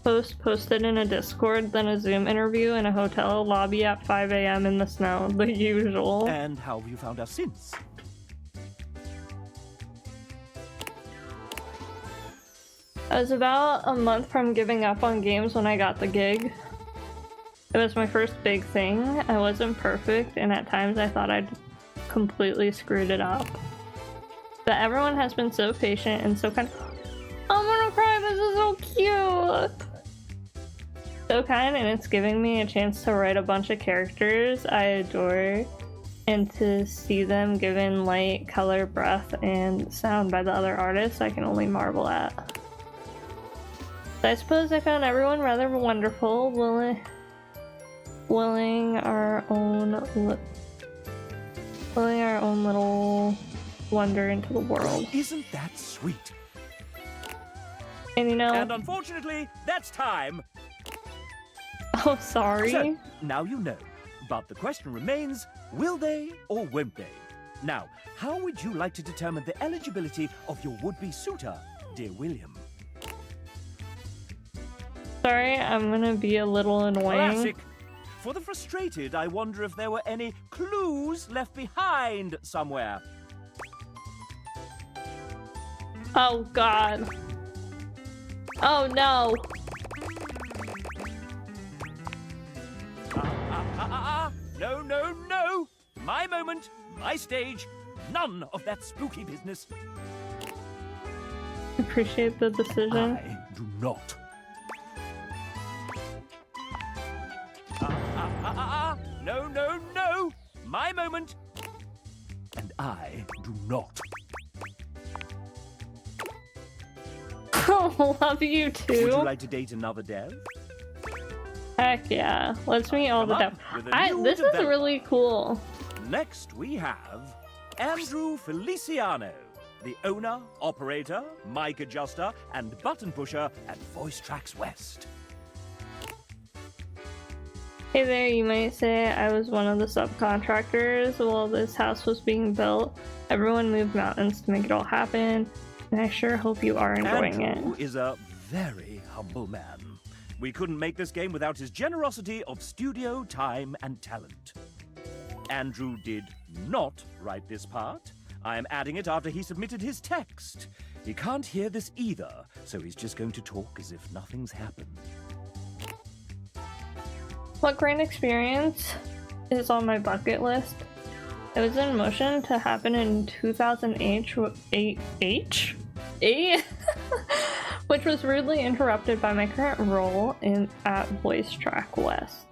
post posted in a Discord, then a Zoom interview in a hotel lobby at 5 a.m. in the snow. The usual. And how have you found us since? I was about a month from giving up on games when I got the gig. It was my first big thing. I wasn't perfect, and at times I thought I'd completely screwed it up. But everyone has been so patient and so kind. I'm gonna cry, this is so cute! So kind, and it's giving me a chance to write a bunch of characters I adore, and to see them given light, color, breath, and sound by the other artists I can only marvel at. I suppose I found everyone rather wonderful, willing our own little wonder into the world. Isn't that sweet? And you know... And unfortunately, that's time! Oh, sorry. So, now you know. But the question remains, will they or won't they? Now, how would you like to determine the eligibility of your would-be suitor, dear William? Sorry, I'm gonna be a little annoying. Classic. For the frustrated, I wonder if there were any clues left behind somewhere. Oh god. Oh no. No, no, no! My moment, my stage, none of that spooky business. Appreciate the decision. I do not. No, no, no! My moment! And I do not. Oh, love you too. Would you like to date another dev? Heck yeah. Let's meet all the devs. This is really cool. Next we have Andrew Feliciano, the owner, operator, mic adjuster, and button pusher at Voice Tracks West. Hey there, you might say I was one of the subcontractors while this house was being built. Everyone moved mountains to make it all happen, and I sure hope you are enjoying Andrew it. is a very humble man. We couldn't make this game without his generosity of studio time and talent. Andrew did not write this part. I am adding it after he submitted his text. He can't hear this either, so he's just going to talk as if nothing's happened. What great experience is on my bucket list? It was in motion to happen in 2008, which was rudely interrupted by my current role at Voice Track West.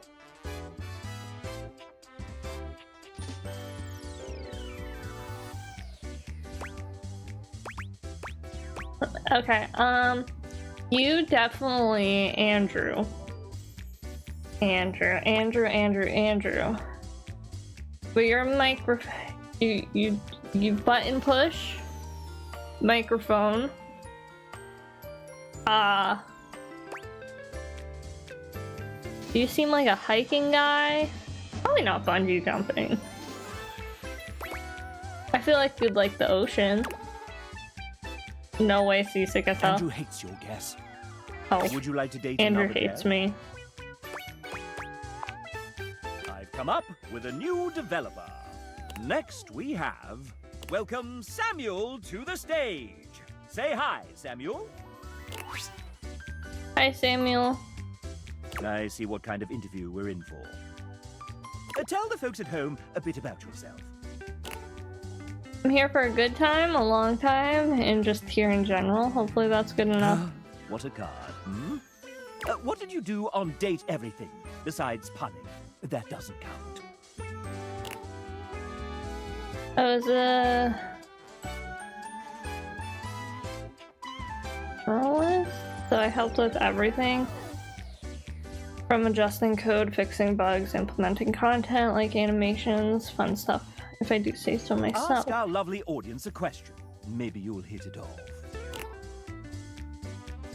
Okay, you definitely Andrew. But your you button push microphone. You seem like a hiking guy. Probably not bungee jumping. I feel like you'd like the ocean. No way, seasick as hell. Andrew hates your guess. Oh. Would you like to date Andrew another hates dev? me. I've come up with a new developer. Next we have... Welcome Samuel to the stage. Say hi, Samuel. Hi, Samuel. I see what kind of interview we're in for. Tell the folks at home a bit about yourself. I'm here for a good time, a long time, and just here in general. Hopefully that's good enough. What a card, hmm? What did you do on Date Everything, besides punning? That doesn't count. I was a journalist, so I helped with everything. From adjusting code, fixing bugs, implementing content like animations, fun stuff, if I do say so myself. Ask our lovely audience a question. Maybe you'll hit it off.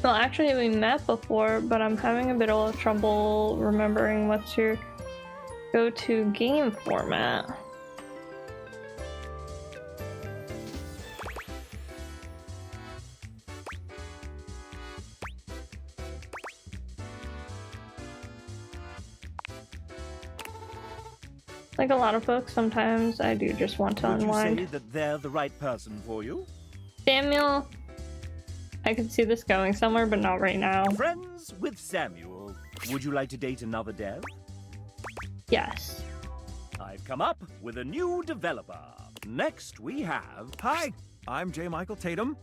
Well, actually, we met before, but I'm having a bit of trouble remembering what's your go-to game format. Like a lot of folks, sometimes I do just want to unwind. Would you say that they're the right person for you? Samuel, I could see this going somewhere, but not right now. Friends with Samuel. Would you like to date another dev? Yes. I've come up with a new developer. Next we have... Hi, I'm J. Michael Tatum.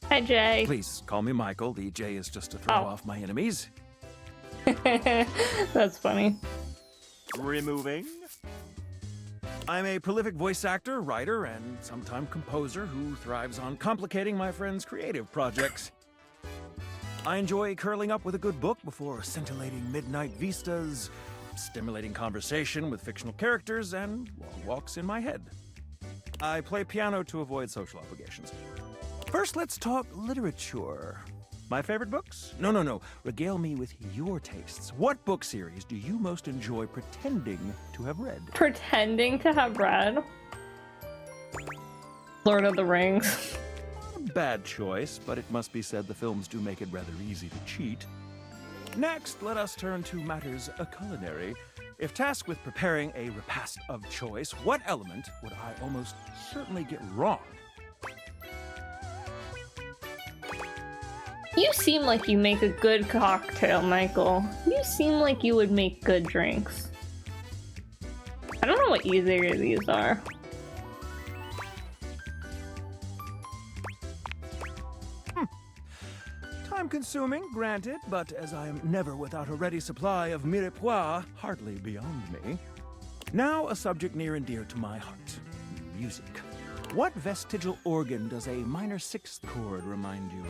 Hi, Jay. Please call me Michael. The J is just to throw off my enemies. That's funny. Removing. I'm a prolific voice actor, writer, and sometime composer who thrives on complicating my friends' creative projects. I enjoy curling up with a good book before scintillating midnight vistas, stimulating conversation with fictional characters, and long walks in my head. I play piano to avoid social obligations. First, let's talk literature. My favorite books? No. Regale me with your tastes. What book series do you most enjoy pretending to have read? Pretending to have read? Lord of the Rings. Not a bad choice, but it must be said the films do make it rather easy to cheat. Next, let us turn to matters culinary. If tasked with preparing a repast of choice, what element would I almost certainly get wrong? You seem like you make a good cocktail, Michael. You seem like you would make good drinks. I don't know what either of these are. Time-consuming, granted, but as I am never without a ready supply of mirepoix, hardly beyond me. Now a subject near and dear to my heart. Music. What vestigial organ does a minor sixth chord remind you of?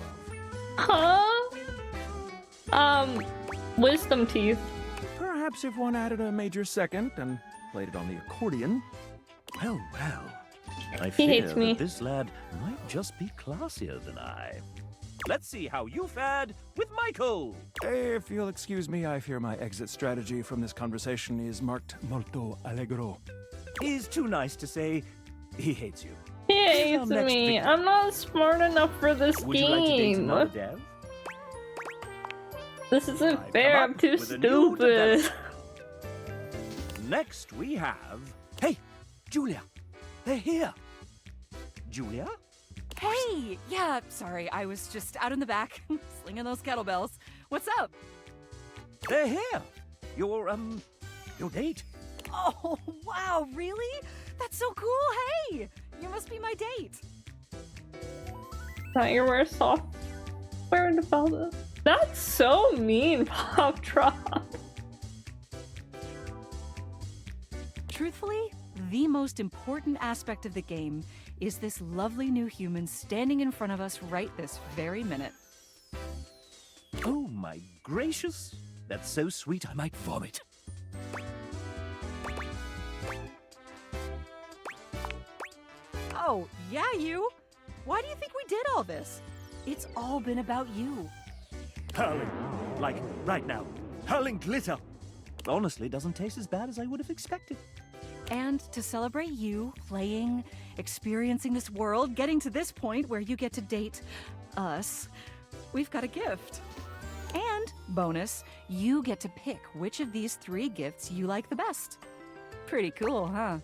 Wisdom teeth. Perhaps if one added a major second and played it on the accordion. Well. I He fear hates me. that this lad might just be classier than I. Let's see how you fared with Michael. If you'll excuse me, I fear my exit strategy from this conversation is marked molto allegro. He's too nice to say he hates you. He hates me. I'm not smart enough for this Would you like to date game. another dev? This isn't I've fair. come I'm up too with a new stupid. developer. Next we have... Hey, Julia, they're here. Julia? Hey! Yeah, sorry, I was just out in the back, slinging those kettlebells. What's up? They're here. Your date. Oh, wow, really? That's so cool, hey! You must be my date. Not your worst software developer. That's so mean, Pop Drop. Truthfully, the most important aspect of the game is this lovely new human standing in front of us right this very minute. Oh my gracious. That's so sweet I might vomit. Oh, yeah, you. Why do you think we did all this? It's all been about you. Hurling. Like, right now. Hurling glitter. Honestly, doesn't taste as bad as I would have expected. And to celebrate you playing, experiencing this world, getting to this point where you get to date us, we've got a gift. And, bonus, you get to pick which of these 3 gifts you like the best. Pretty cool, huh?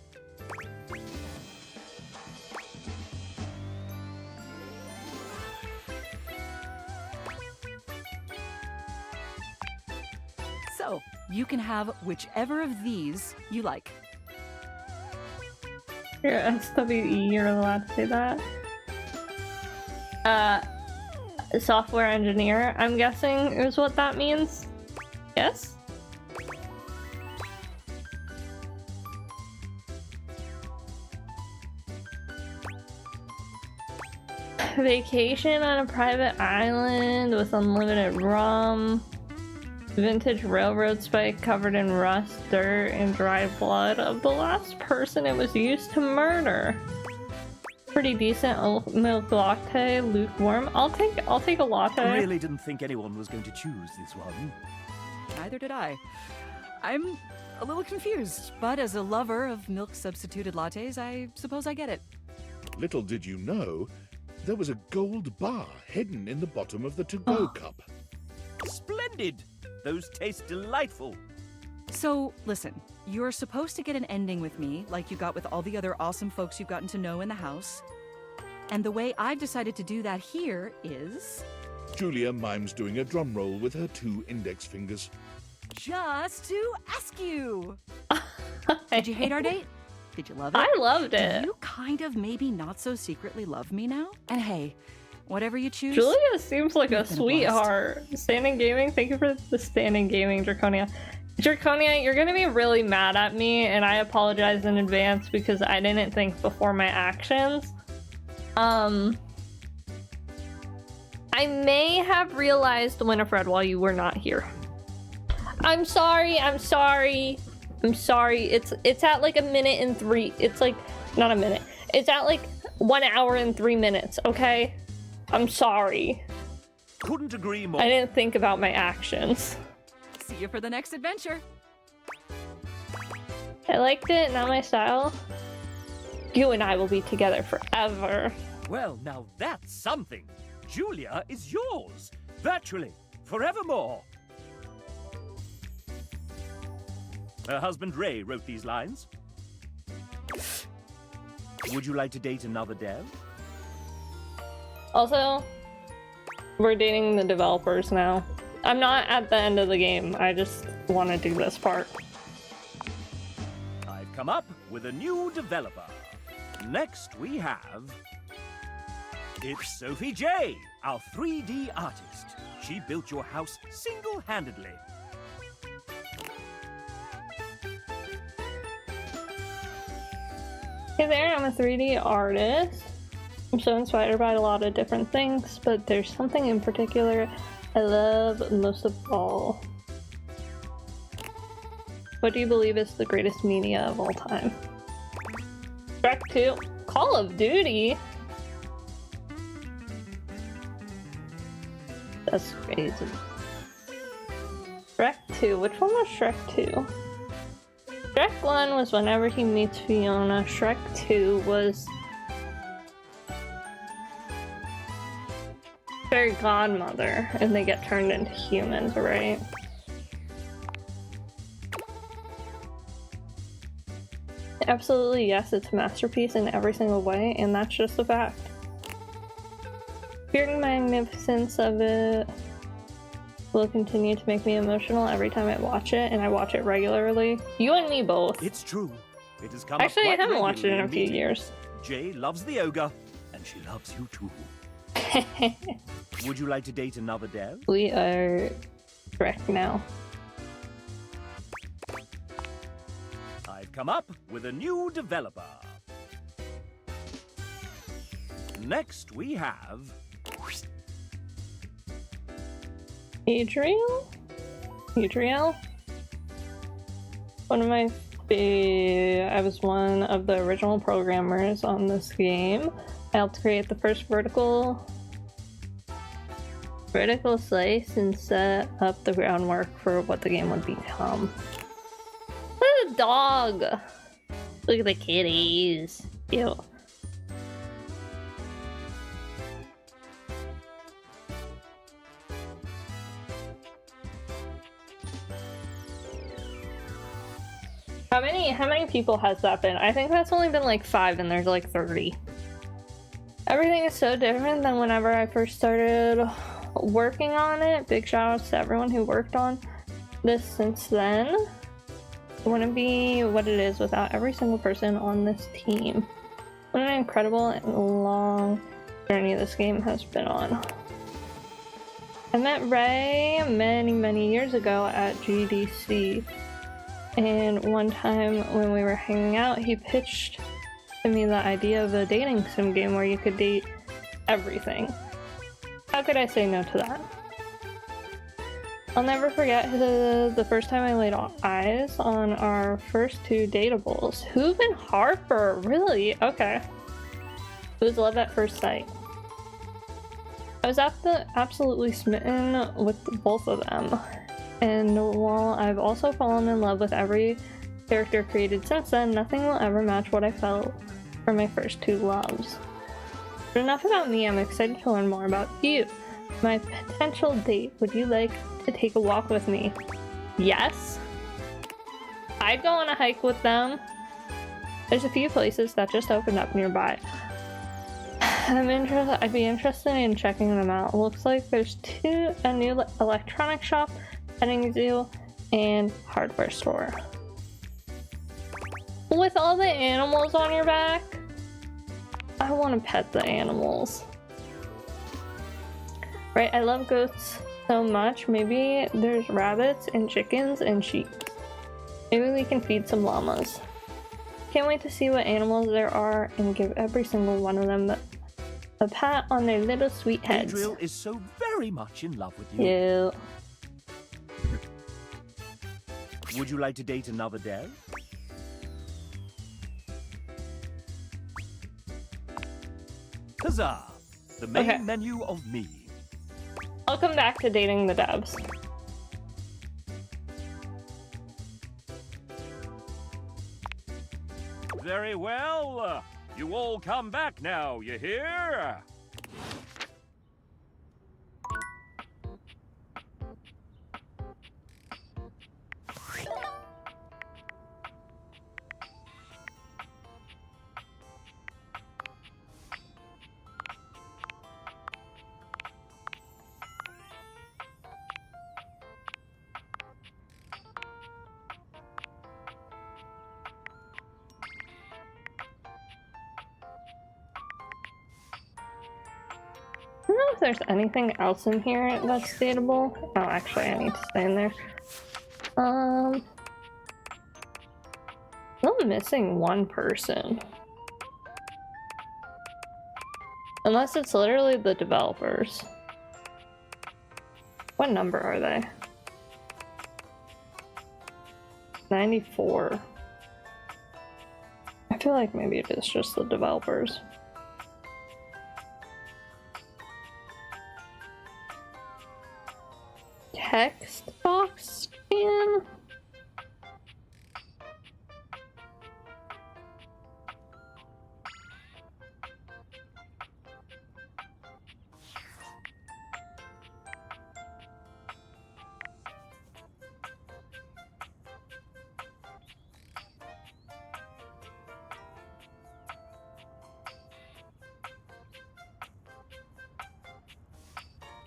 So, you can have whichever of these you like. You're SWE, you're allowed to say that. Software engineer, I'm guessing is what that means. Yes? Vacation on a private island with unlimited rum. Vintage railroad spike covered in rust, dirt, and dry blood of the last person it was used to murder. Pretty decent oat milk latte, lukewarm. I'll take a latte. I really didn't think anyone was going to choose this one. Neither did I. I'm a little confused, but as a lover of milk-substituted lattes, I suppose I get it. Little did you know, there was a gold bar hidden in the bottom of the to-go cup. Splendid! Those taste delightful. So, listen, you're supposed to get an ending with me, like you got with all the other awesome folks you've gotten to know in the house. And the way I've decided to do that here is... Julia mimes doing a drum roll with her 2 index fingers. just to ask you. Did you hate our date? Did you love it? I loved it. Do you kind of maybe not so secretly love me now? And hey, whatever you choose. Julia seems like a you've been sweetheart. Standing Gaming, thank you for the Standing Gaming, Draconia. Draconia, you're gonna be really mad at me, and I apologize in advance because I didn't think before my actions. I may have realized Winifred while you were not here. I'm sorry. It's at like a minute and 3. It's like not a minute. It's at like 1 hour and 3 minutes. Okay, I'm sorry. Couldn't agree more. I didn't think about my actions. See you for the next adventure. I liked it. Not my style. You and I will be together forever. Well, now that's something. Julia is yours, virtually, forevermore. Her husband Ray wrote these lines. Would you like to date another dev? Also, we're dating the developers now. I'm not at the end of the game. I just want to do this part. I've come up with a new developer. Next we have... It's Sophie J, our 3D artist. She built your house single-handedly. Hey there, I'm a 3D artist. I'm so inspired by a lot of different things, but there's something in particular I love most of all. What do you believe is the greatest media of all time? Shrek 2? Call of Duty? That's crazy. Shrek 2. Which one was Shrek 2? Shrek 1 was whenever he meets Fiona. Shrek 2 was... Fairy Godmother, and they get turned into humans, right? Absolutely, yes, it's a masterpiece in every single way, and that's just a fact. Pure magnificence of it will continue to make me emotional every time I watch it, and I watch it regularly. You and me both. It's true. It has come Actually, I up quite haven't watched it in a few meetings. years. Jay loves the ogre, and she loves you too. Would you like to date another dev? We are Shrek now. I've come up with a new developer. Next we have... Adriel? One of my I was one of the original programmers on this game. I helped create the first vertical slice and set up the groundwork for what the game would become. Look at the dog! Look at the kitties. Ew. How many people has that been? I think that's only been like 5 and there's like 30. Everything is so different than whenever I first started working on it. Big shout outs to everyone who worked on this since then. It wouldn't be what it is without every single person on this team. What an incredible and long journey this game has been on. I met Ray many years ago at GDC. And one time when we were hanging out, he pitched to me the idea of a dating sim game where you could date everything. How could I say no to that? I'll never forget the first time I laid eyes on our first two dateables. Hoove and Harper, really? Okay. It was love at first sight. I was absolutely smitten with both of them. And while I've also fallen in love with every character created since then, nothing will ever match what I felt for my first two loves. But enough about me, I'm excited to learn more about you. My potential date, would you like to take a walk with me? Yes. I'd go on a hike with them. There's a few places that just opened up nearby. I'd be interested in checking them out. Looks like there's a new electronic shop, petting zoo, and hardware store. With all the animals on your back, I want to pet the animals. Right, I love goats so much. Maybe there's rabbits and chickens and sheep. Maybe we can feed some llamas. Can't wait to see what animals there are and give every single one of them a pat on their little sweet heads. Adriel is so very much in love with you. Yeah. Would you like to date another dev? Huzzah! The main menu of me. I'll come back to dating the devs. Very well. You all come back now, you hear? I don't know if there's anything else in here that's dateable. Oh, actually, I need to stay in there. I'm missing one person. Unless it's literally the developers. What number are they? 94. I feel like maybe it is just the developers. Text box scan?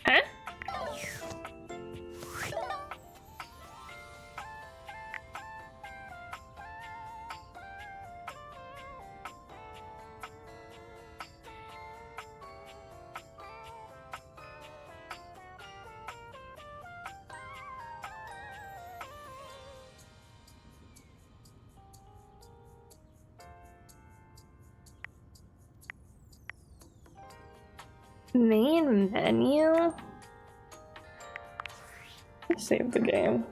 Huh? Main menu? Let's save the game.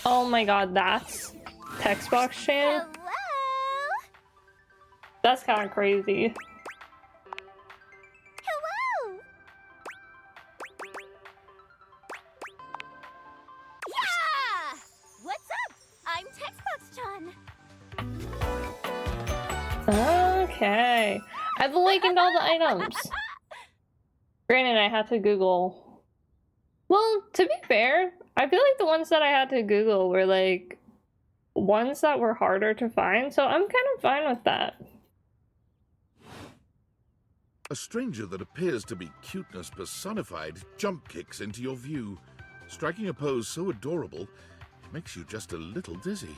Oh my god, that's text box Shan? That's kind of crazy. Hello! Yeah! What's up? I'm Textbox John. Okay. I've awakened all the items. Granted, I had to Google. Well, to be fair, I feel like the ones that I had to Google were like ones that were harder to find, so I'm kind of fine with that. A stranger that appears to be cuteness personified jump kicks into your view, striking a pose so adorable, it makes you just a little dizzy.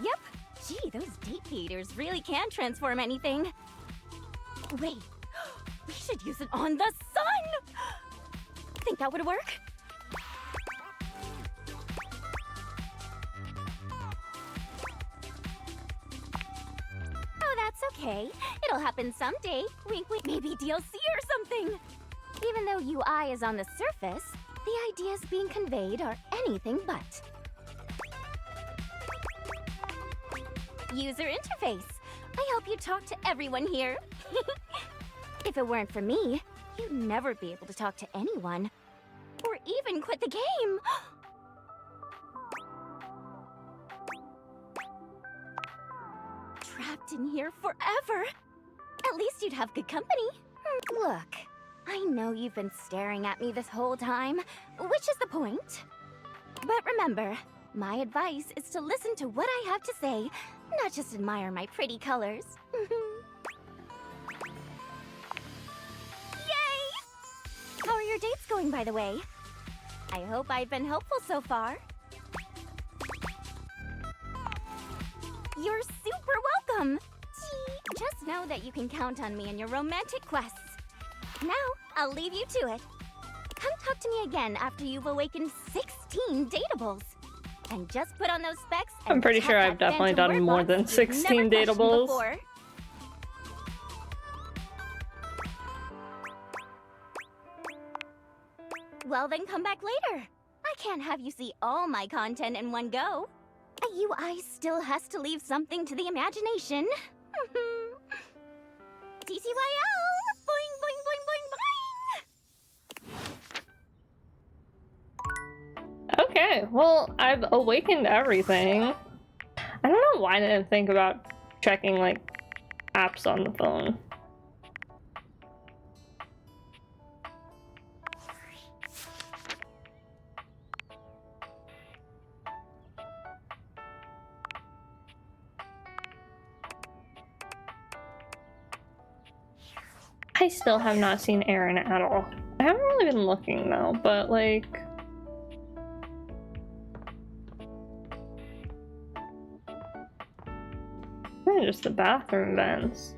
Yep. Gee, those deep feeders really can transform anything. Wait, we should use it on the sun! Think that would work? okay. It'll happen someday. Wink, wink. Maybe DLC or something. Even though UI is on the surface, the ideas being conveyed are anything but. User interface. I hope you talk to everyone here. If it weren't for me, you'd never be able to talk to anyone. Or even quit the game. Trapped in here forever. At least you'd have good company. Look, I know you've been staring at me this whole time, which is the point. But remember, my advice is to listen to what I have to say, not just admire my pretty colors. Yay! How are your dates going, by the way? I hope I've been helpful so far. You're super welcome! Gee, just know that you can count on me in your romantic quests. Now, I'll leave you to it. Come talk to me again after you've awakened 16 datables. And just put on those specs and I'm pretty tap sure that I've definitely phantom done word more box than you've 16 never questioned datables. before. Well, then come back later. I can't have you see all my content in one go. A UI still has to leave something to the imagination. TTYL! Boing, boing, boing, boing, boing! Okay, well, I've awakened everything. I don't know why I didn't think about checking, like, apps on the phone. I still have not seen Aaron at all. I haven't really been looking though, but like... just the bathroom vents.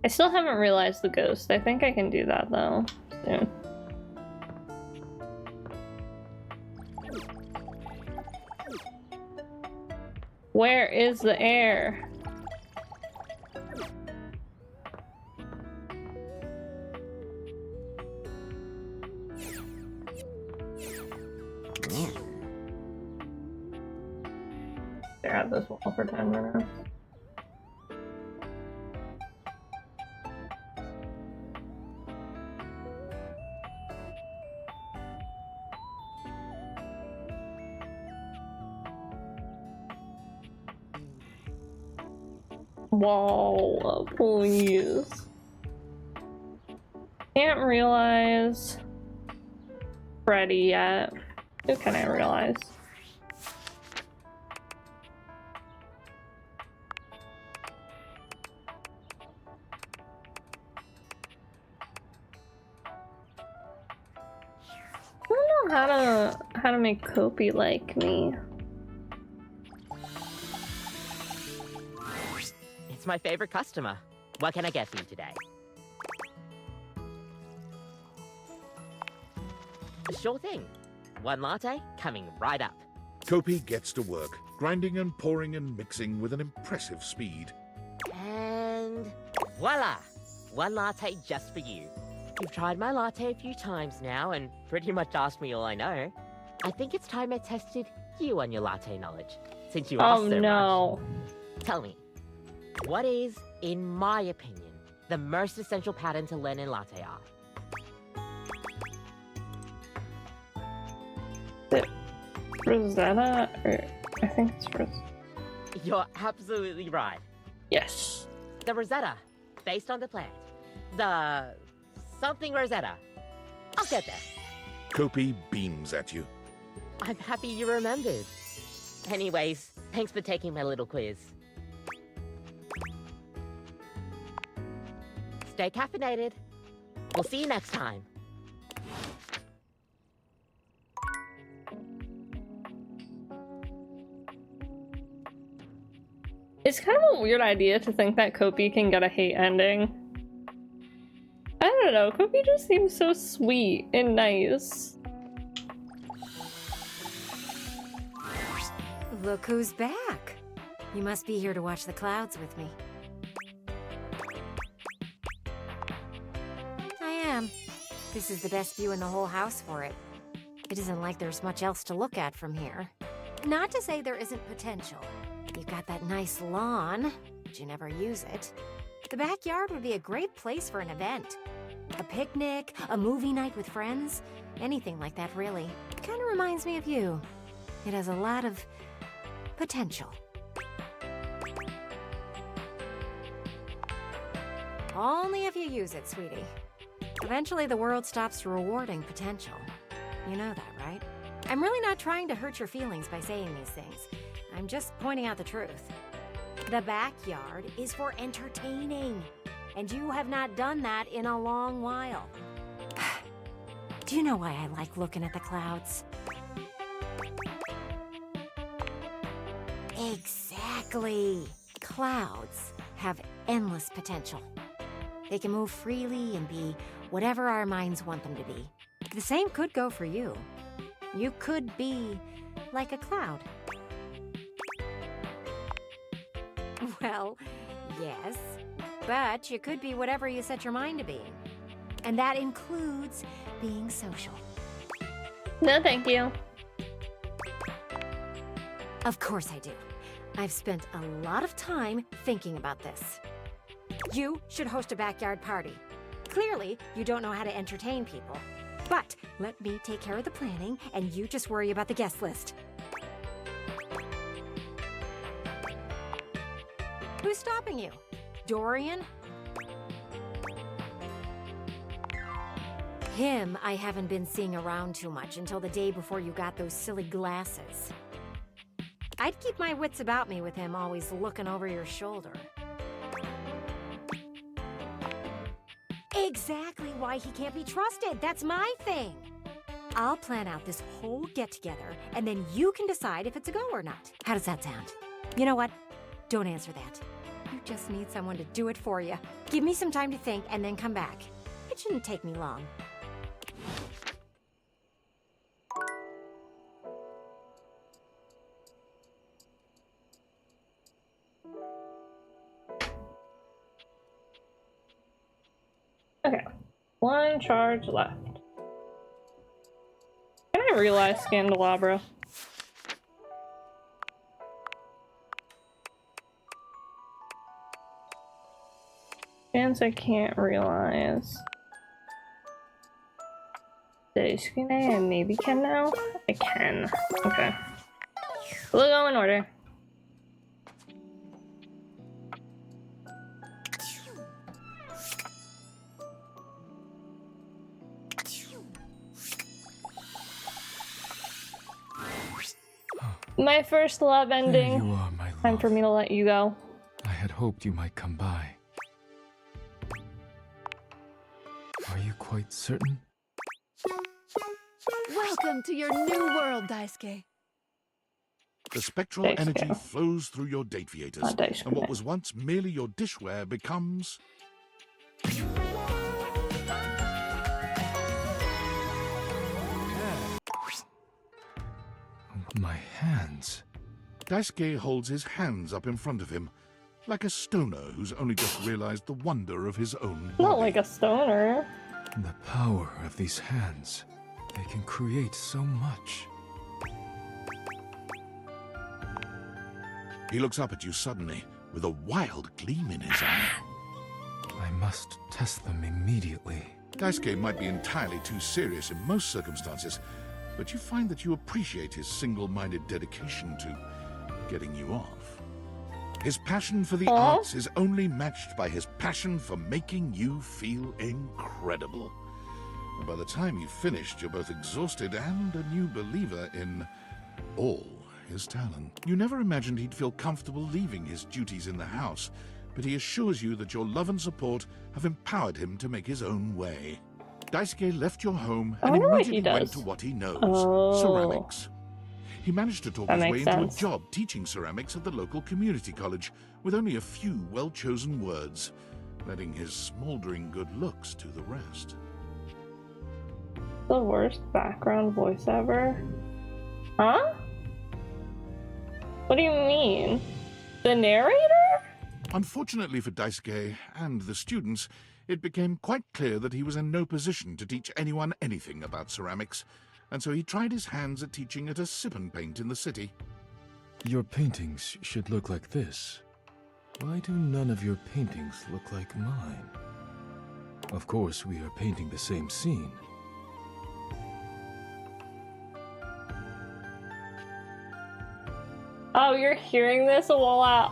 I still haven't realized the ghost. I think I can do that though, soon. Where is the air? Stare at this wall for 10 minutes. Whoa, please. Can't realize Freddy yet. Who can I realize? I don't know how to make Kopi like me. It's my favorite customer. What can I get for you today? Sure thing. One latte coming right up. Kopi gets to work, grinding and pouring and mixing with an impressive speed. And voila! One latte just for you. You've tried my latte a few times now and pretty much asked me all I know. I think it's time I tested you on your latte knowledge, since you asked so much. Tell me, what is, in my opinion, the most essential pattern to learn in latte art? Rosetta? Or I think it's Rosetta. You're absolutely right. Yes. The Rosetta, based on the plant. The something Rosetta. I'll get there. Kopi beams at you. I'm happy you remembered. Anyways, thanks for taking my little quiz. Stay caffeinated. We'll see you next time. It's kind of a weird idea to think that Kopi can get a hate ending. I don't know, Kopi just seems so sweet and nice. Look who's back. You must be here to watch the clouds with me. I am. This is the best view in the whole house for it. It isn't like there's much else to look at from here. Not to say there isn't potential. You've got that nice lawn, but you never use it. The backyard would be a great place for an event. A picnic, a movie night with friends, anything like that really. Kind of reminds me of you. It has a lot of potential. Only if you use it, sweetie. Eventually the world stops rewarding potential. You know that, right? I'm really not trying to hurt your feelings by saying these things. I'm just pointing out the truth. The backyard is for entertaining, and you have not done that in a long while. Do you know why I like looking at the clouds? Exactly. Clouds have endless potential. They can move freely and be whatever our minds want them to be. The same could go for you. You could be like a cloud. Well, yes, but you could be whatever you set your mind to being. And that includes being social. No, thank you. Of course I do. I've spent a lot of time thinking about this. You should host a backyard party. Clearly, you don't know how to entertain people. But let me take care of the planning, and you just worry about the guest list. Who's stopping you? Dorian? Him I haven't been seeing around too much until the day before you got those silly glasses. I'd keep my wits about me with him always looking over your shoulder. Exactly why he can't be trusted. That's my thing. I'll plan out this whole get-together, and then you can decide if it's a go or not. How does that sound? You know what? Don't answer that. You just need someone to do it for you. Give me some time to think, and then come back. It shouldn't take me long. Okay, one charge left. Can I realize Candelabra? Chance I can't realize. Can I maybe can now? I can. Okay. We'll go in order. My first love ending. There you are, my love. Time for me to let you go. I had hoped you might come by. Are you quite certain? Welcome to your new world, Daisuke. The spectral energy flows through your date viators, and what was once merely your dishware becomes... My hands. Daisuke holds his hands up in front of him, like a stoner who's only just realized the wonder of his own body. Not like a stoner. The power of these hands. They can create so much. He looks up at you suddenly, with a wild gleam in his eye. I must test them immediately. Daisuke might be entirely too serious in most circumstances, but you find that you appreciate his single-minded dedication to getting you off. His passion for the arts is only matched by his passion for making you feel incredible. And by the time you've finished, you're both exhausted and a new believer in all his talent. You never imagined he'd feel comfortable leaving his duties in the house, but he assures you that your love and support have empowered him to make his own way. Daisuke left your home and immediately went to what he knows, ceramics. He managed to talk his way into a job teaching ceramics at the local community college with only a few well-chosen words, letting his smoldering good looks do the rest. The worst background voice ever? Huh? What do you mean? The narrator? Unfortunately for Daisuke and the students, it became quite clear that he was in no position to teach anyone anything about ceramics, and so he tried his hands at teaching at a sip and paint in the city. Your paintings should look like this. Why do none of your paintings look like mine? Of course, we are painting the same scene. Oh, you're hearing this while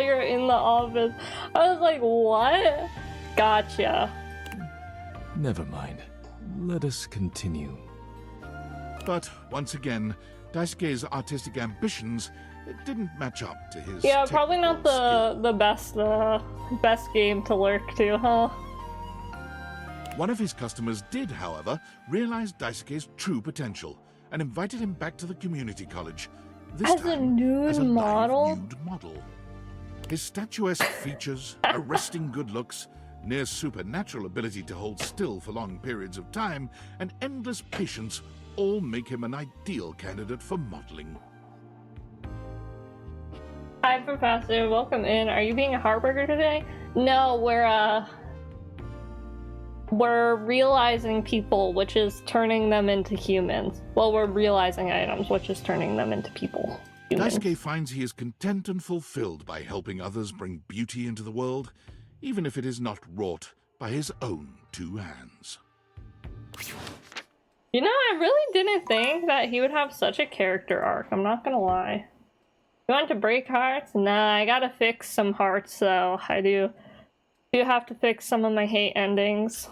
you're in the office. I was like, what? Gotcha. Never mind. Let us continue. But once again, Daisuke's artistic ambitions didn't match up to his Yeah, probably not the best game to lurk to, huh? One of his customers did, however, realize Daisuke's true potential and invited him back to the community college. This As a time, nude as a model? live nude model. His statuesque features, arresting good looks, near supernatural ability to hold still for long periods of time, and endless patience all make him an ideal candidate for modeling. Hi, Professor. Welcome in. Are you being a heartbreaker today? No, we're realizing people, which is turning them into humans. Well, we're realizing items, which is turning them into people. Humans. Daisuke finds he is content and fulfilled by helping others bring beauty into the world, even if it is not wrought by his own two hands. You know, I really didn't think that he would have such a character arc. I'm not gonna lie. You want to break hearts? Nah, I gotta fix some hearts, though. I do have to fix some of my hate endings.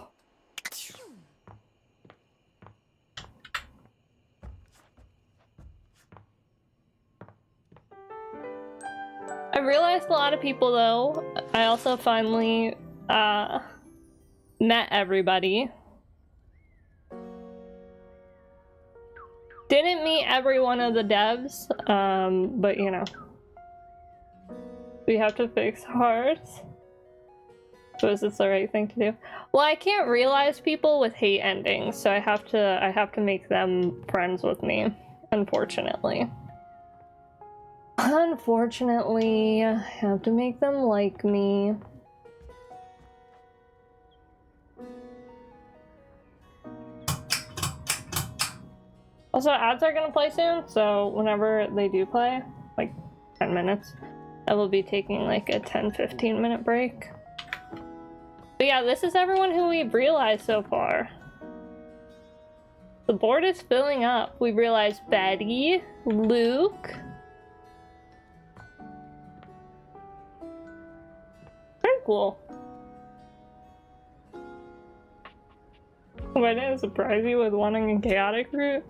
I realized a lot of people, though. I also finally met everybody. Didn't meet every one of the devs, but you know. We have to fix hearts. So is this the right thing to do? Well, I can't realize people with hate endings, so I have to make them friends with me, unfortunately. Unfortunately, I have to make them like me. Also, ads are gonna play soon, so whenever they do play, like 10 minutes, I will be taking like a 10-15 minute break. But yeah, this is everyone who we've realized so far. The board is filling up. We've realized Betty, Luke. Very cool. Why didn't it surprise you with wanting a chaotic route?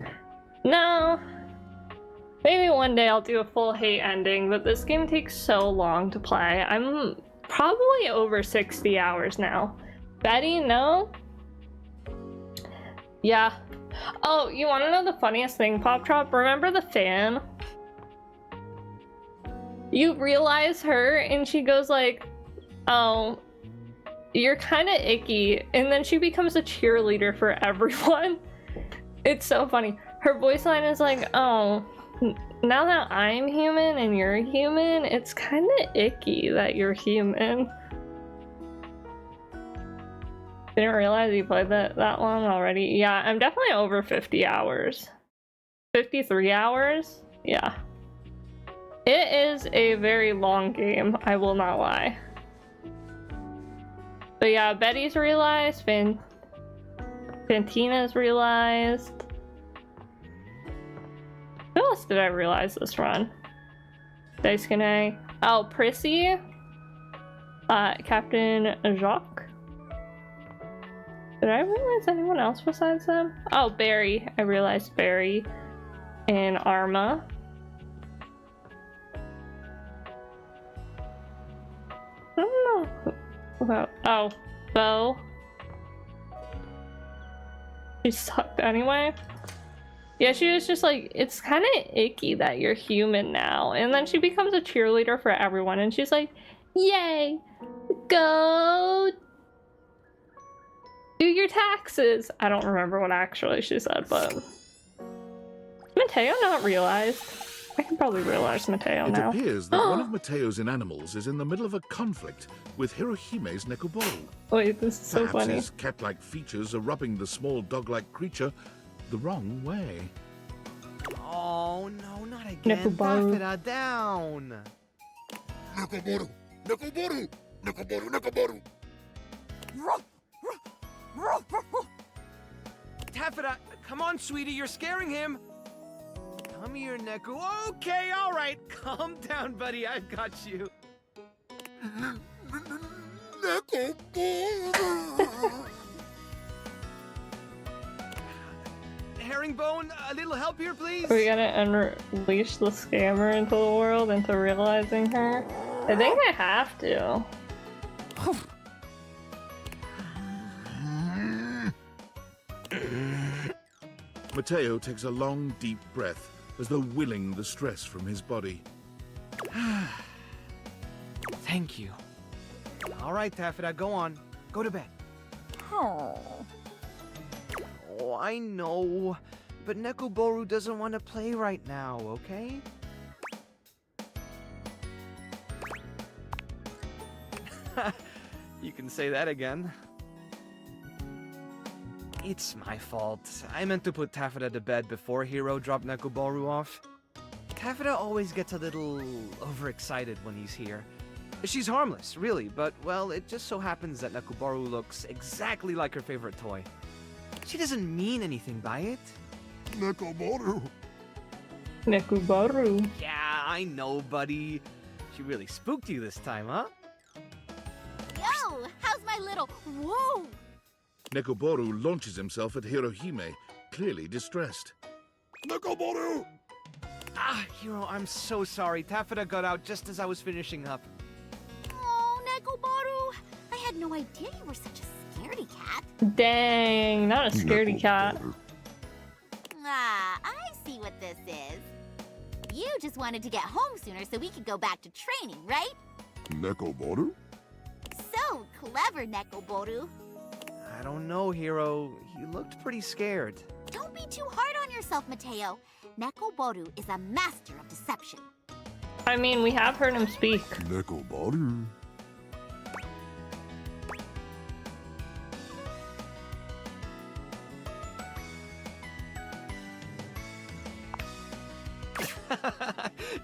No. Maybe one day I'll do a full hate ending, but this game takes so long to play. I'm probably over 60 hours now. Betty, no? Yeah. Oh, you want to know the funniest thing, Pop Trop? Remember the fan? You realize her and she goes like, oh, you're kind of icky. And then she becomes a cheerleader for everyone. It's so funny. Her voice line is like, oh, now that I'm human and you're human, it's kind of icky that you're human. Didn't realize you played that long already. Yeah, I'm definitely over 50 hours. 53 hours? Yeah. It is a very long game, I will not lie. But yeah, Betty's realized, Fantina's realized. Who else did I realize this run? Daisuke. Oh, Prissy. Captain Jacques. Did I realize anyone else besides them? Oh, Barry. I realized Barry. And Arma. I don't know. About, oh, Bo. She sucked anyway. Yeah, she was just like, it's kind of icky that you're human now. And then she becomes a cheerleader for everyone. And she's like, yay, go do your taxes. I don't remember what actually she said, but Mateo not realized. I can probably realize Mateo It now. appears that one of Mateo's inanimals is in the middle of a conflict with Hirohime's Nekoboru. Wait, this is so Perhaps funny. his cat-like features are rubbing the small dog-like creature the wrong way. Oh, no, not again. Nekoboru. Taffeta, down. Nekoboru! Nekoboru! Nekoboru! Nekoboru! Taffeta, come on, sweetie, you're scaring him. Come here, Neku. Okay, all right. Calm down, buddy. I've got you. Herringbone, a little help here, please? Are we gonna unleash the scammer into the world, into realizing her? I think I have to. Mateo takes a long, deep breath, as though willing the stress from his body. Thank you. All right, Taffeta, go on. Go to bed. Oh, I know. But Nekoboru doesn't want to play right now, okay? You can say that again. It's my fault. I meant to put Taffeta to bed before Hiro dropped Nekoboru off. Taffeta always gets a little overexcited when he's here. She's harmless, really, but, well, it just so happens that Nekoboru looks exactly like her favorite toy. She doesn't mean anything by it. Nekoboru! Nekoboru. Yeah, I know, buddy. She really spooked you this time, huh? Yo, how's my little... Whoa! Nekoboru launches himself at Hirohime, clearly distressed. Nekoboru! Ah, Hiro, I'm so sorry. Taffeta got out just as I was finishing up. Oh, Nekoboru. I had no idea you were such a scaredy cat. Dang, not a scaredy cat. Ah, I see what this is. You just wanted to get home sooner so we could go back to training, right? Nekoboru? So clever, Nekoboru. I don't know, Hiro. He looked pretty scared. Don't be too hard on yourself, Mateo. Nekoboru is a master of deception. I mean, we have heard him speak. Nekoboru.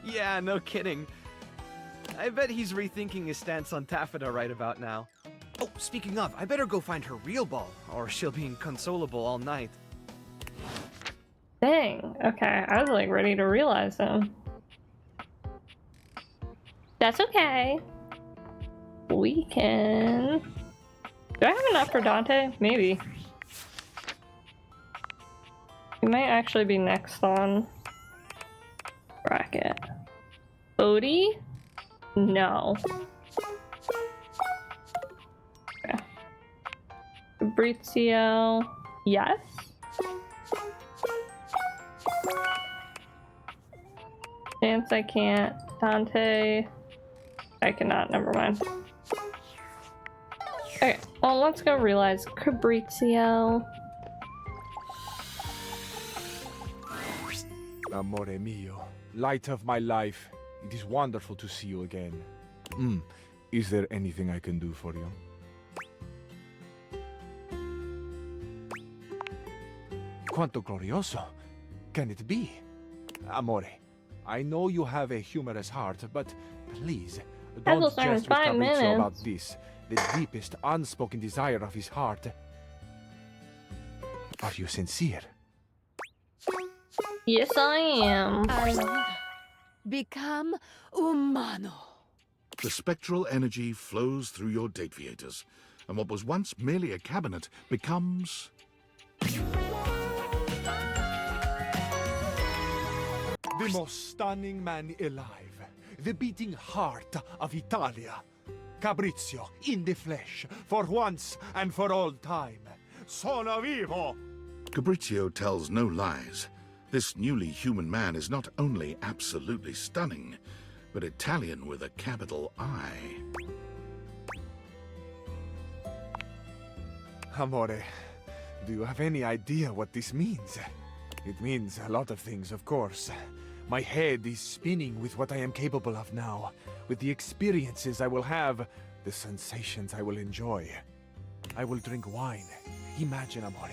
Yeah, no kidding. I bet he's rethinking his stance on Taffeta right about now. Oh, speaking of, I better go find her real ball, or she'll be inconsolable all night. Dang, okay, I was like ready to realize him. That's okay. We can... Do I have enough for Dante? Maybe. He might actually be next on bracket. VOD? No. Okay. Fabrizio, yes? Chance I can't. Dante, I cannot, never mind. Okay, well let's go realize Fabrizio. Amore mio, light of my life, it is wonderful to see you again. Is there anything I can do for you? Quanto glorioso can it be? Amore, I know you have a humorous heart, but please, don't jest with Fabrizio about this, the deepest unspoken desire of his heart. Are you sincere? Yes, I am. Become umano. The spectral energy flows through your Dateviators, and what was once merely a cabinet becomes... The most stunning man alive, the beating heart of Italia. Fabrizio, in the flesh, for once and for all time. Sono vivo! Fabrizio tells no lies. This newly human man is not only absolutely stunning, but Italian with a capital I. Amore, do you have any idea what this means? It means a lot of things, of course. My head is spinning with what I am capable of now, with the experiences I will have, the sensations I will enjoy. I will drink wine. Imagine, amore.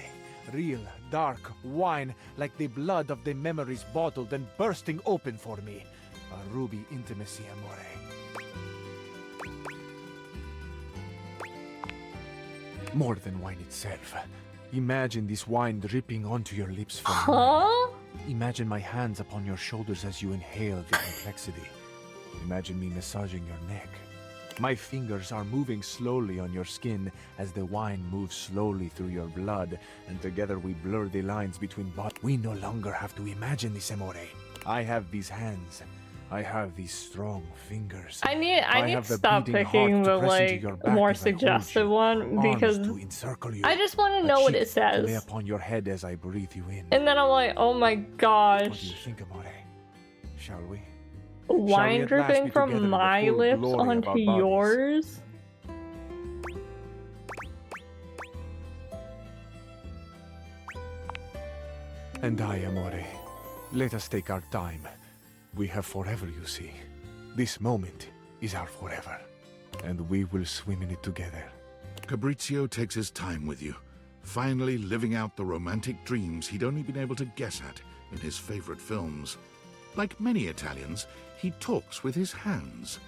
Real, dark wine, like the blood of the memories bottled and bursting open for me. A ruby intimacy, amore. More than wine itself. Imagine this wine dripping onto your lips from mine. Imagine my hands upon your shoulders as you inhale the complexity. Imagine me massaging your neck. My fingers are moving slowly on your skin as the wine moves slowly through your blood, and together we blur the lines between bodies. We no longer have to imagine this, amore. I have these hands. I have these strong fingers. I need to stop picking the like more suggestive one because I just want to know what it says. Lay upon your head as I breathe you in. And then I'm like, oh my gosh. What do you think, amore? Shall we? Wine dripping from my lips onto yours? And I, amore. Let us take our time. We have forever, you see. This moment is our forever. And we will swim in it together. Fabrizio takes his time with you, finally living out the romantic dreams he'd only been able to guess at in his favorite films. Like many Italians, he talks with his hands,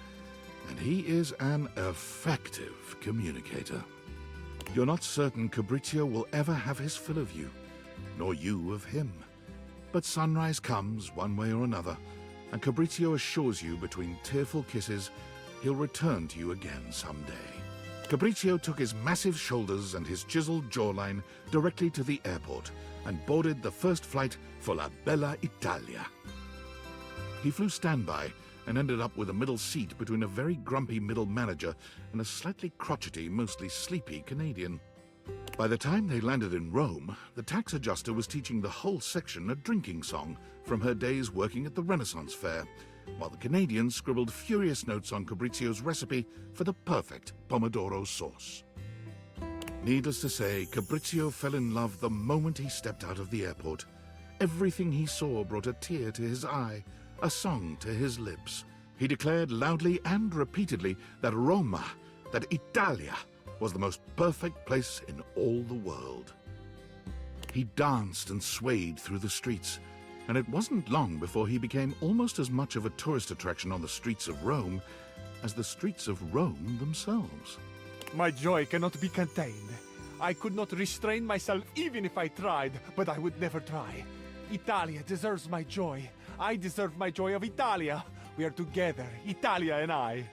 and he is an effective communicator. You're not certain Fabrizio will ever have his fill of you, nor you of him. But sunrise comes one way or another, and Fabrizio assures you between tearful kisses he'll return to you again someday. Fabrizio took his massive shoulders and his chiseled jawline directly to the airport and boarded the first flight for La Bella Italia. He flew standby and ended up with a middle seat between a very grumpy middle manager and a slightly crotchety, mostly sleepy Canadian. By the time they landed in Rome, the tax adjuster was teaching the whole section a drinking song from her days working at the Renaissance Fair, while the Canadian scribbled furious notes on Fabrizio's recipe for the perfect pomodoro sauce. Needless to say, Fabrizio fell in love the moment he stepped out of the airport. Everything he saw brought a tear to his eye, a song to his lips. He declared loudly and repeatedly that Roma, that Italia, was the most perfect place in all the world. He danced and swayed through the streets, and it wasn't long before he became almost as much of a tourist attraction on the streets of Rome as the streets of Rome themselves. My joy cannot be contained. I could not restrain myself even if I tried, but I would never try. Italia deserves my joy. I deserve my joy of Italia. We are together, Italia and I.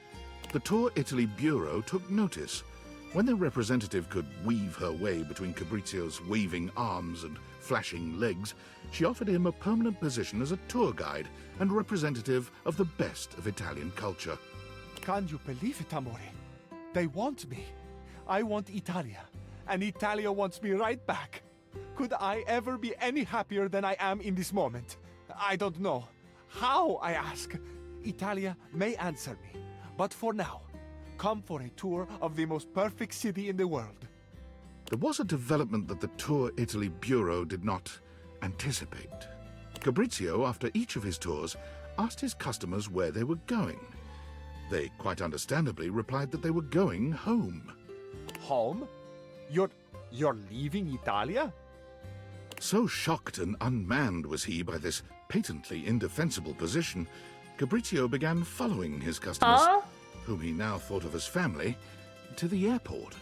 The Tour Italy Bureau took notice. When their representative could weave her way between Fabrizio's waving arms and flashing legs, she offered him a permanent position as a tour guide and representative of the best of Italian culture. Can you believe it, amore? They want me. I want Italia, and Italia wants me right back. Could I ever be any happier than I am in this moment? I don't know. How, I ask? Italia may answer me, but for now, come for a tour of the most perfect city in the world. There was a development that the Tour Italy Bureau did not anticipate. Fabrizio, after each of his tours, asked his customers where they were going. They, quite understandably, replied that they were going home. Home? You're leaving Italia? So shocked and unmanned was he by this patently indefensible position, Fabrizio began following his customers, whom he now thought of as family, to the airport.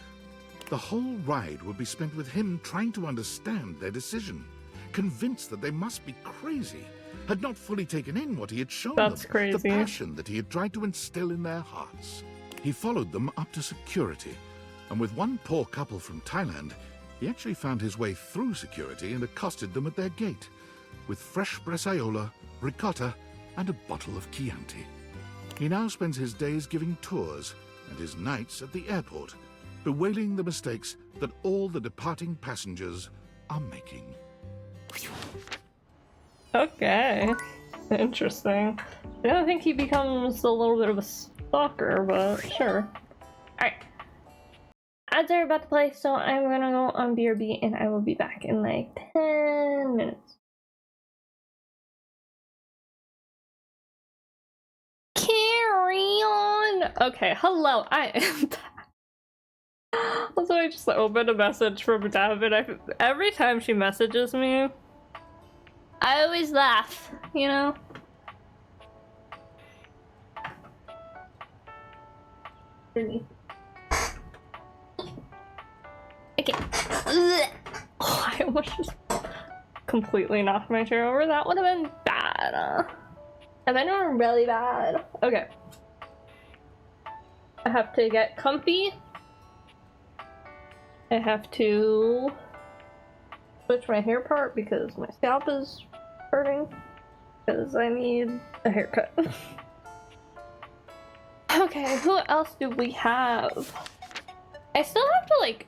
The whole ride would be spent with him trying to understand their decision, convinced that they must be crazy, had not fully taken in what he had shown them, the passion that he had tried to instill in their hearts. He followed them up to security, and with one poor couple from Thailand, he actually found his way through security and accosted them at their gate, with fresh bresaola, ricotta, and a bottle of Chianti. He now spends his days giving tours and his nights at the airport, bewailing the mistakes that all the departing passengers are making. Okay. Interesting. I don't think he becomes a little bit of a stalker, but sure. Alright. Ads are about to play, so I'm gonna go on BRB and I will be back in like 10 minutes. Okay, hello, I am back. Also, I just opened a message from Deb, and every time she messages me, I always laugh, you know? Okay. Oh, I almost just completely knocked my chair over. That would have been bad. That would have been really bad. Okay. I have to get comfy. I have to switch my hair part because my scalp is hurting. Because I need a haircut. Okay, who else do we have? I still have to, like,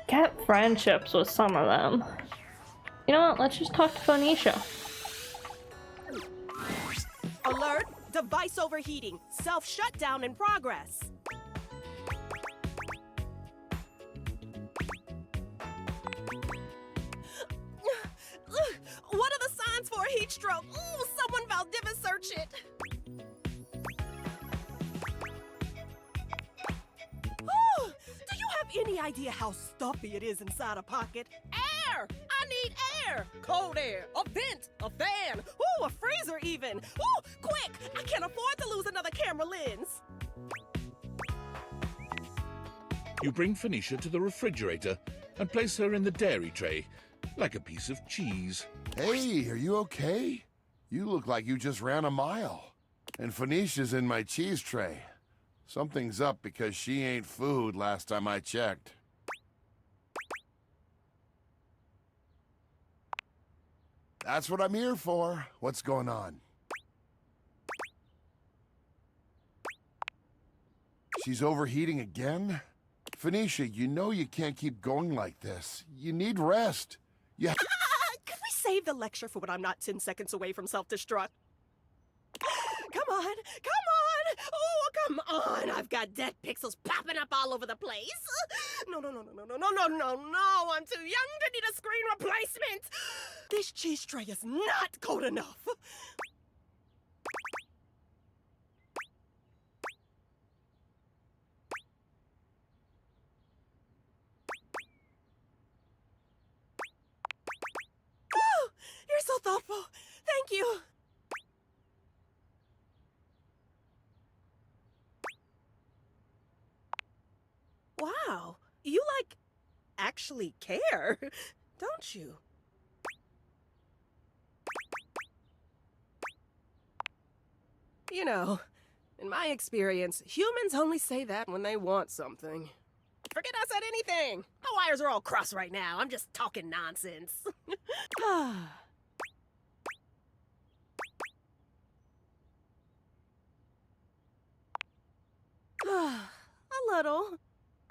get friendships with some of them. You know what? Let's just talk to Phoenicia. Alert! Device overheating. Self-shutdown in progress. What are the signs for a heat stroke? Ooh, someone Valdivia search it. Ooh, do you have any idea how stuffy it is inside a pocket? Air! I need air! Cold air, a vent, a fan, ooh, a freezer even. Ooh, quick! I can't afford to lose another camera lens. You bring Phoenicia to the refrigerator and place her in the dairy tray, like a piece of cheese. Hey, are you okay? You look like you just ran a mile. And Phoenicia's in my cheese tray. Something's up because she ain't food last time I checked. That's what I'm here for. What's going on? She's overheating again? Phoenicia, you know you can't keep going like this. You need rest. You Could we save the lecture for when I'm not 10 seconds away from self-destruct? Come on, come on! Oh, come on! I've got dead pixels popping up all over the place. No, no, no, no, no, no, no, no, no, no! I'm too young to need a screen replacement. This cheese tray is not cold enough. Oh, you're so thoughtful. Thank you. Wow, you, like, actually care, don't you? You know, in my experience, humans only say that when they want something. Forget I said anything. My wires are all crossed right now. I'm just talking nonsense. A little.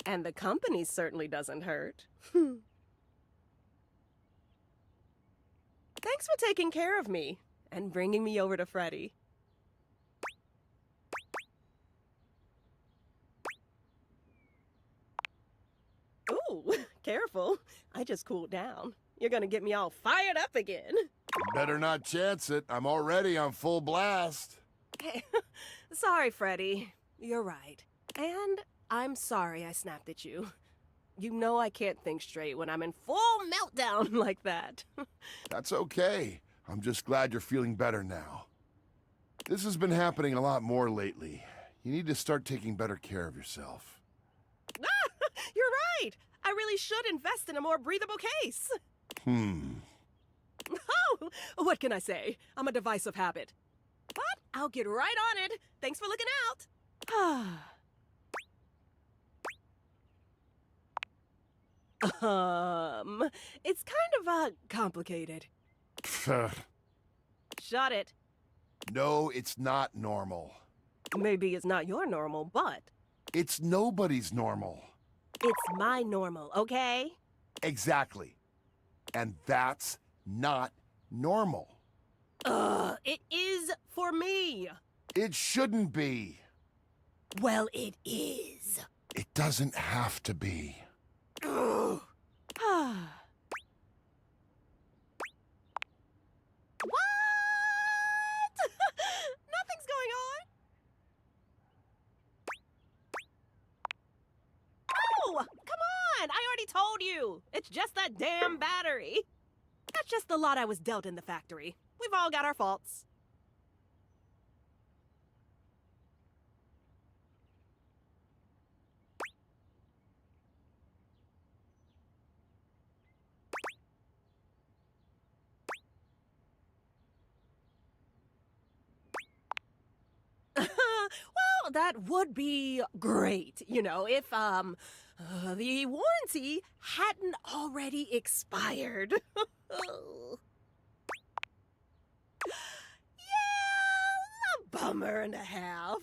And the company certainly doesn't hurt. Thanks for taking care of me and bringing me over to Freddy. Ooh, careful. I just cooled down. You're gonna get me all fired up again. better not chance it. I'm already on full blast. Hey, sorry, Freddy. You're right. And I'm sorry I snapped at you. You know I can't think straight when I'm in full meltdown like that. That's okay. I'm just glad you're feeling better now. This has been happening a lot more lately. You need to start taking better care of yourself. You're right. I really should invest in a more breathable case. Oh, what can I say? I'm a device of habit. But I'll get right on it. Thanks for looking out. It's kind of, complicated. Shut it. No, it's not normal. Maybe it's not your normal, but... It's nobody's normal. It's my normal, okay? Exactly. And that's not normal. It is for me. It shouldn't be. Well, it is. It doesn't have to be. What? Nothing's going on. told you. It's just that damn battery. That's just the lot I was dealt in the factory. We've all got our faults. Well, that would be great, you know, if, the warranty hadn't already expired. Yeah, a bummer and a half.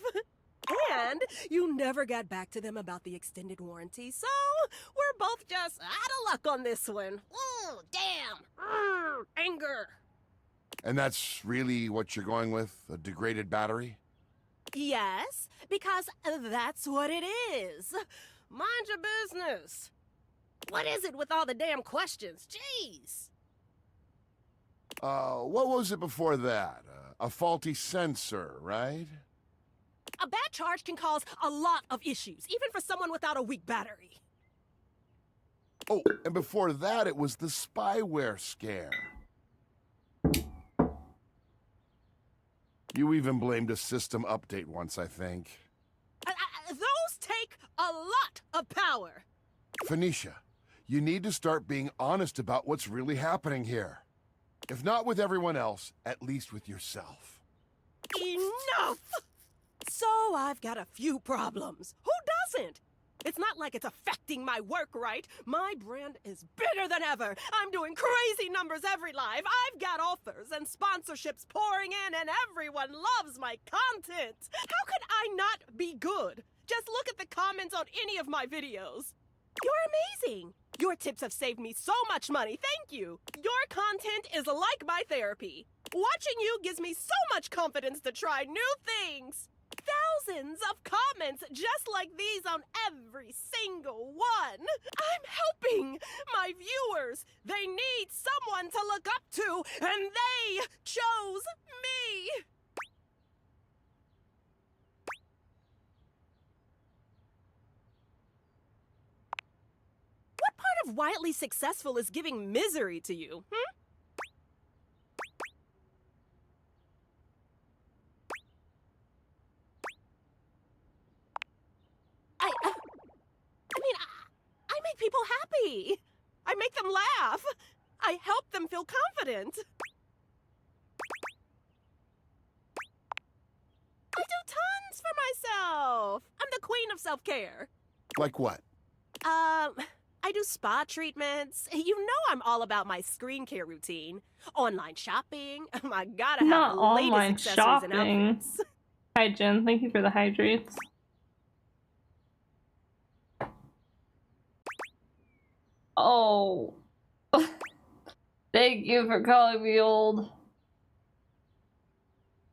And you never got back to them about the extended warranty, so we're both just out of luck on this one. Ooh, damn. Anger. And that's really what you're going with? A degraded battery? Yes, because that's what it is. Mind your business. What is it with all the damn questions? Jeez. What was it before that? A faulty sensor, right? A bad charge can cause a lot of issues, even for someone without a weak battery. Oh, and before that, it was the spyware scare. You even blamed a system update once, I think. Those take a lot of power. Phoenicia, you need to start being honest about what's really happening here. If not with everyone else, at least with yourself. Enough! So I've got a few problems. Who doesn't? It's not like it's affecting my work, right? My brand is bigger than ever. I'm doing crazy numbers every live. I've got offers and sponsorships pouring in, and everyone loves my content. How could I not be good? Just look at the comments on any of my videos. You're amazing. Your tips have saved me so much money. Thank you. Your content is like my therapy. Watching you gives me so much confidence to try new things. Thousands of comments just like these on every single one. I'm helping my viewers. They need someone to look up to, and they chose me. What part of wildly successful is giving misery to you, I make people happy. I make them laugh. I help them feel confident. I do tons for myself. I'm the queen of self-care. Like what? I do spa treatments. You know I'm all about my screen care routine. Online shopping. I gotta have Not the online latest accessories and shopping. outfits. Hi, Jen. Thank you for the hydrates. Oh. Thank you for calling me old.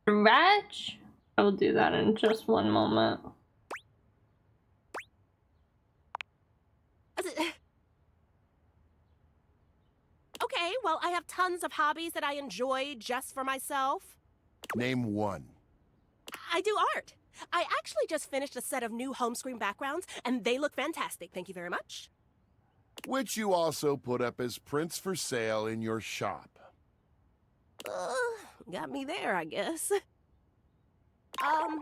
Ratch? I will do that in just one moment. Okay, well, I have tons of hobbies that I enjoy just for myself. Name one. I do art. I actually just finished a set of new home screen backgrounds, and they look fantastic. Thank you very much. Which you also put up as prints for sale in your shop. Got me there, I guess. I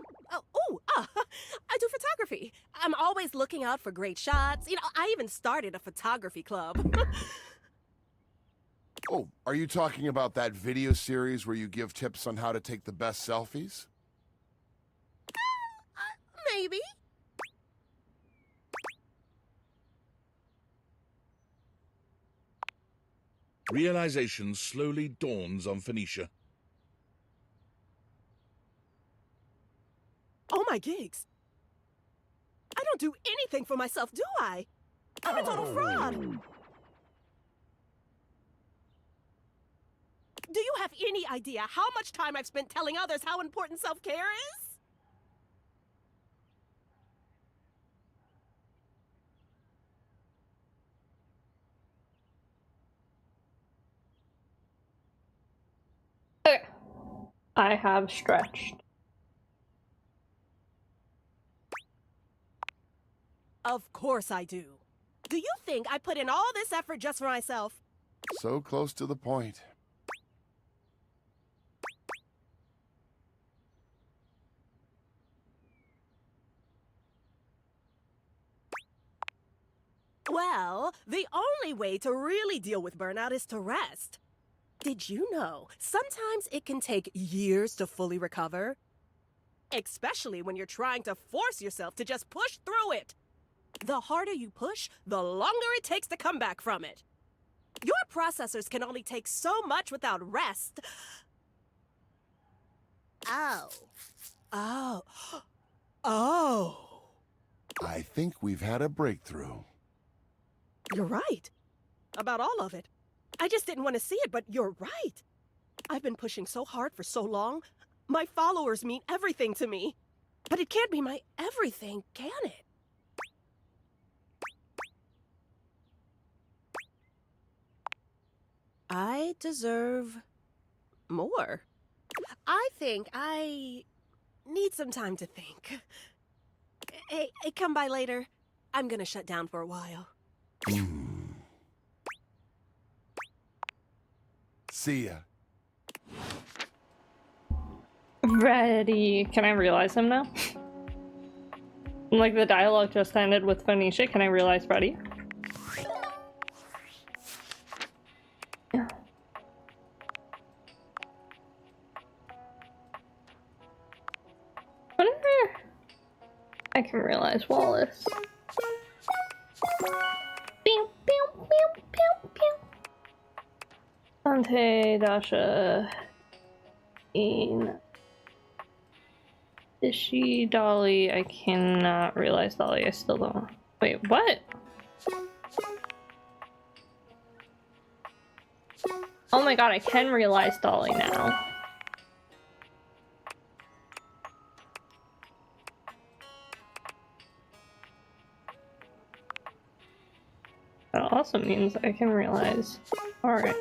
do photography. I'm always looking out for great shots. You know, I even started a photography club. Oh, are you talking about that video series where you give tips on how to take the best selfies? Maybe. Realization slowly dawns on Phoenicia. Oh my gigs. I don't do anything for myself, do I? I'm a total fraud. Do you have any idea how much time I've spent telling others how important self-care is? Okay. I have stretched. Of course I do. Do you think I put in all this effort just for myself? So close to the point. Well, the only way to really deal with burnout is to rest. Did you know sometimes it can take years to fully recover? Especially when you're trying to force yourself to just push through it. The harder you push, the longer it takes to come back from it. Your processors can only take so much without rest. Oh. Oh. Oh. I think we've had a breakthrough. You're right. About all of it. I just didn't want to see it, but you're right. I've been pushing so hard for so long. My followers mean everything to me. But it can't be my everything, can it? I deserve more. I think I need some time to think. Hey, come by later. I'm gonna shut down for a while. See ya. Ready. Can I realize him now? Like the dialogue just ended with Phoenicia. Can I realize Freddy? Yeah. Wonder I can realize Wallace. Pew, pew, pew, pew, pew. Dante, Dasha, Ian. Is she Dolly? I cannot realize Dolly. I still don't. Wait, what? Oh my god, I can realize Dolly now. That also means I can realize Arya.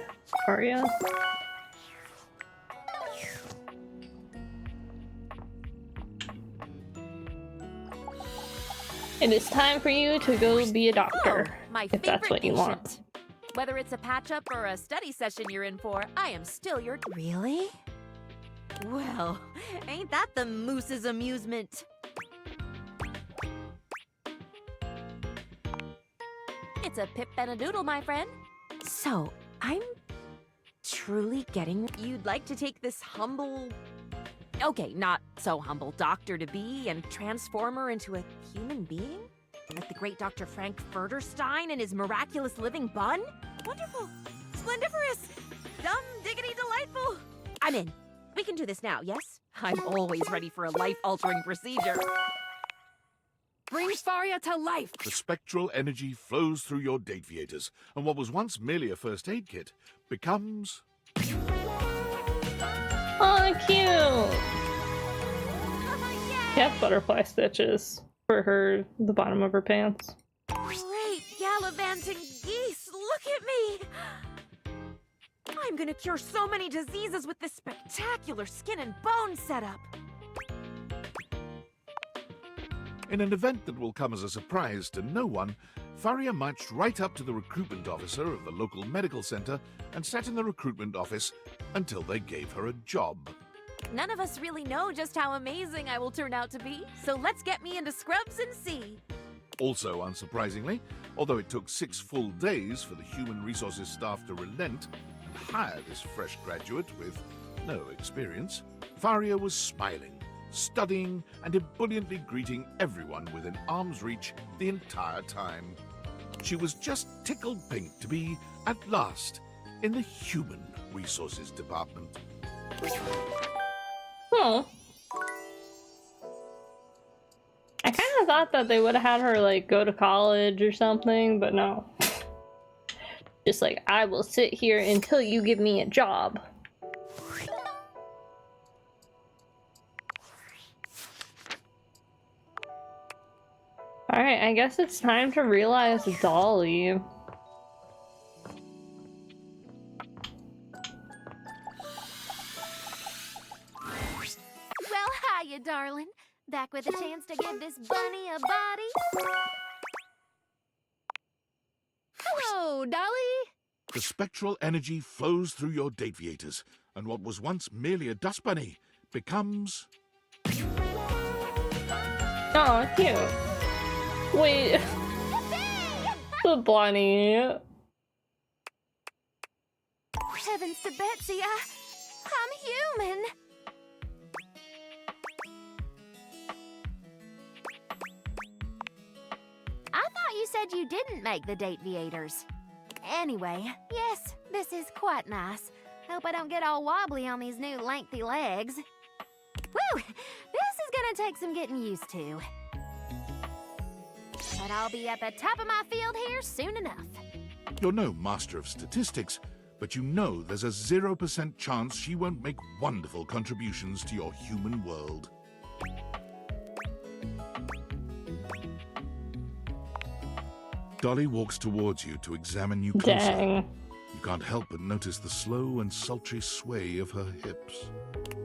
It is time for you to go be a doctor, if that's what you want. Whether it's a patch-up or a study session you're in for, I am still your... Really? Well, ain't that the moose's amusement? It's a Pip and a Doodle, my friend. So, I'm truly getting... You'd like to take this humble... Okay, not so humble doctor-to-be and transform her into a human being? Like the great Dr. Frank Furterstein and his miraculous living bun? Wonderful! Splendiferous! Dumb, diggity, delightful! I'm in. We can do this now, yes? I'm always ready for a life-altering procedure. Bring Faria to life! The spectral energy flows through your Dateviators, and what was once merely a first aid kit becomes... Oh, cute! She has butterfly stitches for the bottom of her pants. Great gallivanting geese! Look at me! I'm gonna cure so many diseases with this spectacular skin and bone setup! In an event that will come as a surprise to no one, Faria marched right up to the recruitment officer of the local medical center and sat in the recruitment office until they gave her a job. None of us really know just how amazing I will turn out to be, so let's get me into scrubs and see. Also unsurprisingly, although it took 6 full days for the human resources staff to relent and hire this fresh graduate with no experience, Faria was smiling, studying and ebulliently greeting everyone within arm's reach the entire time. She was just tickled pink to be, at last, in the human resources department. Oh. I kind of thought that they would have had her, like, go to college or something, but no. Just like, I will sit here until you give me a job. Alright, I guess it's time to realize Dolly. Well, hiya, darling. Back with a chance to give this bunny a body. Hello, Dolly. The spectral energy flows through your Dateviators, and what was once merely a dust bunny becomes... Oh, cute. Wait. The bunny. Heavens to Betsy, I'm human. I thought you said you didn't make the Dateviators. Anyway, yes, this is quite nice. Hope I don't get all wobbly on these new lengthy legs. Woo! This is gonna take some getting used to. But I'll be at the top of my field here soon enough. You're no master of statistics, but you know there's a 0% chance she won't make wonderful contributions to your human world. Dolly walks towards you to examine you closer. Dang. You can't help but notice the slow and sultry sway of her hips.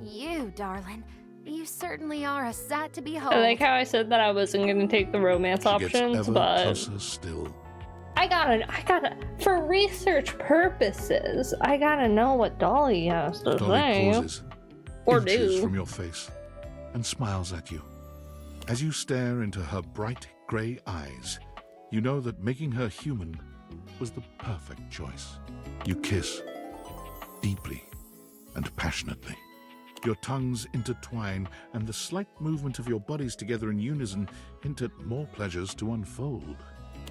You, darling. You certainly are a sight to behold. I like how I said that I wasn't gonna take the romance She options, gets ever but closer still. I gotta, for research purposes, I gotta know what Dolly has to Dolly say. pauses, Or inches do. from your face, and smiles at you. As you stare into her bright grey eyes, you know that making her human was the perfect choice. You kiss, deeply and passionately. Your tongues intertwine, and the slight movement of your bodies together in unison hint at more pleasures to unfold.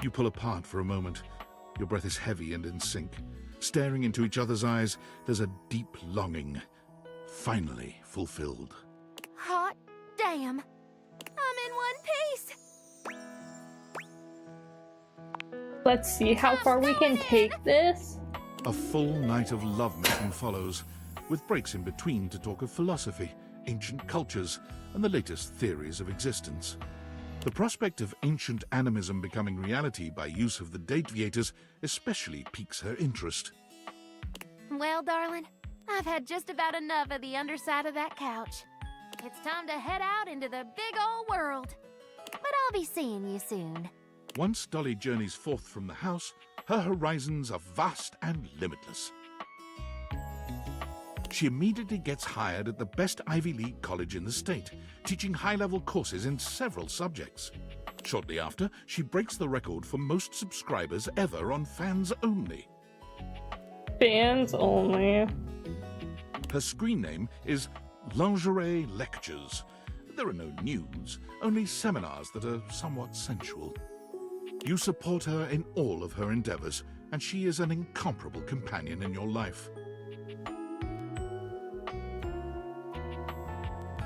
You pull apart for a moment. Your breath is heavy and in sync. Staring into each other's eyes, there's a deep longing, finally fulfilled. Hot damn. I'm in one piece. Let's see how far we can take this. A full night of lovemaking follows, with breaks in between to talk of philosophy, ancient cultures, and the latest theories of existence. The prospect of ancient animism becoming reality by use of the Dateviators especially piques her interest. Well, darling, I've had just about enough of the underside of that couch. It's time to head out into the big old world. But I'll be seeing you soon. Once Dolly journeys forth from the house, her horizons are vast and limitless. She immediately gets hired at the best Ivy League college in the state, teaching high-level courses in several subjects. Shortly after, she breaks the record for most subscribers ever on Fans Only. Fans Only. Her screen name is Lingerie Lectures. There are no news, only seminars that are somewhat sensual. You support her in all of her endeavors, and she is an incomparable companion in your life.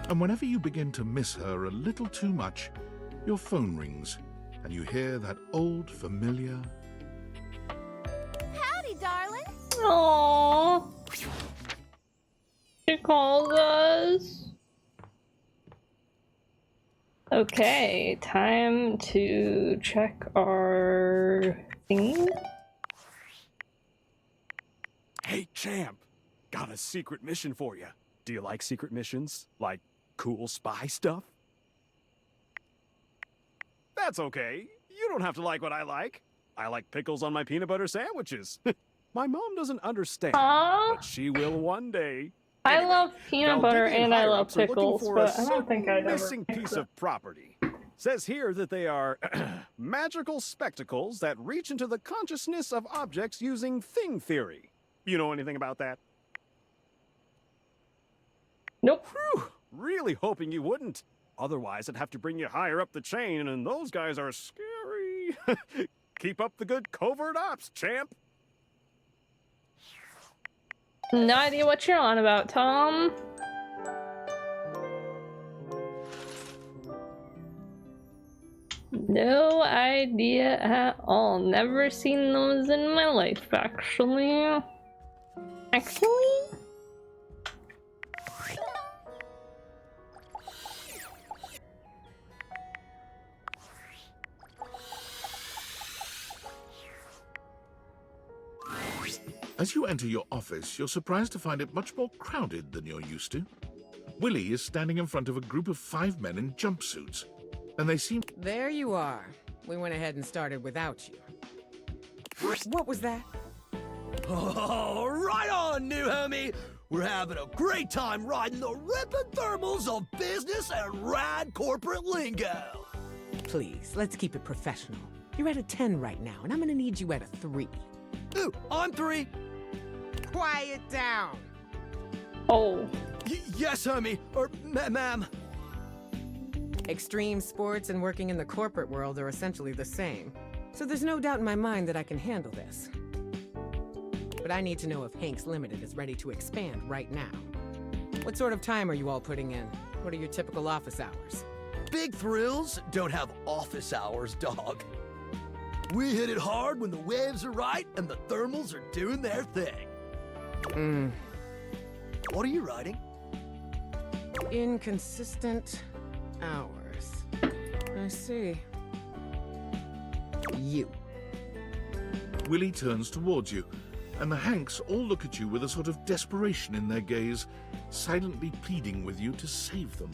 And whenever you begin to miss her a little too much, your phone rings, and you hear that old familiar... Howdy, darling. Aww. She calls us. Okay, time to check our thing. Hey, champ. Got a secret mission for you. Do you like secret missions? Like cool spy stuff? That's okay. You don't have to like what I like. I like pickles on my peanut butter sandwiches. My mom doesn't understand, but she will one day. I love peanut butter and I love Higher-ups are looking pickles, for but a I don't think I'd ever missing piece of property. Says here that they are magical spectacles that reach into the consciousness of objects using thing theory. You know anything about that? Nope. Whew, really hoping you wouldn't. Otherwise, I'd have to bring you higher up the chain, and those guys are scary. Keep up the good covert ops, champ. No idea what you're on about, Tom. No idea at all. Never seen those in my life, actually. As you enter your office, you're surprised to find it much more crowded than you're used to. Willie is standing in front of a group of 5 men in jumpsuits, and they seem... There you are. We went ahead and started without you. What was that? Oh, right on, new homie! We're having a great time riding the ripping thermals of business and rad corporate lingo! Please, let's keep it professional. You're at a 10 right now, and I'm gonna need you at a 3. Ooh, I'm 3! Quiet down! Oh. Yes, homie, or ma'am. Extreme sports and working in the corporate world are essentially the same, so there's no doubt in my mind that I can handle this. But I need to know if Hanks Limited is ready to expand right now. What sort of time are you all putting in? What are your typical office hours? Big thrills don't have office hours, dog. We hit it hard when the waves are right and the thermals are doing their thing. What are you writing? Inconsistent hours. I see. You. Willie turns towards you, and the Hanks all look at you with a sort of desperation in their gaze, silently pleading with you to save them.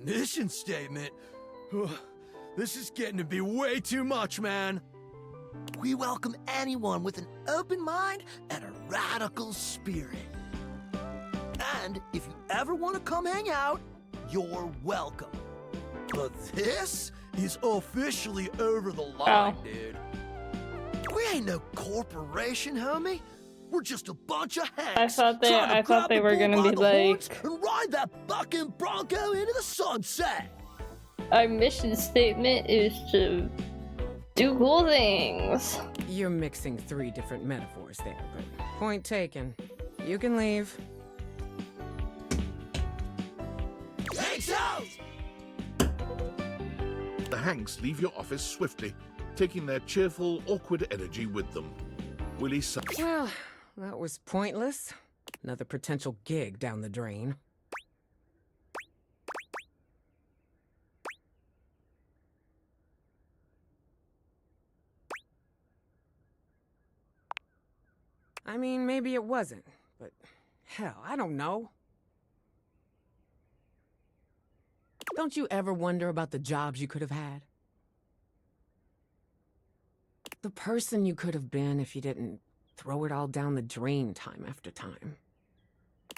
Mission statement? This is getting to be way too much, man. We welcome anyone with an open mind and a radical spirit. And if you ever want to come hang out, you're welcome. But this is officially over the line, dude. We ain't no corporation, homie. We're just a bunch of hanks. I thought they were gonna be like, and ride that bucking bronco into the sunset. Our mission statement is to do cool things. You're mixing 3 different metaphors there, but point taken. You can leave. Hanks out! The Hanks leave your office swiftly, taking their cheerful, awkward energy with them. Willie Well, that was pointless. Another potential gig down the drain. I mean, maybe it wasn't, but hell, I don't know. Don't you ever wonder about the jobs you could have had? The person you could have been if you didn't throw it all down the drain time after time.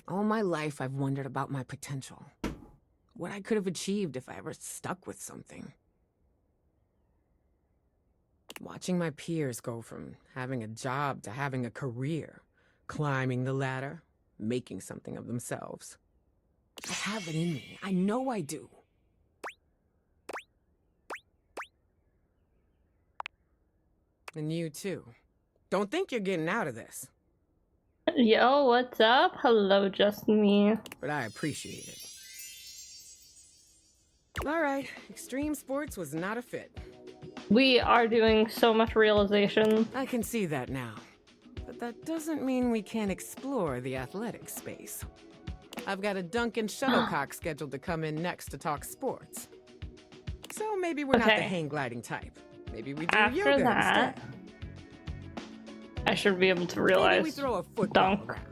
All my life, I've wondered about my potential. What I could have achieved if I ever stuck with something. Watching my peers go from having a job to having a career, climbing the ladder, making something of themselves. I have it in me. I know I do. And you too. Don't think you're getting out of this. Yo, what's up? Hello, just me. But I appreciate it. Alright, extreme sports was not a fit. We are doing so much realization. I can see that now. But that doesn't mean we can't explore the athletic space. I've got a Duncan Shuttlecock scheduled to come in next to talk sports. So maybe we're not the hang gliding type. Maybe we do yoga instead. I should be able to realize. Maybe we throw a football around.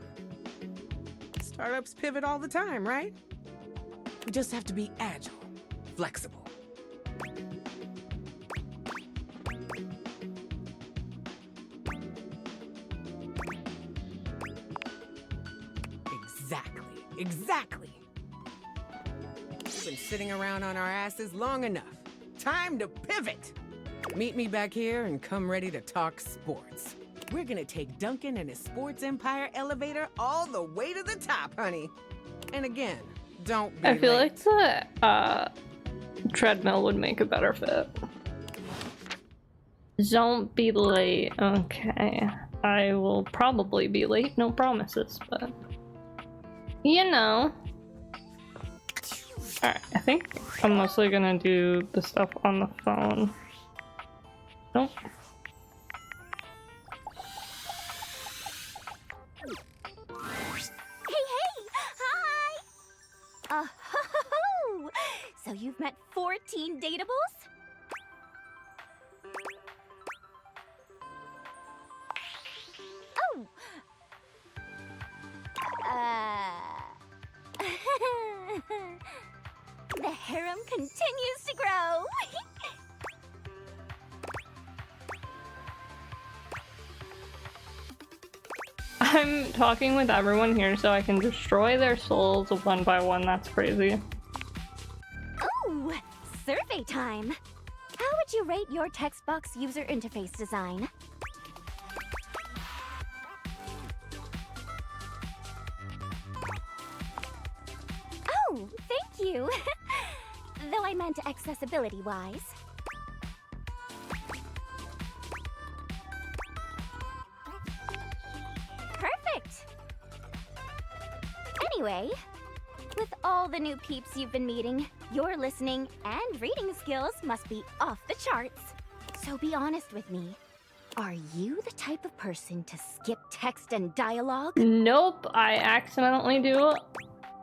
Startups pivot all the time, right? We just have to be agile, flexible. Exactly. We've been sitting around on our asses long enough. Time to pivot! Meet me back here and come ready to talk sports. We're gonna take Duncan and his sports empire elevator all the way to the top, honey. And again, don't be I feel late. like the treadmill would make a better fit. Don't be late. Okay. I will probably be late, no promises, but you know. Alright, I think I'm mostly gonna do the stuff on the phone. Nope. Hi! Oh, so you've met 14 dateables? Oh! harem continues to grow. I'm talking with everyone here so I can destroy their souls one by one. That's crazy. Ooh, survey time. How would you rate your text box user interface design? Oh, thank you. Though I meant accessibility-wise. Perfect. Anyway, with all the new peeps you've been meeting, your listening and reading skills must be off the charts. So be honest with me. Are you the type of person to skip text and dialogue? Nope, I accidentally do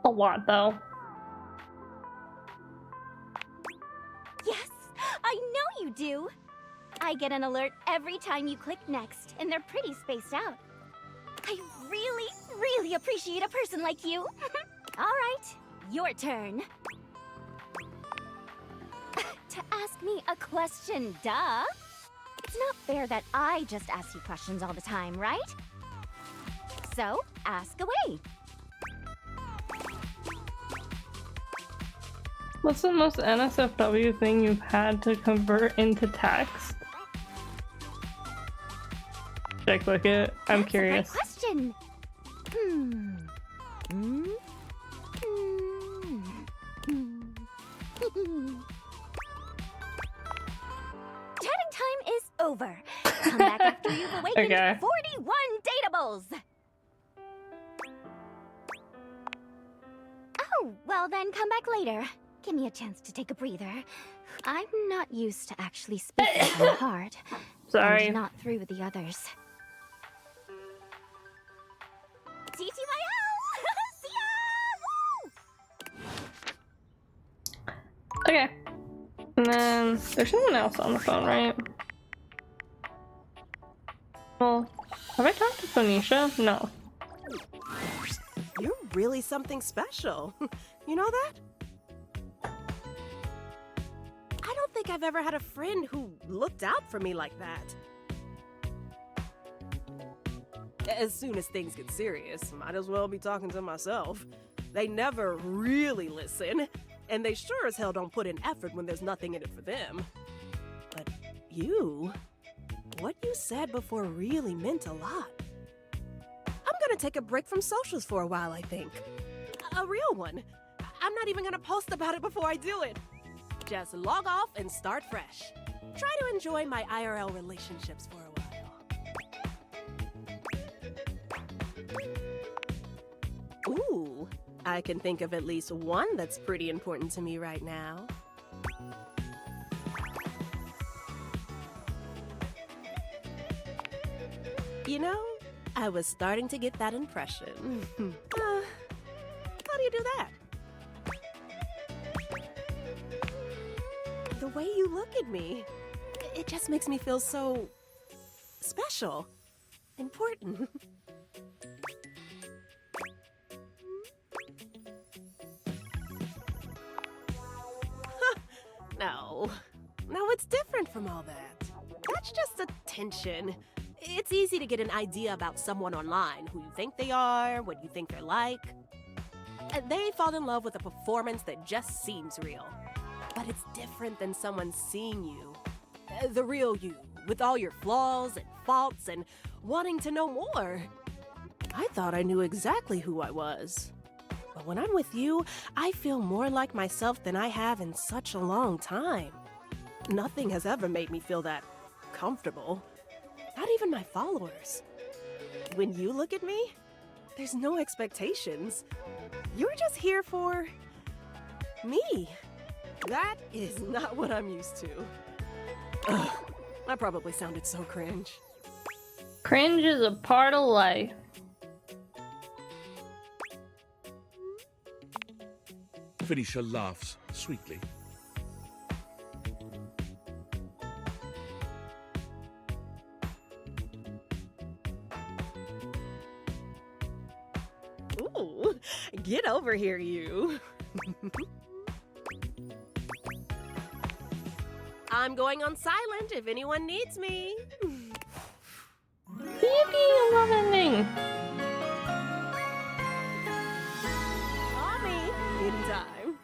a lot though. Yes, I know you do. I get an alert every time you click next, and they're pretty spaced out. I really, really appreciate a person like you. All right, your turn. To ask me a question, duh. It's not fair that I just ask you questions all the time, right? So, ask away. What's the most NSFW thing you've had to convert into text? Should I click it? I'm curious. Question. Chatting time is over. Come back after you've awakened Okay. 41 datables. Oh, well then come back later. Give me a chance to take a breather. I'm not used to actually speaking from the heart. Sorry. And not through with the others. See ya! Okay. And then there's someone else on the phone, right? Well, have I talked to Phoenicia? No. You're really something special. You know that? I don't think I've ever had a friend who looked out for me like that. As soon as things get serious, might as well be talking to myself. They never really listen, and they sure as hell don't put in effort when there's nothing in it for them. But you, what you said before really meant a lot. I'm gonna take a break from socials for a while, I think. A real one. I'm not even gonna post about it before I do it. Just log off and start fresh. Try to enjoy my IRL relationships for a while. Ooh, I can think of at least one that's pretty important to me right now. You know, I was starting to get that impression. How do you do that? The way you look at me, it just makes me feel so special, important. No, it's different from all that. That's just attention. It's easy to get an idea about someone online, who you think they are, what you think they're like. They fall in love with a performance that just seems real. But it's different than someone seeing you. The real you, with all your flaws and faults and wanting to know more. I thought I knew exactly who I was. But when I'm with you, I feel more like myself than I have in such a long time. Nothing has ever made me feel that comfortable. Not even my followers. When you look at me, there's no expectations. You're just here for me. That is not what I'm used to. Ugh, I probably sounded so cringe. Cringe is a part of life. Phoenicia laughs sweetly. Ooh, get over here, you. I'm going on silent if anyone needs me. Yippee, love ending. Call me anytime.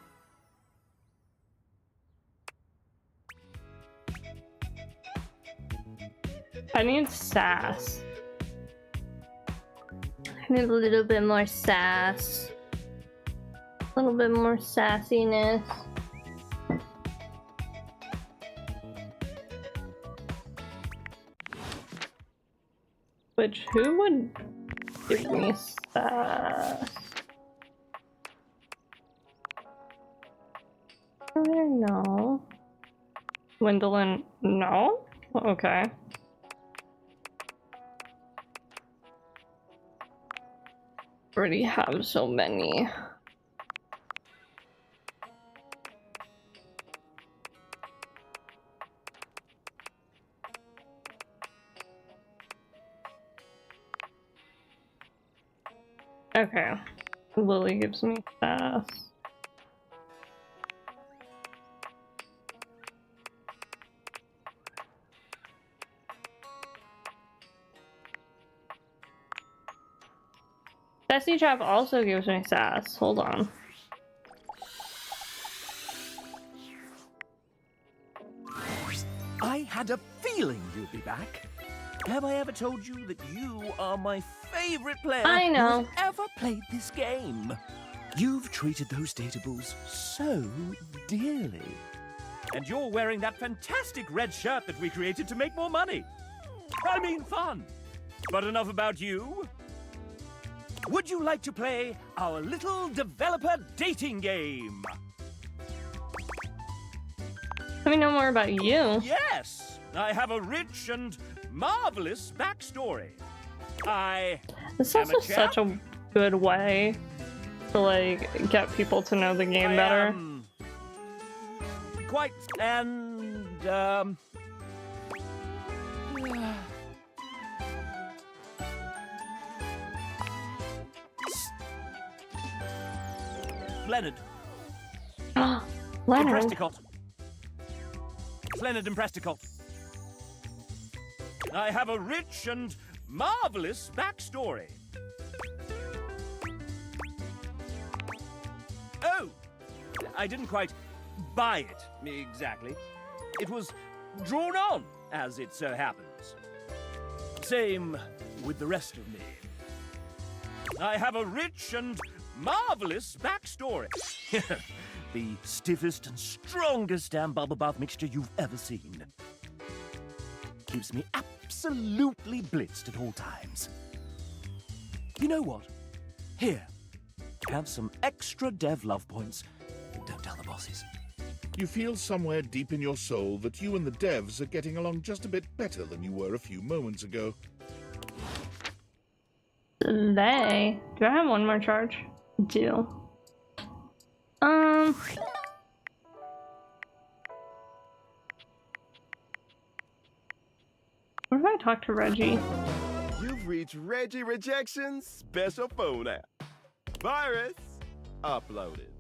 I need sass. I need a little bit more sass. A little bit more sassiness. Which, who would give me sass? I don't know. Gwendolyn, no? Okay. Already have so many. Okay. Lily gives me sass. Sassy Trap also gives me sass. Hold on. I had a feeling you'd be back. Have I ever told you that you are my favorite player I know. who's ever played this game? You've treated those datables so dearly. And you're wearing that fantastic red shirt that we created to make more money. I mean fun. But enough about you. Would you like to play our little developer dating game? Let me know more about you. Yes! I have a rich and marvelous backstory. This is also such a good way to, like, get people to know the game better. Quite, and, Leonard. Leonard. Impresticott. Leonard Impresticott. I have a rich and marvelous backstory. Oh! I didn't quite buy it, exactly. It was drawn on, as it so happens. Same with the rest of me. I have a rich and marvelous backstory. The stiffest and strongest damn bubble bath mixture you've ever seen. Keeps me absolutely blitzed at all times. You know what? Here, have some extra dev love points. Don't tell the bosses. You feel somewhere deep in your soul that you and the devs are getting along just a bit better than you were a few moments ago. Do I have one more charge? I do. What if I talk to Reggie? You've reached Reggie Rejection's special phone app. Virus uploaded.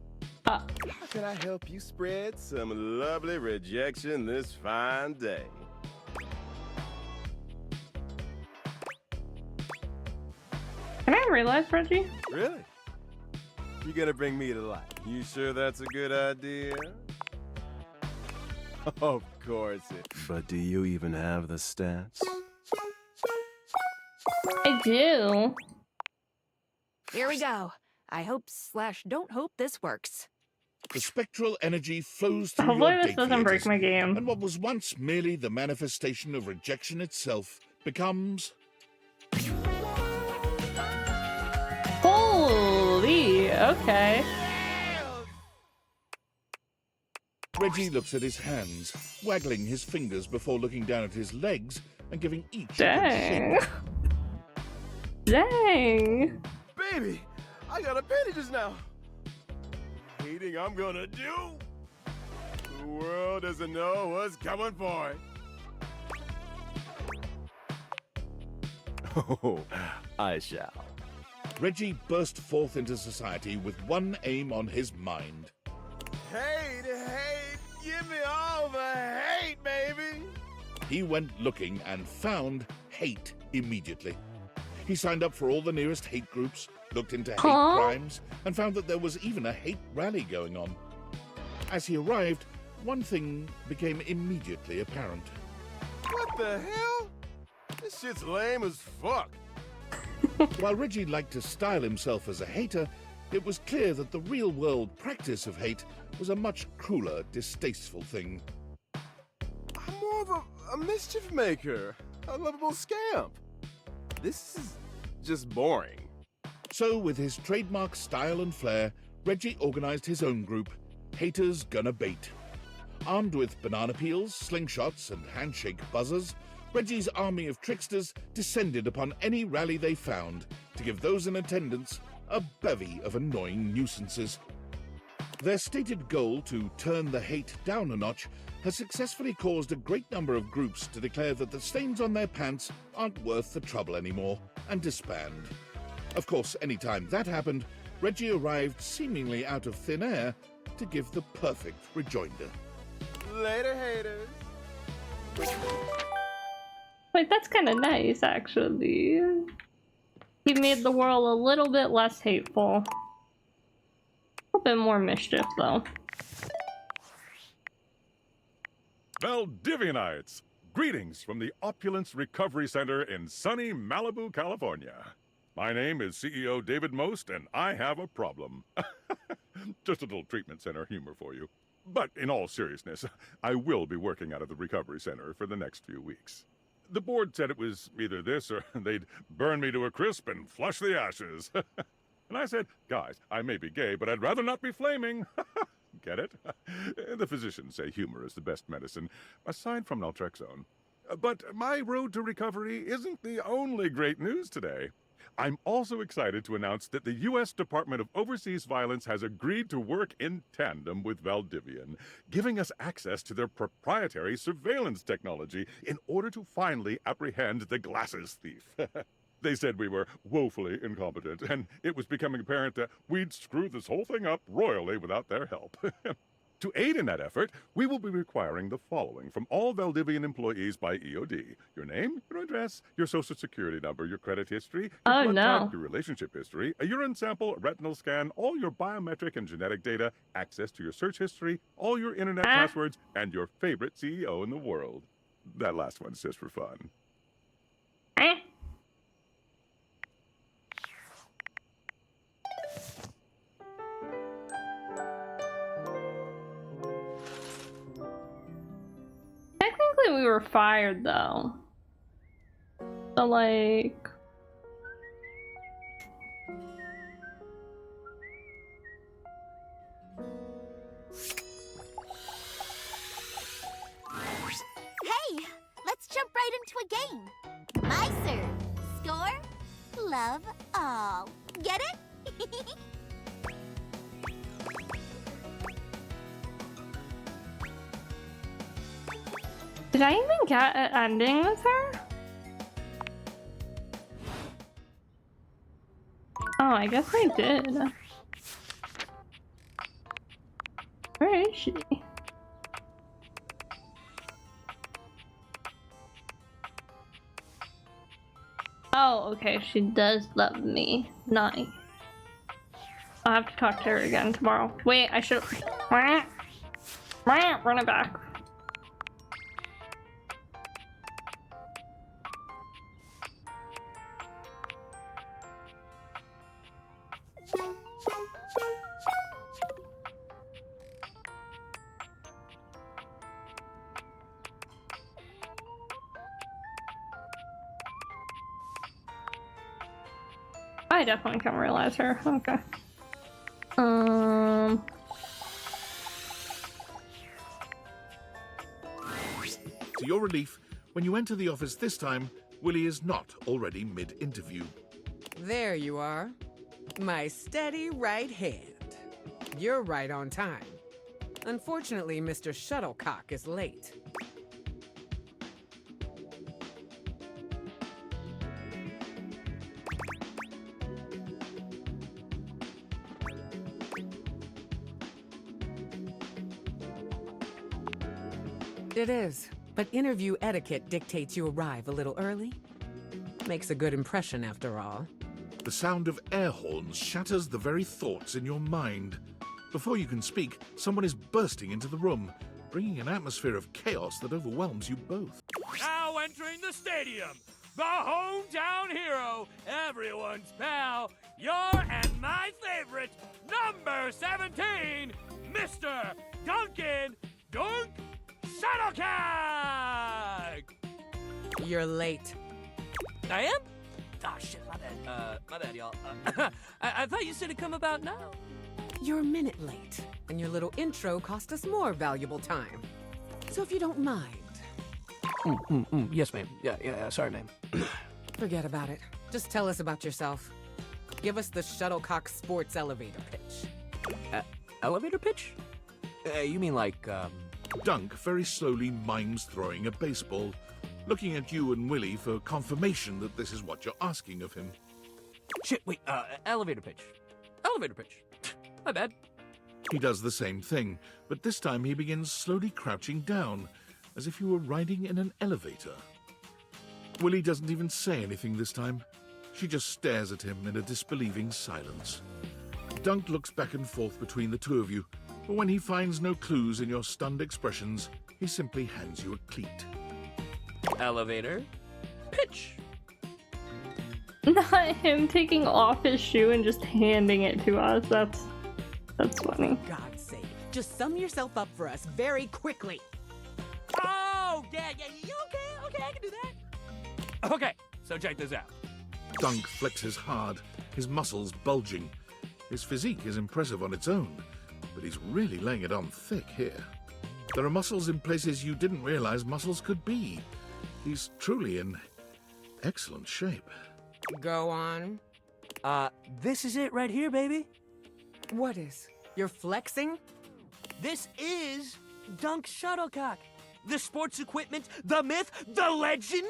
How can I help you spread some lovely rejection this fine day? Can I realize, Reggie? Really? You gonna bring me to life? You sure that's a good idea? Of course it. But do you even have the stats? I do. Here we go. I hope/don't hope this works. The spectral energy flows through Hopefully your this doesn't break my game. And what was once merely the manifestation of rejection itself becomes... Holy, okay. Reggie looks at his hands, waggling his fingers before looking down at his legs and giving each a Dang. good shake. Dang. Baby, I got appendages now. Hating I'm gonna do. The world doesn't know what's coming for it. Oh, I shall. Reggie burst forth into society with one aim on his mind. Hate, give me all the hate, baby! he went looking and found hate immediately. He signed up for all the nearest hate groups, looked into hate crimes, and found that there was even a hate rally going on. As he arrived, one thing became immediately apparent. What the hell? This shit's lame as fuck. While Reggie liked to style himself as a hater, it was clear that the real-world practice of hate was a much crueler, distasteful thing. I'm more of a mischief maker, a lovable scamp. This is just boring. So, with his trademark style and flair, Reggie organized his own group, Haters Gonna Bait. Armed with banana peels, slingshots, and handshake buzzers, Reggie's army of tricksters descended upon any rally they found to give those in attendance a bevy of annoying nuisances. Their stated goal to turn the hate down a notch has successfully caused a great number of groups to declare that the stains on their pants aren't worth the trouble anymore and disband. Of course, anytime that happened, Reggie arrived seemingly out of thin air to give the perfect rejoinder. Later, haters. Wait, that's kind of nice, actually. He made the world a little bit less hateful. A bit more mischief, though. Valdivianites, greetings from the Opulence Recovery Center in sunny Malibu, California. My name is CEO David Most, and I have a problem. Just a little treatment center humor for you. But in all seriousness, I will be working out of the recovery center for the next few weeks. The board said it was either this or they'd burn me to a crisp and flush the ashes. And I said, guys, I may be gay, but I'd rather not be flaming. Get it? The physicians say humor is the best medicine, aside from naltrexone. But my road to recovery isn't the only great news today. I'm also excited to announce that the U.S. Department of Overseas Violence has agreed to work in tandem with Valdivian, giving us access to their proprietary surveillance technology in order to finally apprehend the glasses thief. They said we were woefully incompetent, and it was becoming apparent that we'd screw this whole thing up royally without their help. To aid in that effort, we will be requiring the following from all Valdivian employees by EOD. Your name, your address, your social security number, your credit history, your blood type, your relationship history, a urine sample, a retinal scan, all your biometric and genetic data, access to your search history, all your internet passwords, and your favorite CEO in the world. That last one's just for fun. Technically, we were fired, though. So, like... Hey! Let's jump right into a game! My serve. Score? Love all. Get it? Did I even get an ending with her? Oh, I guess I did. Where is she? Oh, okay, she does love me. Nice. I'll have to talk to her again tomorrow. Wait, I should... Run it back. I definitely can't realize her. Okay. To your relief, when you enter the office this time, Willie is not already mid-interview. There you are. My steady right hand. You're right on time. Unfortunately, Mr. Shuttlecock is late. It is. But interview etiquette dictates you arrive a little early. Makes a good impression, after all. The sound of air horns shatters the very thoughts in your mind. Before you can speak, someone is bursting into the room, bringing an atmosphere of chaos that overwhelms you both. Now entering the stadium, the hometown hero, everyone's pal, your and my favorite, number 17, Mr. Duncan Dunk Shuttlecock! You're late. I am? Ah, shit, my bad, y'all. I thought you said it'd come about now. You're a minute late, and your little intro cost us more valuable time. So if you don't mind... Yes, ma'am. Yeah, sorry, ma'am. Forget about it. Just tell us about yourself. Give us the Shuttlecock Sports elevator pitch. Elevator pitch? You mean like, Dunk very slowly mimes throwing a baseball, looking at you and Willie for confirmation that this is what you're asking of him. Shit, wait, elevator pitch. Elevator pitch. My bad. He does the same thing, but this time he begins slowly crouching down, as if you were riding in an elevator. Willie doesn't even say anything this time. She just stares at him in a disbelieving silence. Dunk looks back and forth between the two of you, but when he finds no clues in your stunned expressions, he simply hands you a cleat. Elevator pitch. Not him taking off his shoe and just handing it to us. That's funny. For God's sake, just sum yourself up for us very quickly. Oh, yeah, you okay, I can do that. Okay, so check this out. Dunk flexes hard, his muscles bulging. His physique is impressive on its own, but he's really laying it on thick here. There are muscles in places you didn't realize muscles could be. He's truly in excellent shape. Go on. This is it right here, baby. What is? You're flexing? This is Dunk Shuttlecock. The sports equipment, the myth, the legend.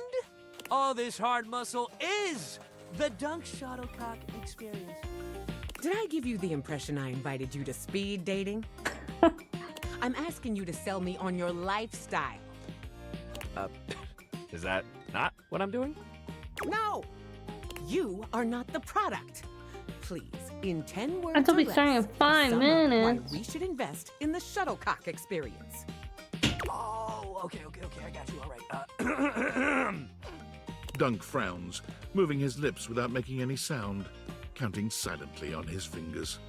All this hard muscle is the Dunk Shuttlecock experience. Did I give you the impression I invited you to speed dating? I'm asking you to sell me on your lifestyle. Is that not what I'm doing? No! You are not the product. Please, in 10 words That'll be or starting less, in 5 sum up minutes. why we should invest in the Shuttlecock experience. Oh, okay, I got you, all right. Dunk frowns, moving his lips without making any sound, counting silently on his fingers.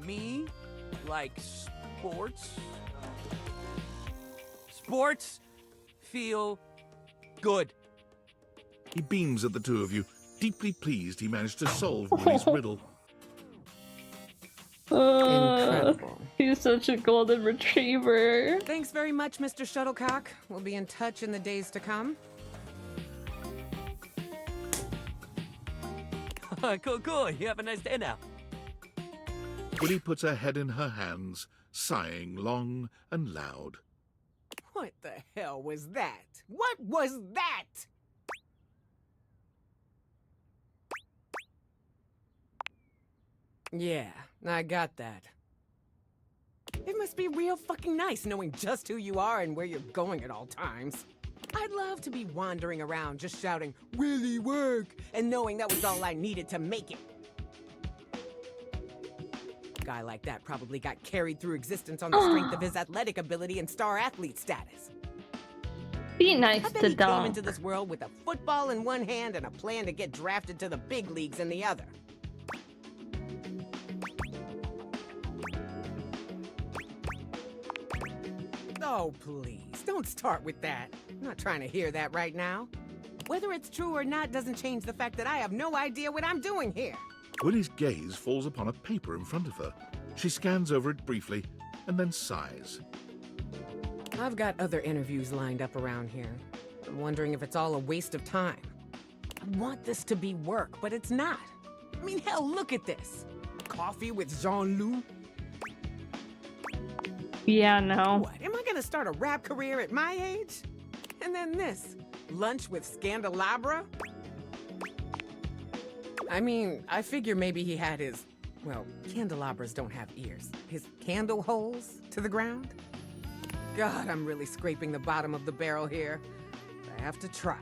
Me? Like sports? Sports feel good. He beams at the two of you, deeply pleased he managed to solve Willie's riddle. Incredible. He's such a golden retriever. Thanks very much, Mr. Shuttlecock. We'll be in touch in the days to come. Cool. You have a nice day now. Willie puts her head in her hands, sighing long and loud. What the hell was that? What was that? Yeah, I got that. It must be real fucking nice knowing just who you are and where you're going at all times. I'd love to be wandering around just shouting, "Willie, work!" and knowing that was all I needed to make it. A guy like that probably got carried through existence on the strength of his athletic ability and star athlete status. Be nice I bet to he came Dunk. into this world with a football in one hand and a plan to get drafted to the big leagues in the other. Oh, please, don't start with that. I'm not trying to hear that right now. Whether it's true or not doesn't change the fact that I have no idea what I'm doing here. Willie's gaze falls upon a paper in front of her. She scans over it briefly and then sighs. I've got other interviews lined up around here. I'm wondering if it's all a waste of time. I want this to be work, but it's not. I mean, hell, look at this. Coffee with Jean-Loup? Yeah, no. What, am I gonna start a rap career at my age? And then this, lunch with Scandelabra? I mean, I figure maybe he had his, well, candelabras don't have ears. His candle holes to the ground? God, I'm really scraping the bottom of the barrel here. I have to try.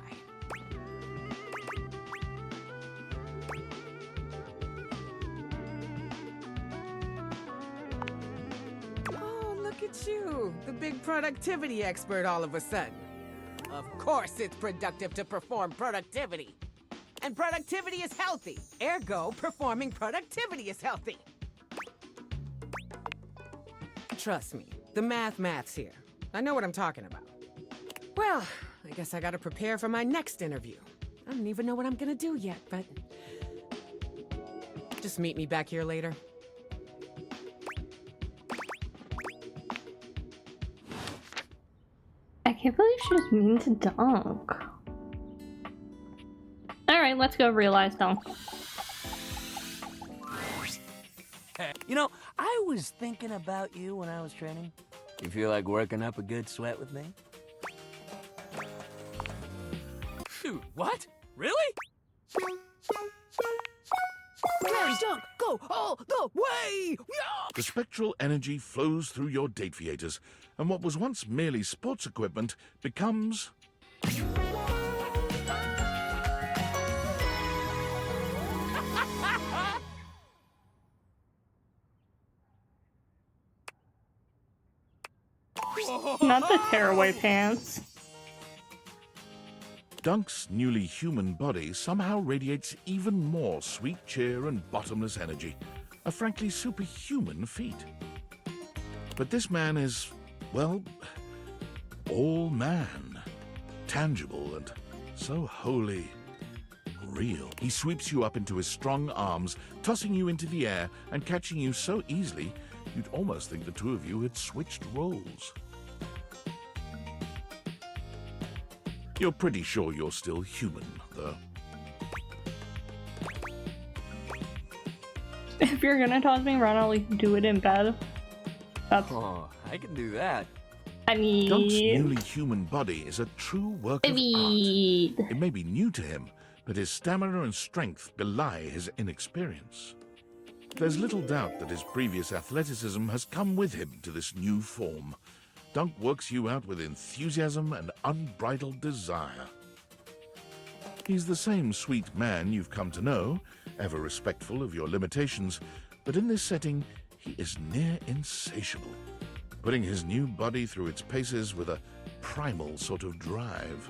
Oh, look at you, the big productivity expert all of a sudden. Of course it's productive to perform productivity. And productivity is healthy. Ergo, performing productivity is healthy. Trust me, the math's here. I know what I'm talking about. Well, I guess I gotta prepare for my next interview. I don't even know what I'm gonna do yet, but... just meet me back here later. I can't believe she was mean to Dunk. Alright, let's go realize Dunk. You know, I was thinking about you when I was training. You feel like working up a good sweat with me? Shoot, what? Really? Hey, Dunk, go all the way! The spectral energy flows through your dataviators, and what was once merely sports equipment becomes... Not the tearaway pants. Dunk's newly human body somehow radiates even more sweet cheer and bottomless energy, a frankly superhuman feat. But this man is, well, all man, tangible and so wholly real. He sweeps you up into his strong arms, tossing you into the air and catching you so easily you'd almost think the two of you had switched roles. You're pretty sure you're still human, though. If you're gonna toss me around, I'll do it in bed. That's... Oh, I can do that. I mean... Dunk's newly human body is a true work of art. It may be new to him, but his stamina and strength belie his inexperience. There's little doubt that his previous athleticism has come with him to this new form. Dunk works you out with enthusiasm and unbridled desire. He's the same sweet man you've come to know, ever respectful of your limitations, but in this setting, he is near insatiable, putting his new body through its paces with a primal sort of drive.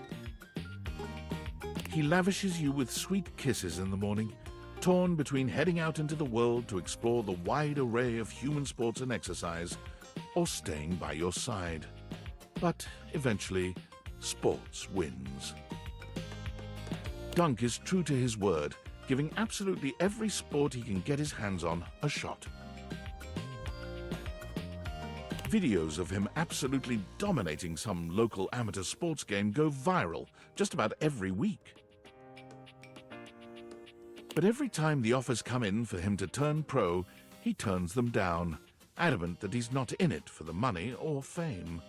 He lavishes you with sweet kisses in the morning, torn between heading out into the world to explore the wide array of human sports and exercise, or staying by your side. But eventually, sports wins. Dunk is true to his word, giving absolutely every sport he can get his hands on a shot. Videos of him absolutely dominating some local amateur sports game go viral just about every week. But every time the offers come in for him to turn pro, he turns them down, adamant that he's not in it for the money or fame.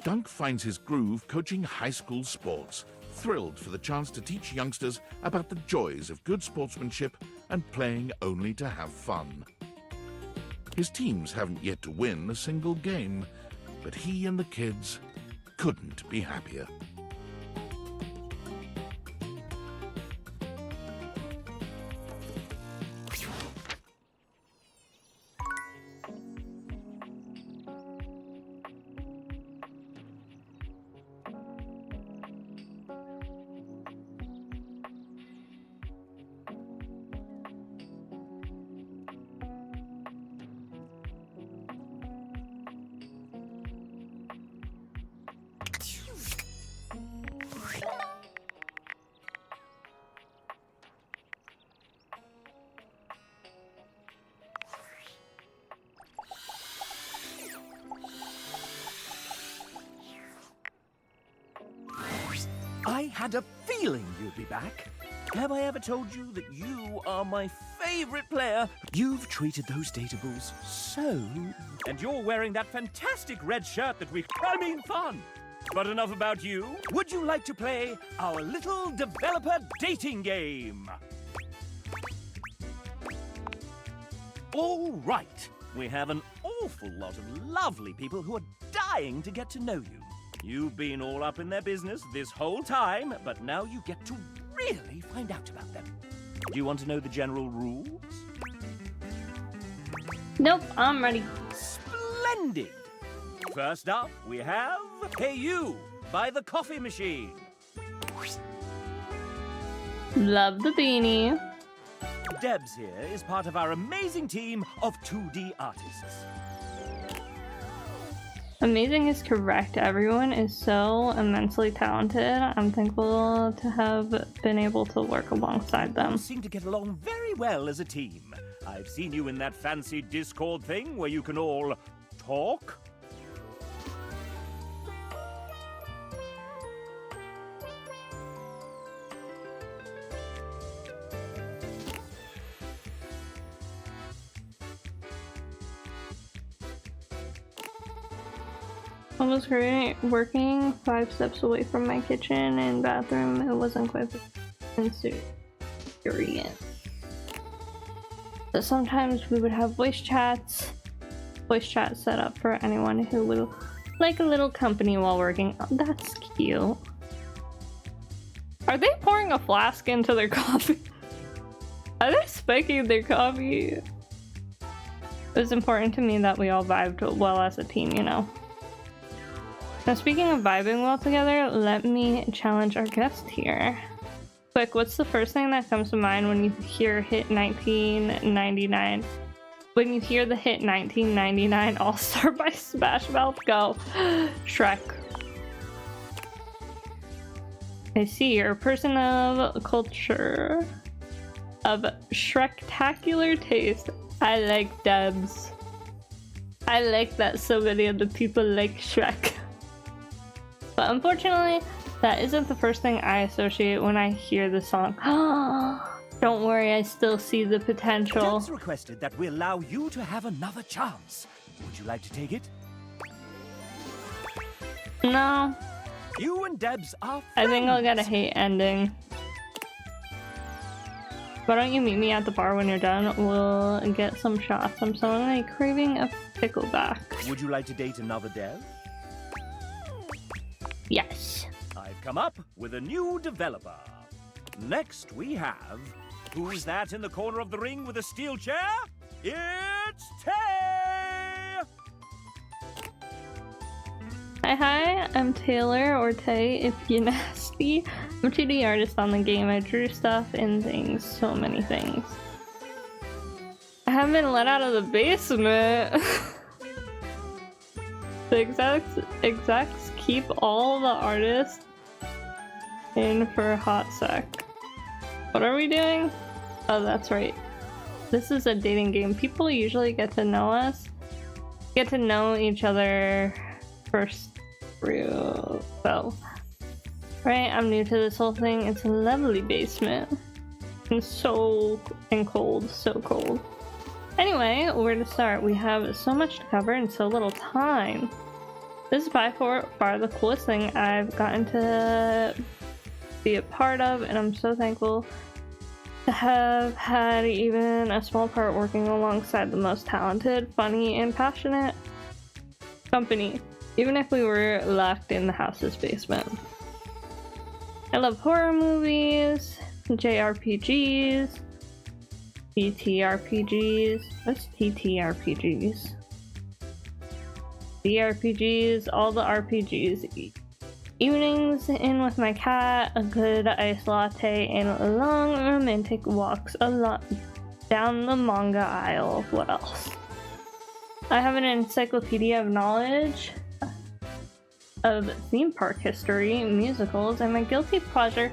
Dunk finds his groove coaching high school sports, thrilled for the chance to teach youngsters about the joys of good sportsmanship and playing only to have fun. His teams haven't yet to win a single game, but he and the kids couldn't be happier. I had a feeling you'd be back. Have I ever told you that you are my favorite player? You've treated those data bulls so... And you're wearing that fantastic red shirt that I mean fun! But enough about you. Would you like to play our little developer dating game? All right. We have an awful lot of lovely people who are dying to get to know you. You've been all up in their business this whole time, but now you get to really find out about them. Do you want to know the general rules? Nope, I'm ready. Splendid! First up, we have Hey You by the Coffee Machine. Love the beanie. Debs here is part of our amazing team of 2D artists. Amazing is correct. Everyone is so immensely talented. I'm thankful to have been able to work alongside them. You seem to get along very well as a team. I've seen you in that fancy Discord thing where you can all talk. I was working 5 steps away from my kitchen and bathroom. It wasn't quite convenient. So sometimes we would have voice chats set up for anyone who would like a little company while working. Oh, that's cute. Are they pouring a flask into their coffee? Are they spiking their coffee? It was important to me that we all vibed well as a team, you know. Now, speaking of vibing well together, let me challenge our guest here. Quick, what's the first thing that comes to mind when you hear hit 1999? When you hear the hit 1999 All-Star by Smash Mouth, go. Shrek. I see, you're a person of culture. Of Shrektacular taste. I like Debs. I like that so many of the people like Shrek. But unfortunately, that isn't the first thing I associate when I hear the song. Don't worry, I still see the potential. Debs requested that we allow you to have another chance. Would you like to take it? No. You and Debs are friends. I think I'll get a hate ending. Why don't you meet me at the bar when you're done? We'll get some shots. I'm suddenly craving a pickleback. Would you like to date another Dev? Yes. I've come up with a new developer. Next we have... Who's that in the corner of the ring with a steel chair? It's Tay! Hi, I'm Taylor, or Tay if you're nasty. I'm a 2D artist on the game. I drew stuff and things, so many things. I haven't been let out of the basement. The execs keep all the artists in for a hot sec. What are we doing? Oh, that's right. This is a dating game. People usually get to know us, get to know each other first through. So, right, I'm new to this whole thing. It's a lovely basement. And cold, so cold. Anyway, where to start? We have so much to cover in so little time. This is by far the coolest thing I've gotten to be a part of, and I'm so thankful to have had even a small part working alongside the most talented, funny, and passionate company, even if we were locked in the house's basement. I love horror movies, JRPGs, TTRPGs. What's TTRPGs? DRPGs, all the RPGs. Evenings in with my cat, a good iced latte, and long romantic walks down the manga aisle. What else? I have an encyclopedia of knowledge of theme park history, musicals, and my guilty pleasure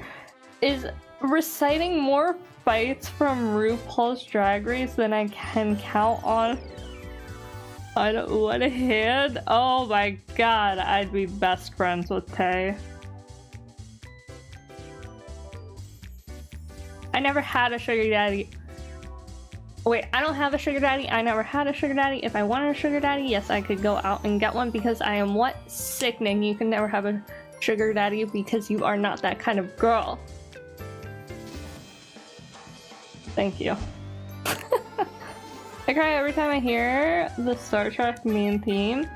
is reciting more fights from RuPaul's Drag Race than I can count on one hand. Oh my god, I'd be best friends with Tay. I never had a sugar daddy. Wait, I don't have a sugar daddy. I never had a sugar daddy. If I wanted a sugar daddy, yes, I could go out and get one because I am what? Sickening. You can never have a sugar daddy because you are not that kind of girl. Thank you. I cry every time I hear the Star Trek main theme.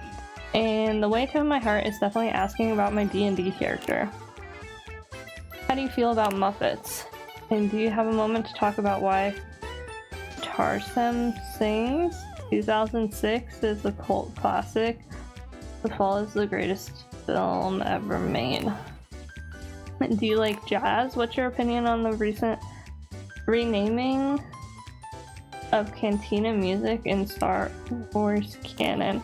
And the way to my heart is definitely asking about my D&D character. How do you feel about Muppets? And do you have a moment to talk about why Tarsem Sings 2006 is a cult classic? The Fall is the greatest film ever made. Do you like jazz? What's your opinion on the recent renaming of Cantina music in Star Wars canon?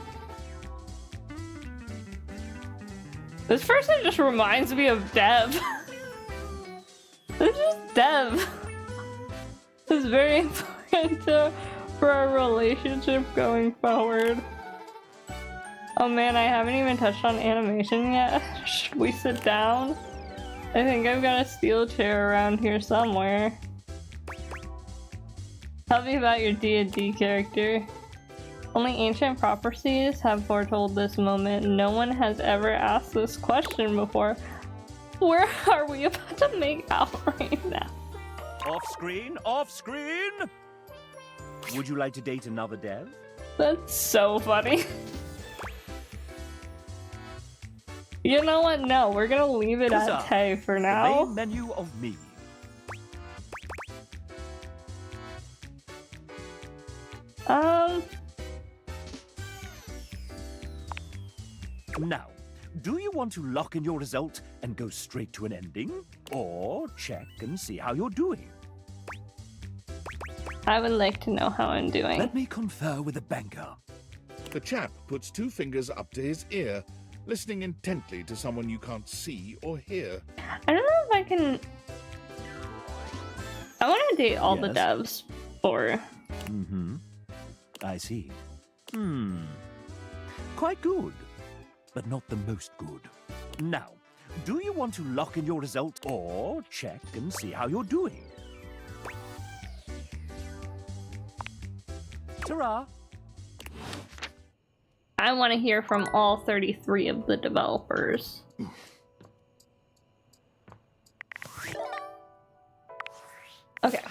This person just reminds me of Dev. This is Dev. It's very important for our relationship going forward. Oh man, I haven't even touched on animation yet. Should we sit down? I think I've got a steel chair around here somewhere. Tell me about your D&D character. Only ancient prophecies have foretold this moment. No one has ever asked this question before. Where are we about to make out right now? Off screen, off screen! Would you like to date another dev? That's so funny. You know what? No, we're gonna leave it at Tay for now. The main menu of me. Now, do you want to lock in your result and go straight to an ending? Or check and see how you're doing? I would like to know how I'm doing. Let me confer with the banker. The chap puts 2 fingers up to his ear, listening intently to someone you can't see or hear. I don't know if I can... I want to date all the devs for... I see. Quite good, but not the most good. Now, do you want to lock in your result or check and see how you're doing? Ta-ra! I want to hear from all 33 of the developers. Okay.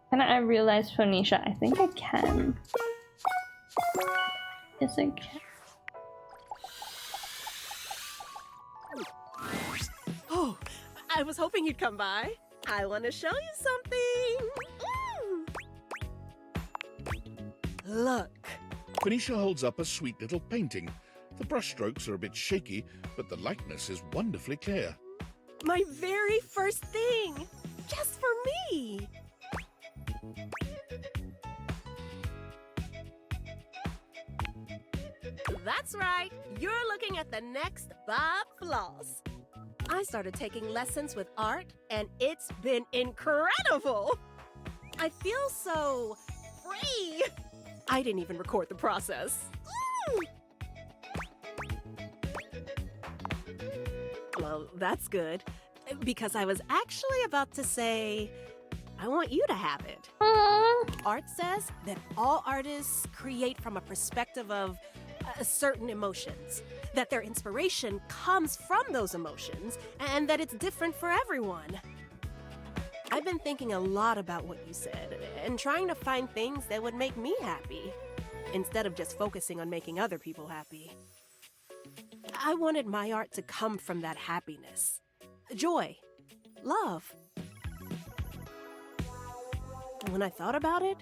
Can I realize Phoenicia? I think I can. Yes, I can. Oh, I was hoping you'd come by. I want to show you something. Look. Phoenicia holds up a sweet little painting. The brushstrokes are a bit shaky, but the likeness is wonderfully clear. My very first thing. Just for me. That's right. You're looking at the next Bob Floss. I started taking lessons with art, and it's been incredible. I feel so free. I didn't even record the process. Well, that's good, because I was actually about to say, I want you to have it. Art says that all artists create from a perspective of certain emotions, that their inspiration comes from those emotions, and that it's different for everyone. I've been thinking a lot about what you said, and trying to find things that would make me happy, instead of just focusing on making other people happy. I wanted my art to come from that happiness, joy, love. And when I thought about it,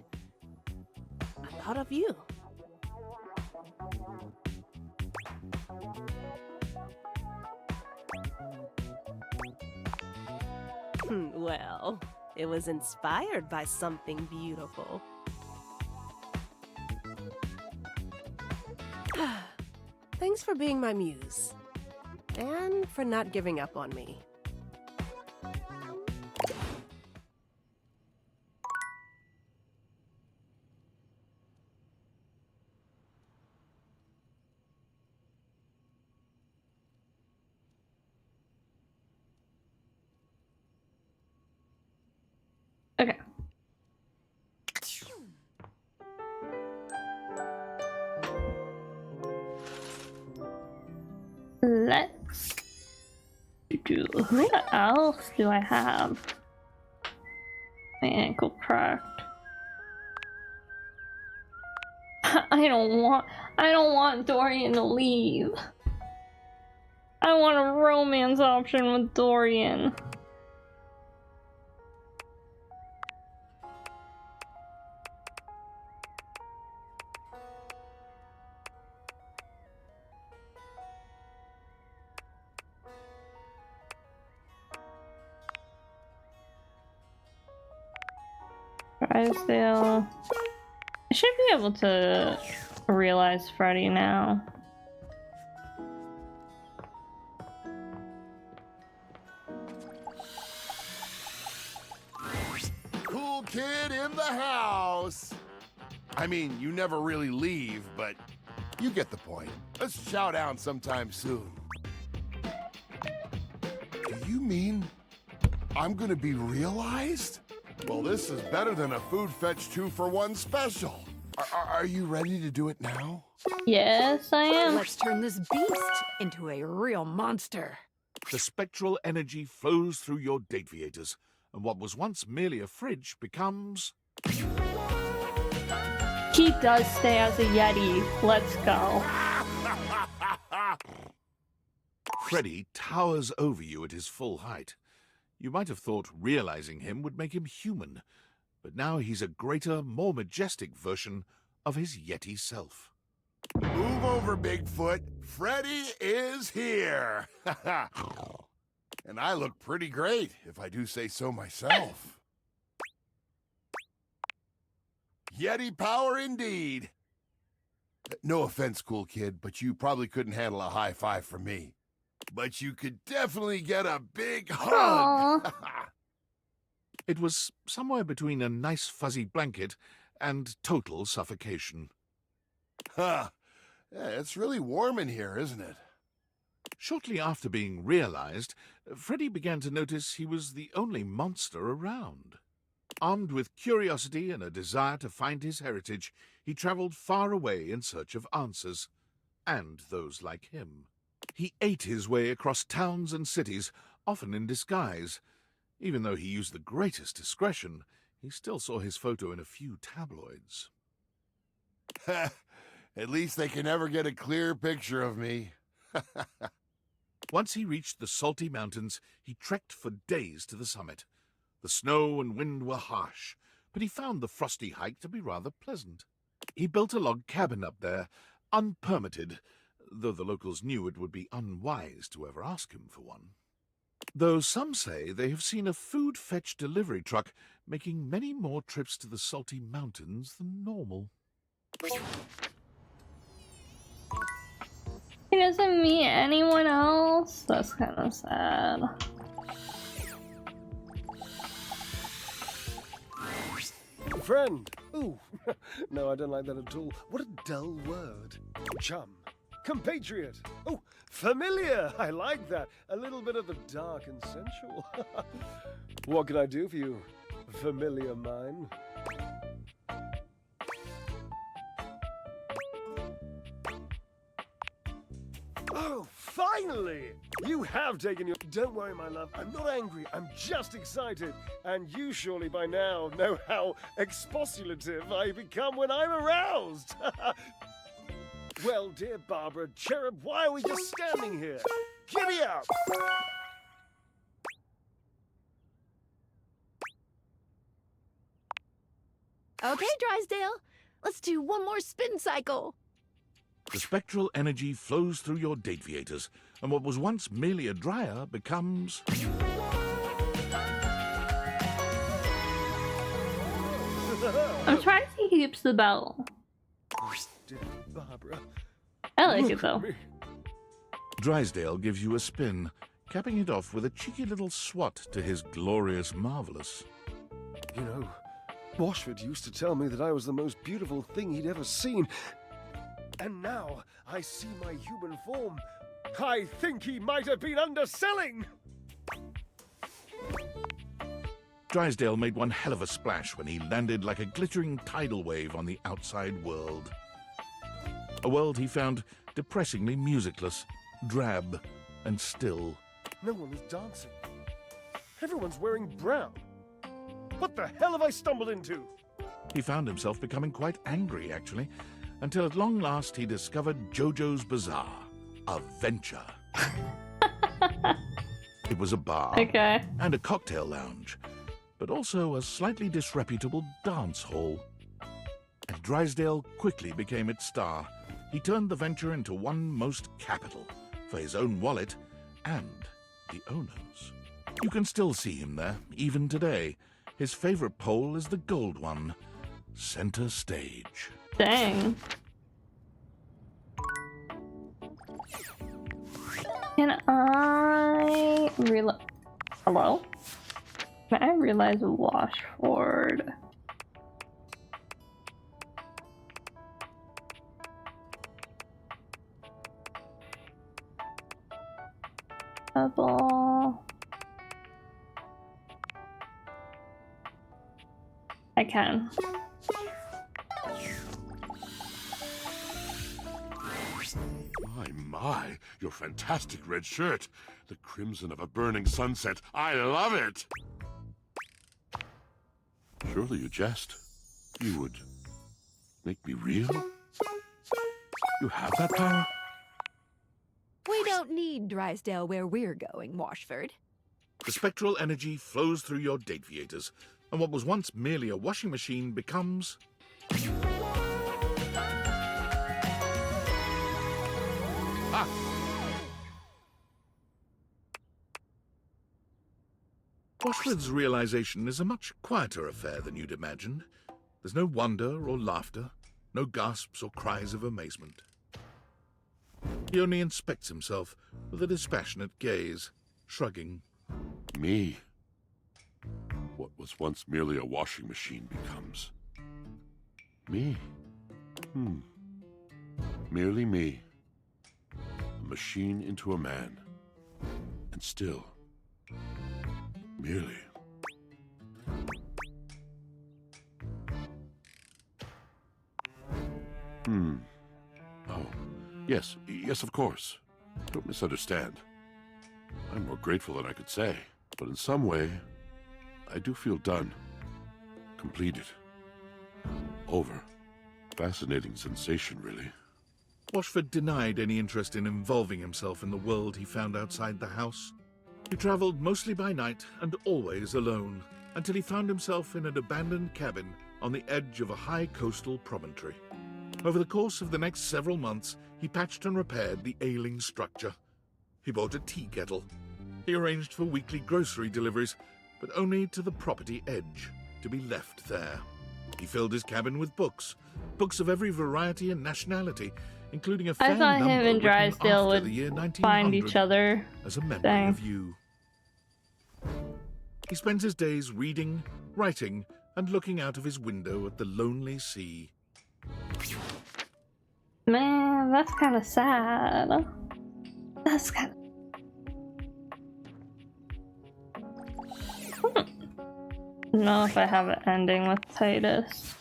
I thought of you. Well, it was inspired by something beautiful. Thanks for being my muse. And for not giving up on me. Okay. Let's do. Who else do I have? My ankle cracked. I don't want Dorian to leave. I want a romance option with Dorian. Drysdale. I should be able to realize Freddy now. Cool kid in the house. I mean, you never really leave, but you get the point. Let's chow down sometime soon. Do you mean I'm gonna be realized? Well, this is better than a Food Fetch 2-for-1 special. Are you ready to do it now? Yes, I am. Let's turn this beast into a real monster. The spectral energy flows through your Dateviators, and what was once merely a fridge becomes... He does stay as a Yeti. Let's go. Freddy towers over you at his full height. You might have thought realizing him would make him human, but now he's a greater, more majestic version of his Yeti self. Move over, Bigfoot. Freddy is here. And I look pretty great, if I do say so myself. Yeti power indeed. No offense, cool kid, but you probably couldn't handle a high five from me. But you could definitely get a big hug. It was somewhere between a nice fuzzy blanket and total suffocation. Huh. Yeah, it's really warm in here, isn't it? Shortly after being realized, Freddy began to notice he was the only monster around. Armed with curiosity and a desire to find his heritage, he traveled far away in search of answers, and those like him. He ate his way across towns and cities, often in disguise. Even though he used the greatest discretion, he still saw his photo in a few tabloids. At least they can never get a clear picture of me. Once he reached the salty mountains, he trekked for days to the summit. The snow and wind were harsh, but he found the frosty hike to be rather pleasant. He built a log cabin up there, unpermitted, though the locals knew it would be unwise to ever ask him for one. Though some say they have seen a food fetch delivery truck making many more trips to the salty mountains than normal. He doesn't meet anyone else? That's kind of sad. Friend. Ooh, no, I don't like that at all. What a dull word. Chum. Compatriot. Oh, familiar. I like that. A little bit of the dark and sensual. What can I do for you, familiar mine? Oh, finally! You have taken your... Don't worry, my love. I'm not angry. I'm just excited. And you surely by now know how expostulative I become when I'm aroused. Well, dear Barbara, Cherub, why are we just standing here? Giddy up! Okay, Drysdale. Let's do one more spin cycle. The spectral energy flows through your Dateviators, and what was once merely a dryer becomes... I'm trying to see who keeps the bell. Dear Barbara. I like it though. Drysdale gives you a spin, capping it off with a cheeky little swat to his glorious marvelous. You know, Washford used to tell me that I was the most beautiful thing he'd ever seen. And now I see my human form. I think he might have been underselling! Drysdale made one hell of a splash when he landed like a glittering tidal wave on the outside world. A world he found depressingly musicless, drab, and still. No one is dancing. Everyone's wearing brown. What the hell have I stumbled into? He found himself becoming quite angry, actually. until at long last he discovered Jojo's Bazaar, a venture. It was a bar and a cocktail lounge, but also a slightly disreputable dance hall. And Drysdale quickly became its star. He turned the venture into one most capital for his own wallet and the owners. You can still see him there, even today. His favorite pole is the gold one, center stage. Dang. Can I Hello? Can I realize Washford? Double. I can. My, your fantastic red shirt. The crimson of a burning sunset. I love it! Surely you jest. You would make me real? You have that power? We don't need Drysdale where we're going, Washford. The spectral energy flows through your Dateviators, and what was once merely a washing machine becomes... Ah! Washford's realization is a much quieter affair than you'd imagined. There's no wonder or laughter, no gasps or cries of amazement. He only inspects himself with a dispassionate gaze, shrugging. Me? What was once merely a washing machine becomes... me. Merely me. A machine into a man. And still... merely. Oh, yes, of course. Don't misunderstand. I'm more grateful than I could say. But in some way, I do feel done. Completed. Over. Fascinating sensation, really. Washford denied any interest in involving himself in the world he found outside the house. He traveled mostly by night and always alone, until he found himself in an abandoned cabin on the edge of a high coastal promontory. Over the course of the next several months, he patched and repaired the ailing structure. He bought a tea kettle. He arranged for weekly grocery deliveries, but only to the property edge, to be left there. He filled his cabin with books of every variety and nationality, including a fair I thought number him and Drysdale would the year 1900 find each other. as a memory of you. He spends his days reading, writing, and looking out of his window at the lonely sea. Man, that's kind of sad. That's kind of... I don't know if I have an ending with Titus.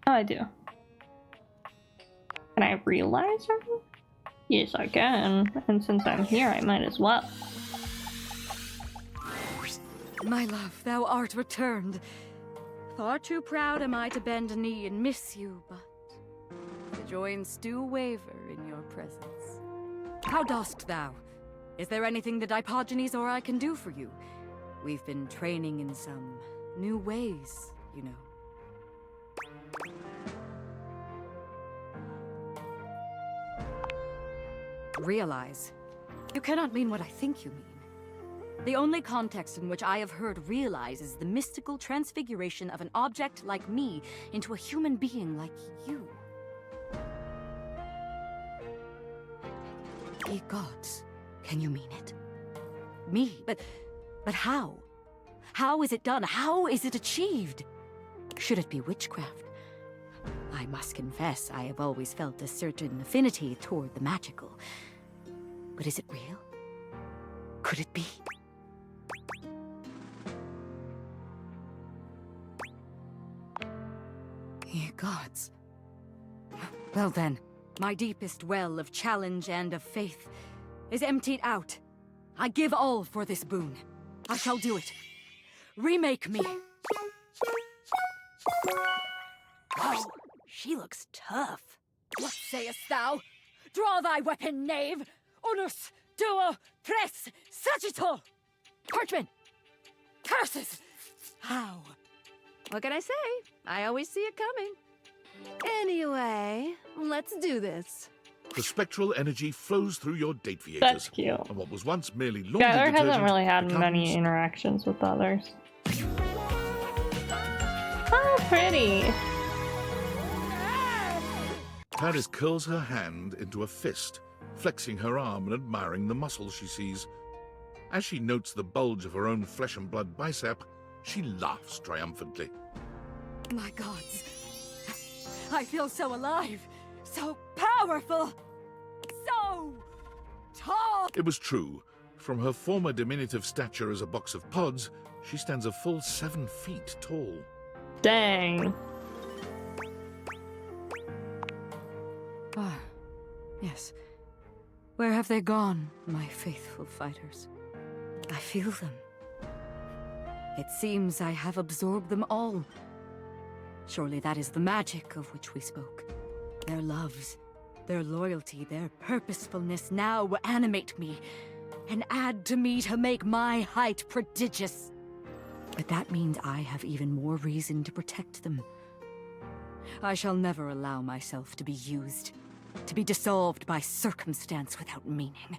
Oh, I do. Can I realize something? Yes, I can. And since I'm here, I might as well. My love, thou art returned. Far too proud am I to bend a knee and miss you, but the joints do waver in your presence. How dost thou? Is there anything the Diogenes or I can do for you? We've been training in some new ways, you know. Realize. You cannot mean what I think you mean. The only context in which I have heard realize is the mystical transfiguration of an object like me into a human being like you. Ye gods, can you mean it? Me? But how? How is it done? How is it achieved? Should it be witchcraft? I must confess, I have always felt a certain affinity toward the magical. But is it real? Could it be? gods. Well then, my deepest well of challenge and of faith is emptied out. I give all for this boon. I shall do it. Remake me. Oh, she looks tough. What sayest thou? Draw thy weapon, knave! Unus, duo, pres, sagittal! Parchment! Curses! How? What can I say? I always see it coming. Anyway, let's do this. The spectral energy flows through your date viators. That's cute. And what was once merely laundry Skylar detergent hasn't really had becomes... many interactions with others. Oh, pretty. Titus curls her hand into a fist, flexing her arm and admiring the muscles she sees. As she notes the bulge of her own flesh and blood bicep, she laughs triumphantly. My gods. I feel so alive, so powerful, so tall. It was true. From her former diminutive stature as a box of pods, she stands a full 7 feet tall. Dang. Ah, yes. Where have they gone, my faithful fighters? I feel them. It seems I have absorbed them all. Surely that is the magic of which we spoke. Their loves, their loyalty, their purposefulness now animate me and add to me to make my height prodigious. But that means I have even more reason to protect them. I shall never allow myself to be used, to be dissolved by circumstance without meaning.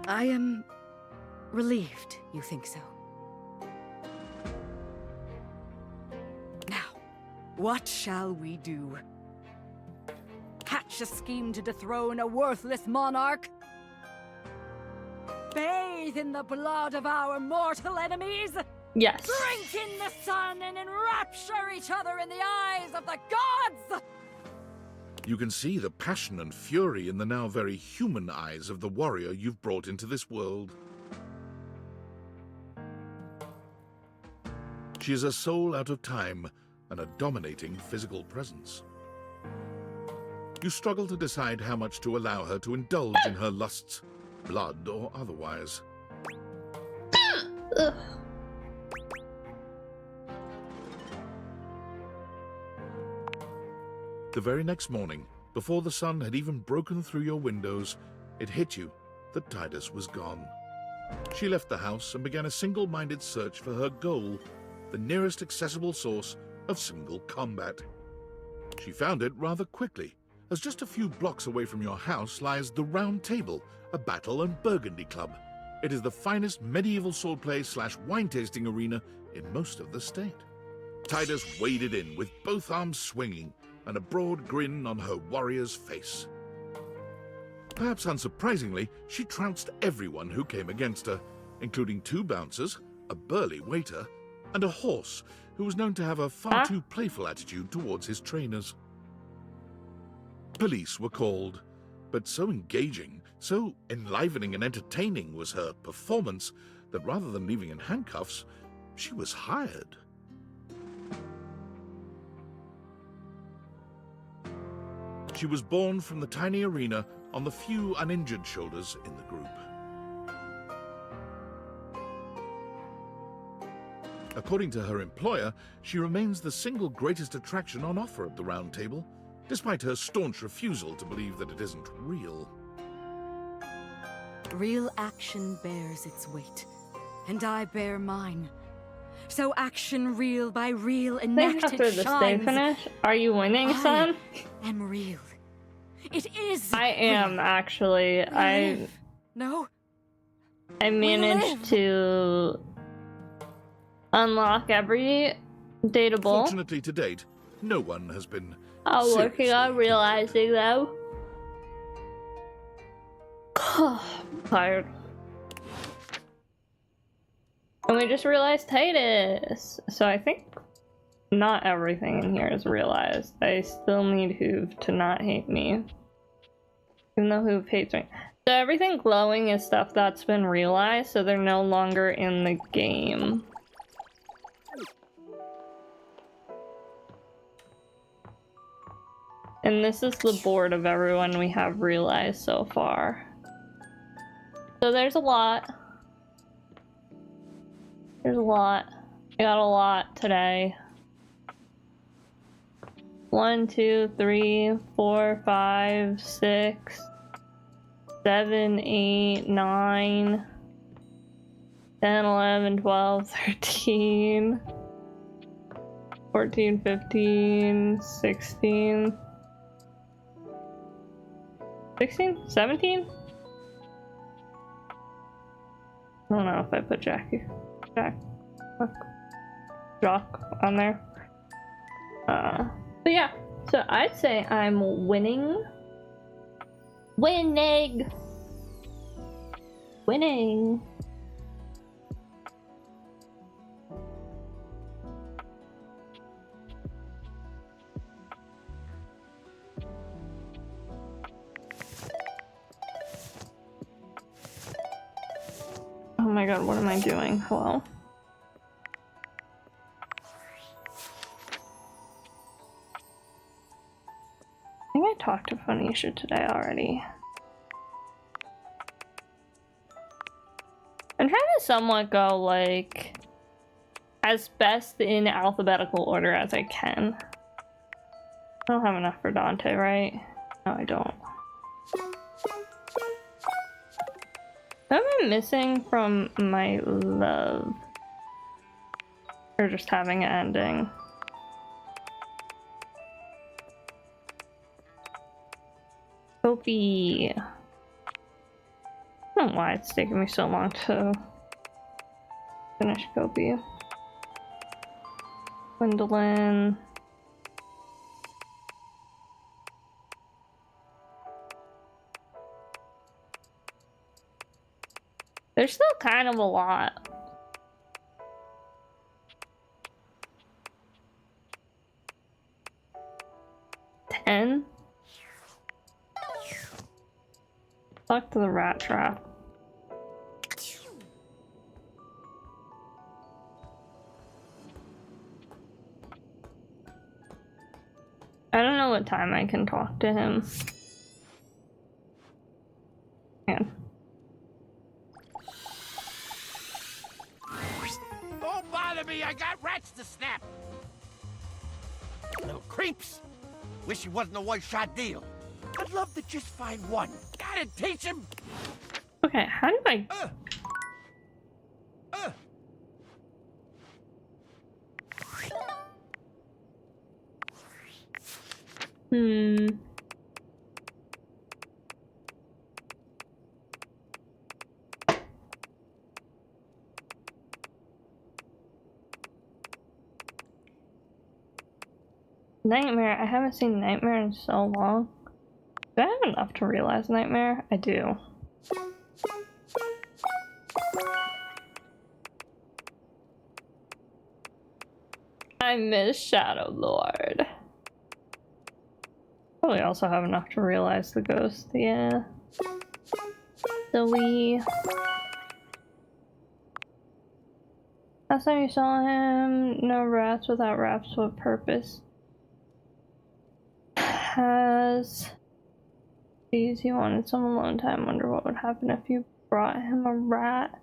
I am relieved you think so. Now, what shall we do? Hatch a scheme to dethrone a worthless monarch? Bathe in the blood of our mortal enemies? Yes. Drink in the sun and enrapture each other in the eyes of the gods? You can see the passion and fury in the now very human eyes of the warrior you've brought into this world. She is a soul out of time and a dominating physical presence. You struggle to decide how much to allow her to indulge in her lusts, blood or otherwise. The very next morning, before the sun had even broken through your windows, it hit you that Titus was gone. She left the house and began a single-minded search for her goal, the nearest accessible source of single combat. She found it rather quickly, as just a few blocks away from your house lies the Round Table, a battle and burgundy club. It is the finest medieval swordplay / wine tasting arena in most of the state. Titus waded in with both arms swinging, and a broad grin on her warrior's face. Perhaps unsurprisingly, she trounced everyone who came against her, including 2 bouncers, a burly waiter, and a horse who was known to have a far too playful attitude towards his trainers. Police were called, but so engaging, so enlivening and entertaining was her performance that rather than leaving in handcuffs, she was hired. She was born from the tiny arena on the few uninjured shoulders in the group. According to her employer, she remains the single greatest attraction on offer at the Round Table, despite her staunch refusal to believe that it isn't real. Real action bears its weight, and I bear mine. So action real by real enacted after the stay finish, are you winning, son? I am real. It is. I am real. Actually. No. I managed to unlock every dateable. Fortunately, to date, no one has been. I'm working on realizing though. I'm tired. And we just realized Titus. So I think not everything in here is realized. I still need Hoove to not hate me. Even though Hoove hates me. So everything glowing is stuff that's been realized, so they're no longer in the game. And this is the board of everyone we have realized so far. So there's a lot. There's a lot. I got a lot today. 1, 2, 3, 4, 5, 6, 7, 8, 9, 10, 11, 12, 13, 14, 15, 16, 16, 17? I don't know if I put Jock on there. But yeah, so I'd say I'm winning. Winning! Winning! Oh my god, what am I doing? Hello? I think I talked to Phoenicia today already. I'm trying to somewhat go, like, as best in alphabetical order as I can. I don't have enough for Dante, right? No, I don't. What am I missing from my love? Or just having an ending? Kopi. I don't know why it's taking me so long to finish Kopi. Gwendolyn. There's still kind of a lot. Ten? Talk to the rat trap. I don't know what time I can talk to him. Man. Don't bother me, I got rats to snap! Little creeps! Wish it wasn't a one-shot deal. I'd love to just find one. Gotta teach him! Okay, how do I... Nightmare. I haven't seen Nightmare in so long. Do I have enough to realize Nightmare? I do. I miss Shadow Lord. Probably also have enough to realize the ghost, yeah. Zoe. Last time you saw him, no rats. Without rats, what purpose? Has these he wanted some alone time. Wonder what would happen if you brought him a rat.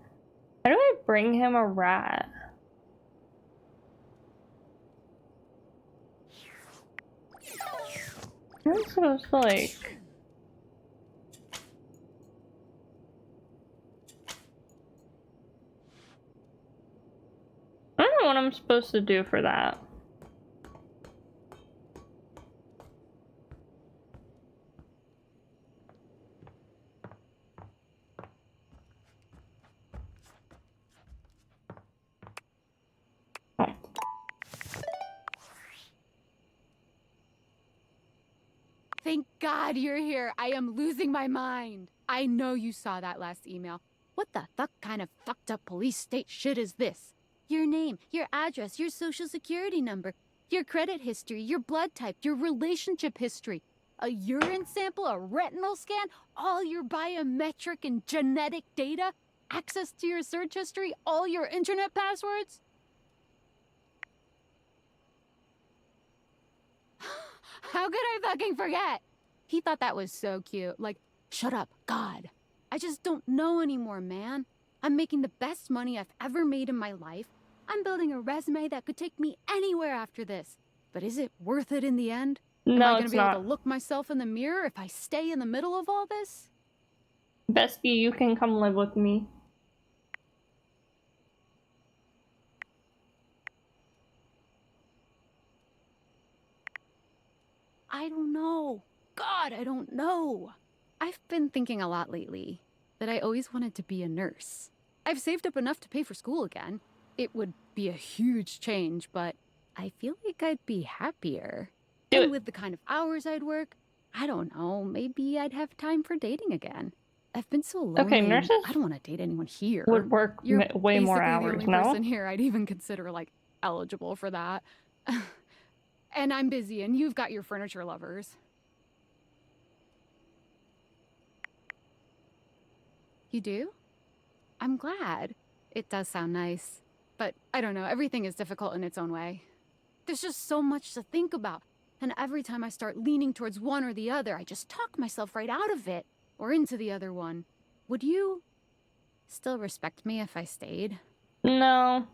How do I bring him a rat? I'm supposed to like... I don't know what I'm supposed to do for that. Thank God you're here. I am losing my mind. I know you saw that last email. What the fuck kind of fucked up police state shit is this? Your name, your address, your social security number, your credit history, your blood type, your relationship history, a urine sample, a retinal scan, all your biometric and genetic data, access to your search history, all your internet passwords? How could I fucking forget? He thought that was so cute. Like, shut up, God. I just don't know anymore, man. I'm making the best money I've ever made in my life. I'm building a resume that could take me anywhere after this. But is it worth it in the end? Am I gonna be able to look myself in the mirror if I stay in the middle of all this? Bestie, you can come live with me. I don't know. God, I don't know. I've been thinking a lot lately that I always wanted to be a nurse. I've saved up enough to pay for school again. It would be a huge change, but I feel like I'd be happier. And with the kind of hours I'd work, I don't know, maybe I'd have time for dating again. I've been so lonely. Okay, nurses I don't want to date anyone here. would work way more hours, the only person here I'd even consider, like, eligible for that. And I'm busy, and you've got your furniture lovers. You do? I'm glad. It does sound nice. But I don't know, everything is difficult in its own way. There's just so much to think about. And every time I start leaning towards one or the other, I just talk myself right out of it. Or into the other one. Would you still respect me if I stayed? No.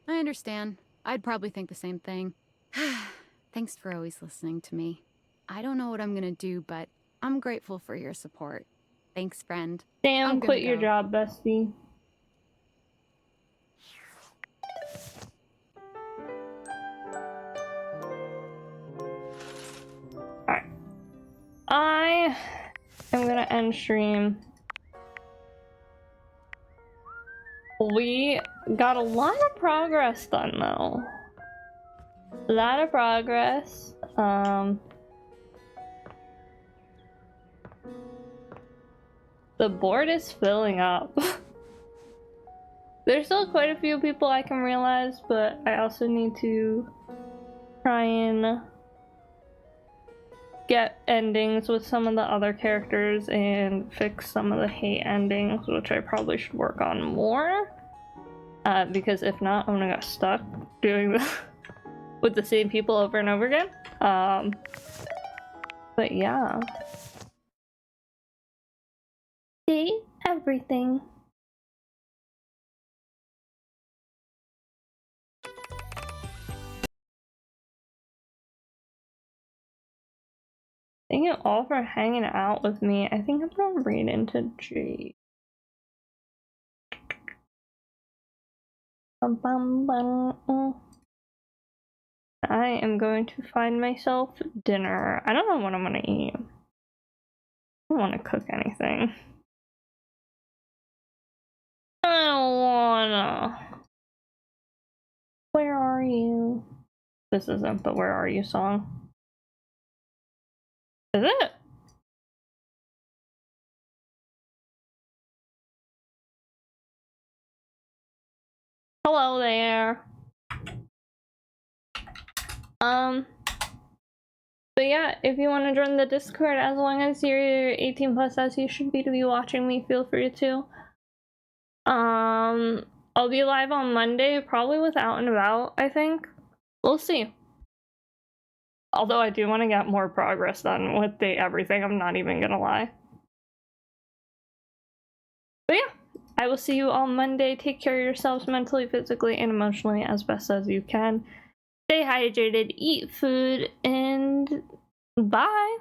I understand. I'd probably think the same thing. Thanks for always listening to me. I don't know what I'm gonna do, but I'm grateful for your support. Thanks, friend. Damn, quit your job, bestie. Alright. I am gonna end stream. We got a lot of progress done, though. A lot of progress. The board is filling up. There's still quite a few people I can realize, but I also need to try and get endings with some of the other characters and fix some of the hate endings, which I probably should work on more. Because if not, I'm gonna get stuck doing this with the same people over and over again. But yeah. See everything. Thank you all for hanging out with me. I think I'm gonna read into G. I am going to find myself dinner. I don't know what I'm gonna eat. I don't want to cook anything. I don't wanna. Where are you? This isn't the Where Are You song. Is it? Hello there. But yeah, if you want to join the Discord, as long as you're 18 plus, as you should be to be watching me, feel free to. I'll be live on Monday, probably with Out and About, I think. We'll see. Although I do want to get more progress done with everything, I'm not even gonna lie. But yeah, I will see you all Monday. Take care of yourselves mentally, physically, and emotionally as best as you can. Stay hydrated, eat food, and bye!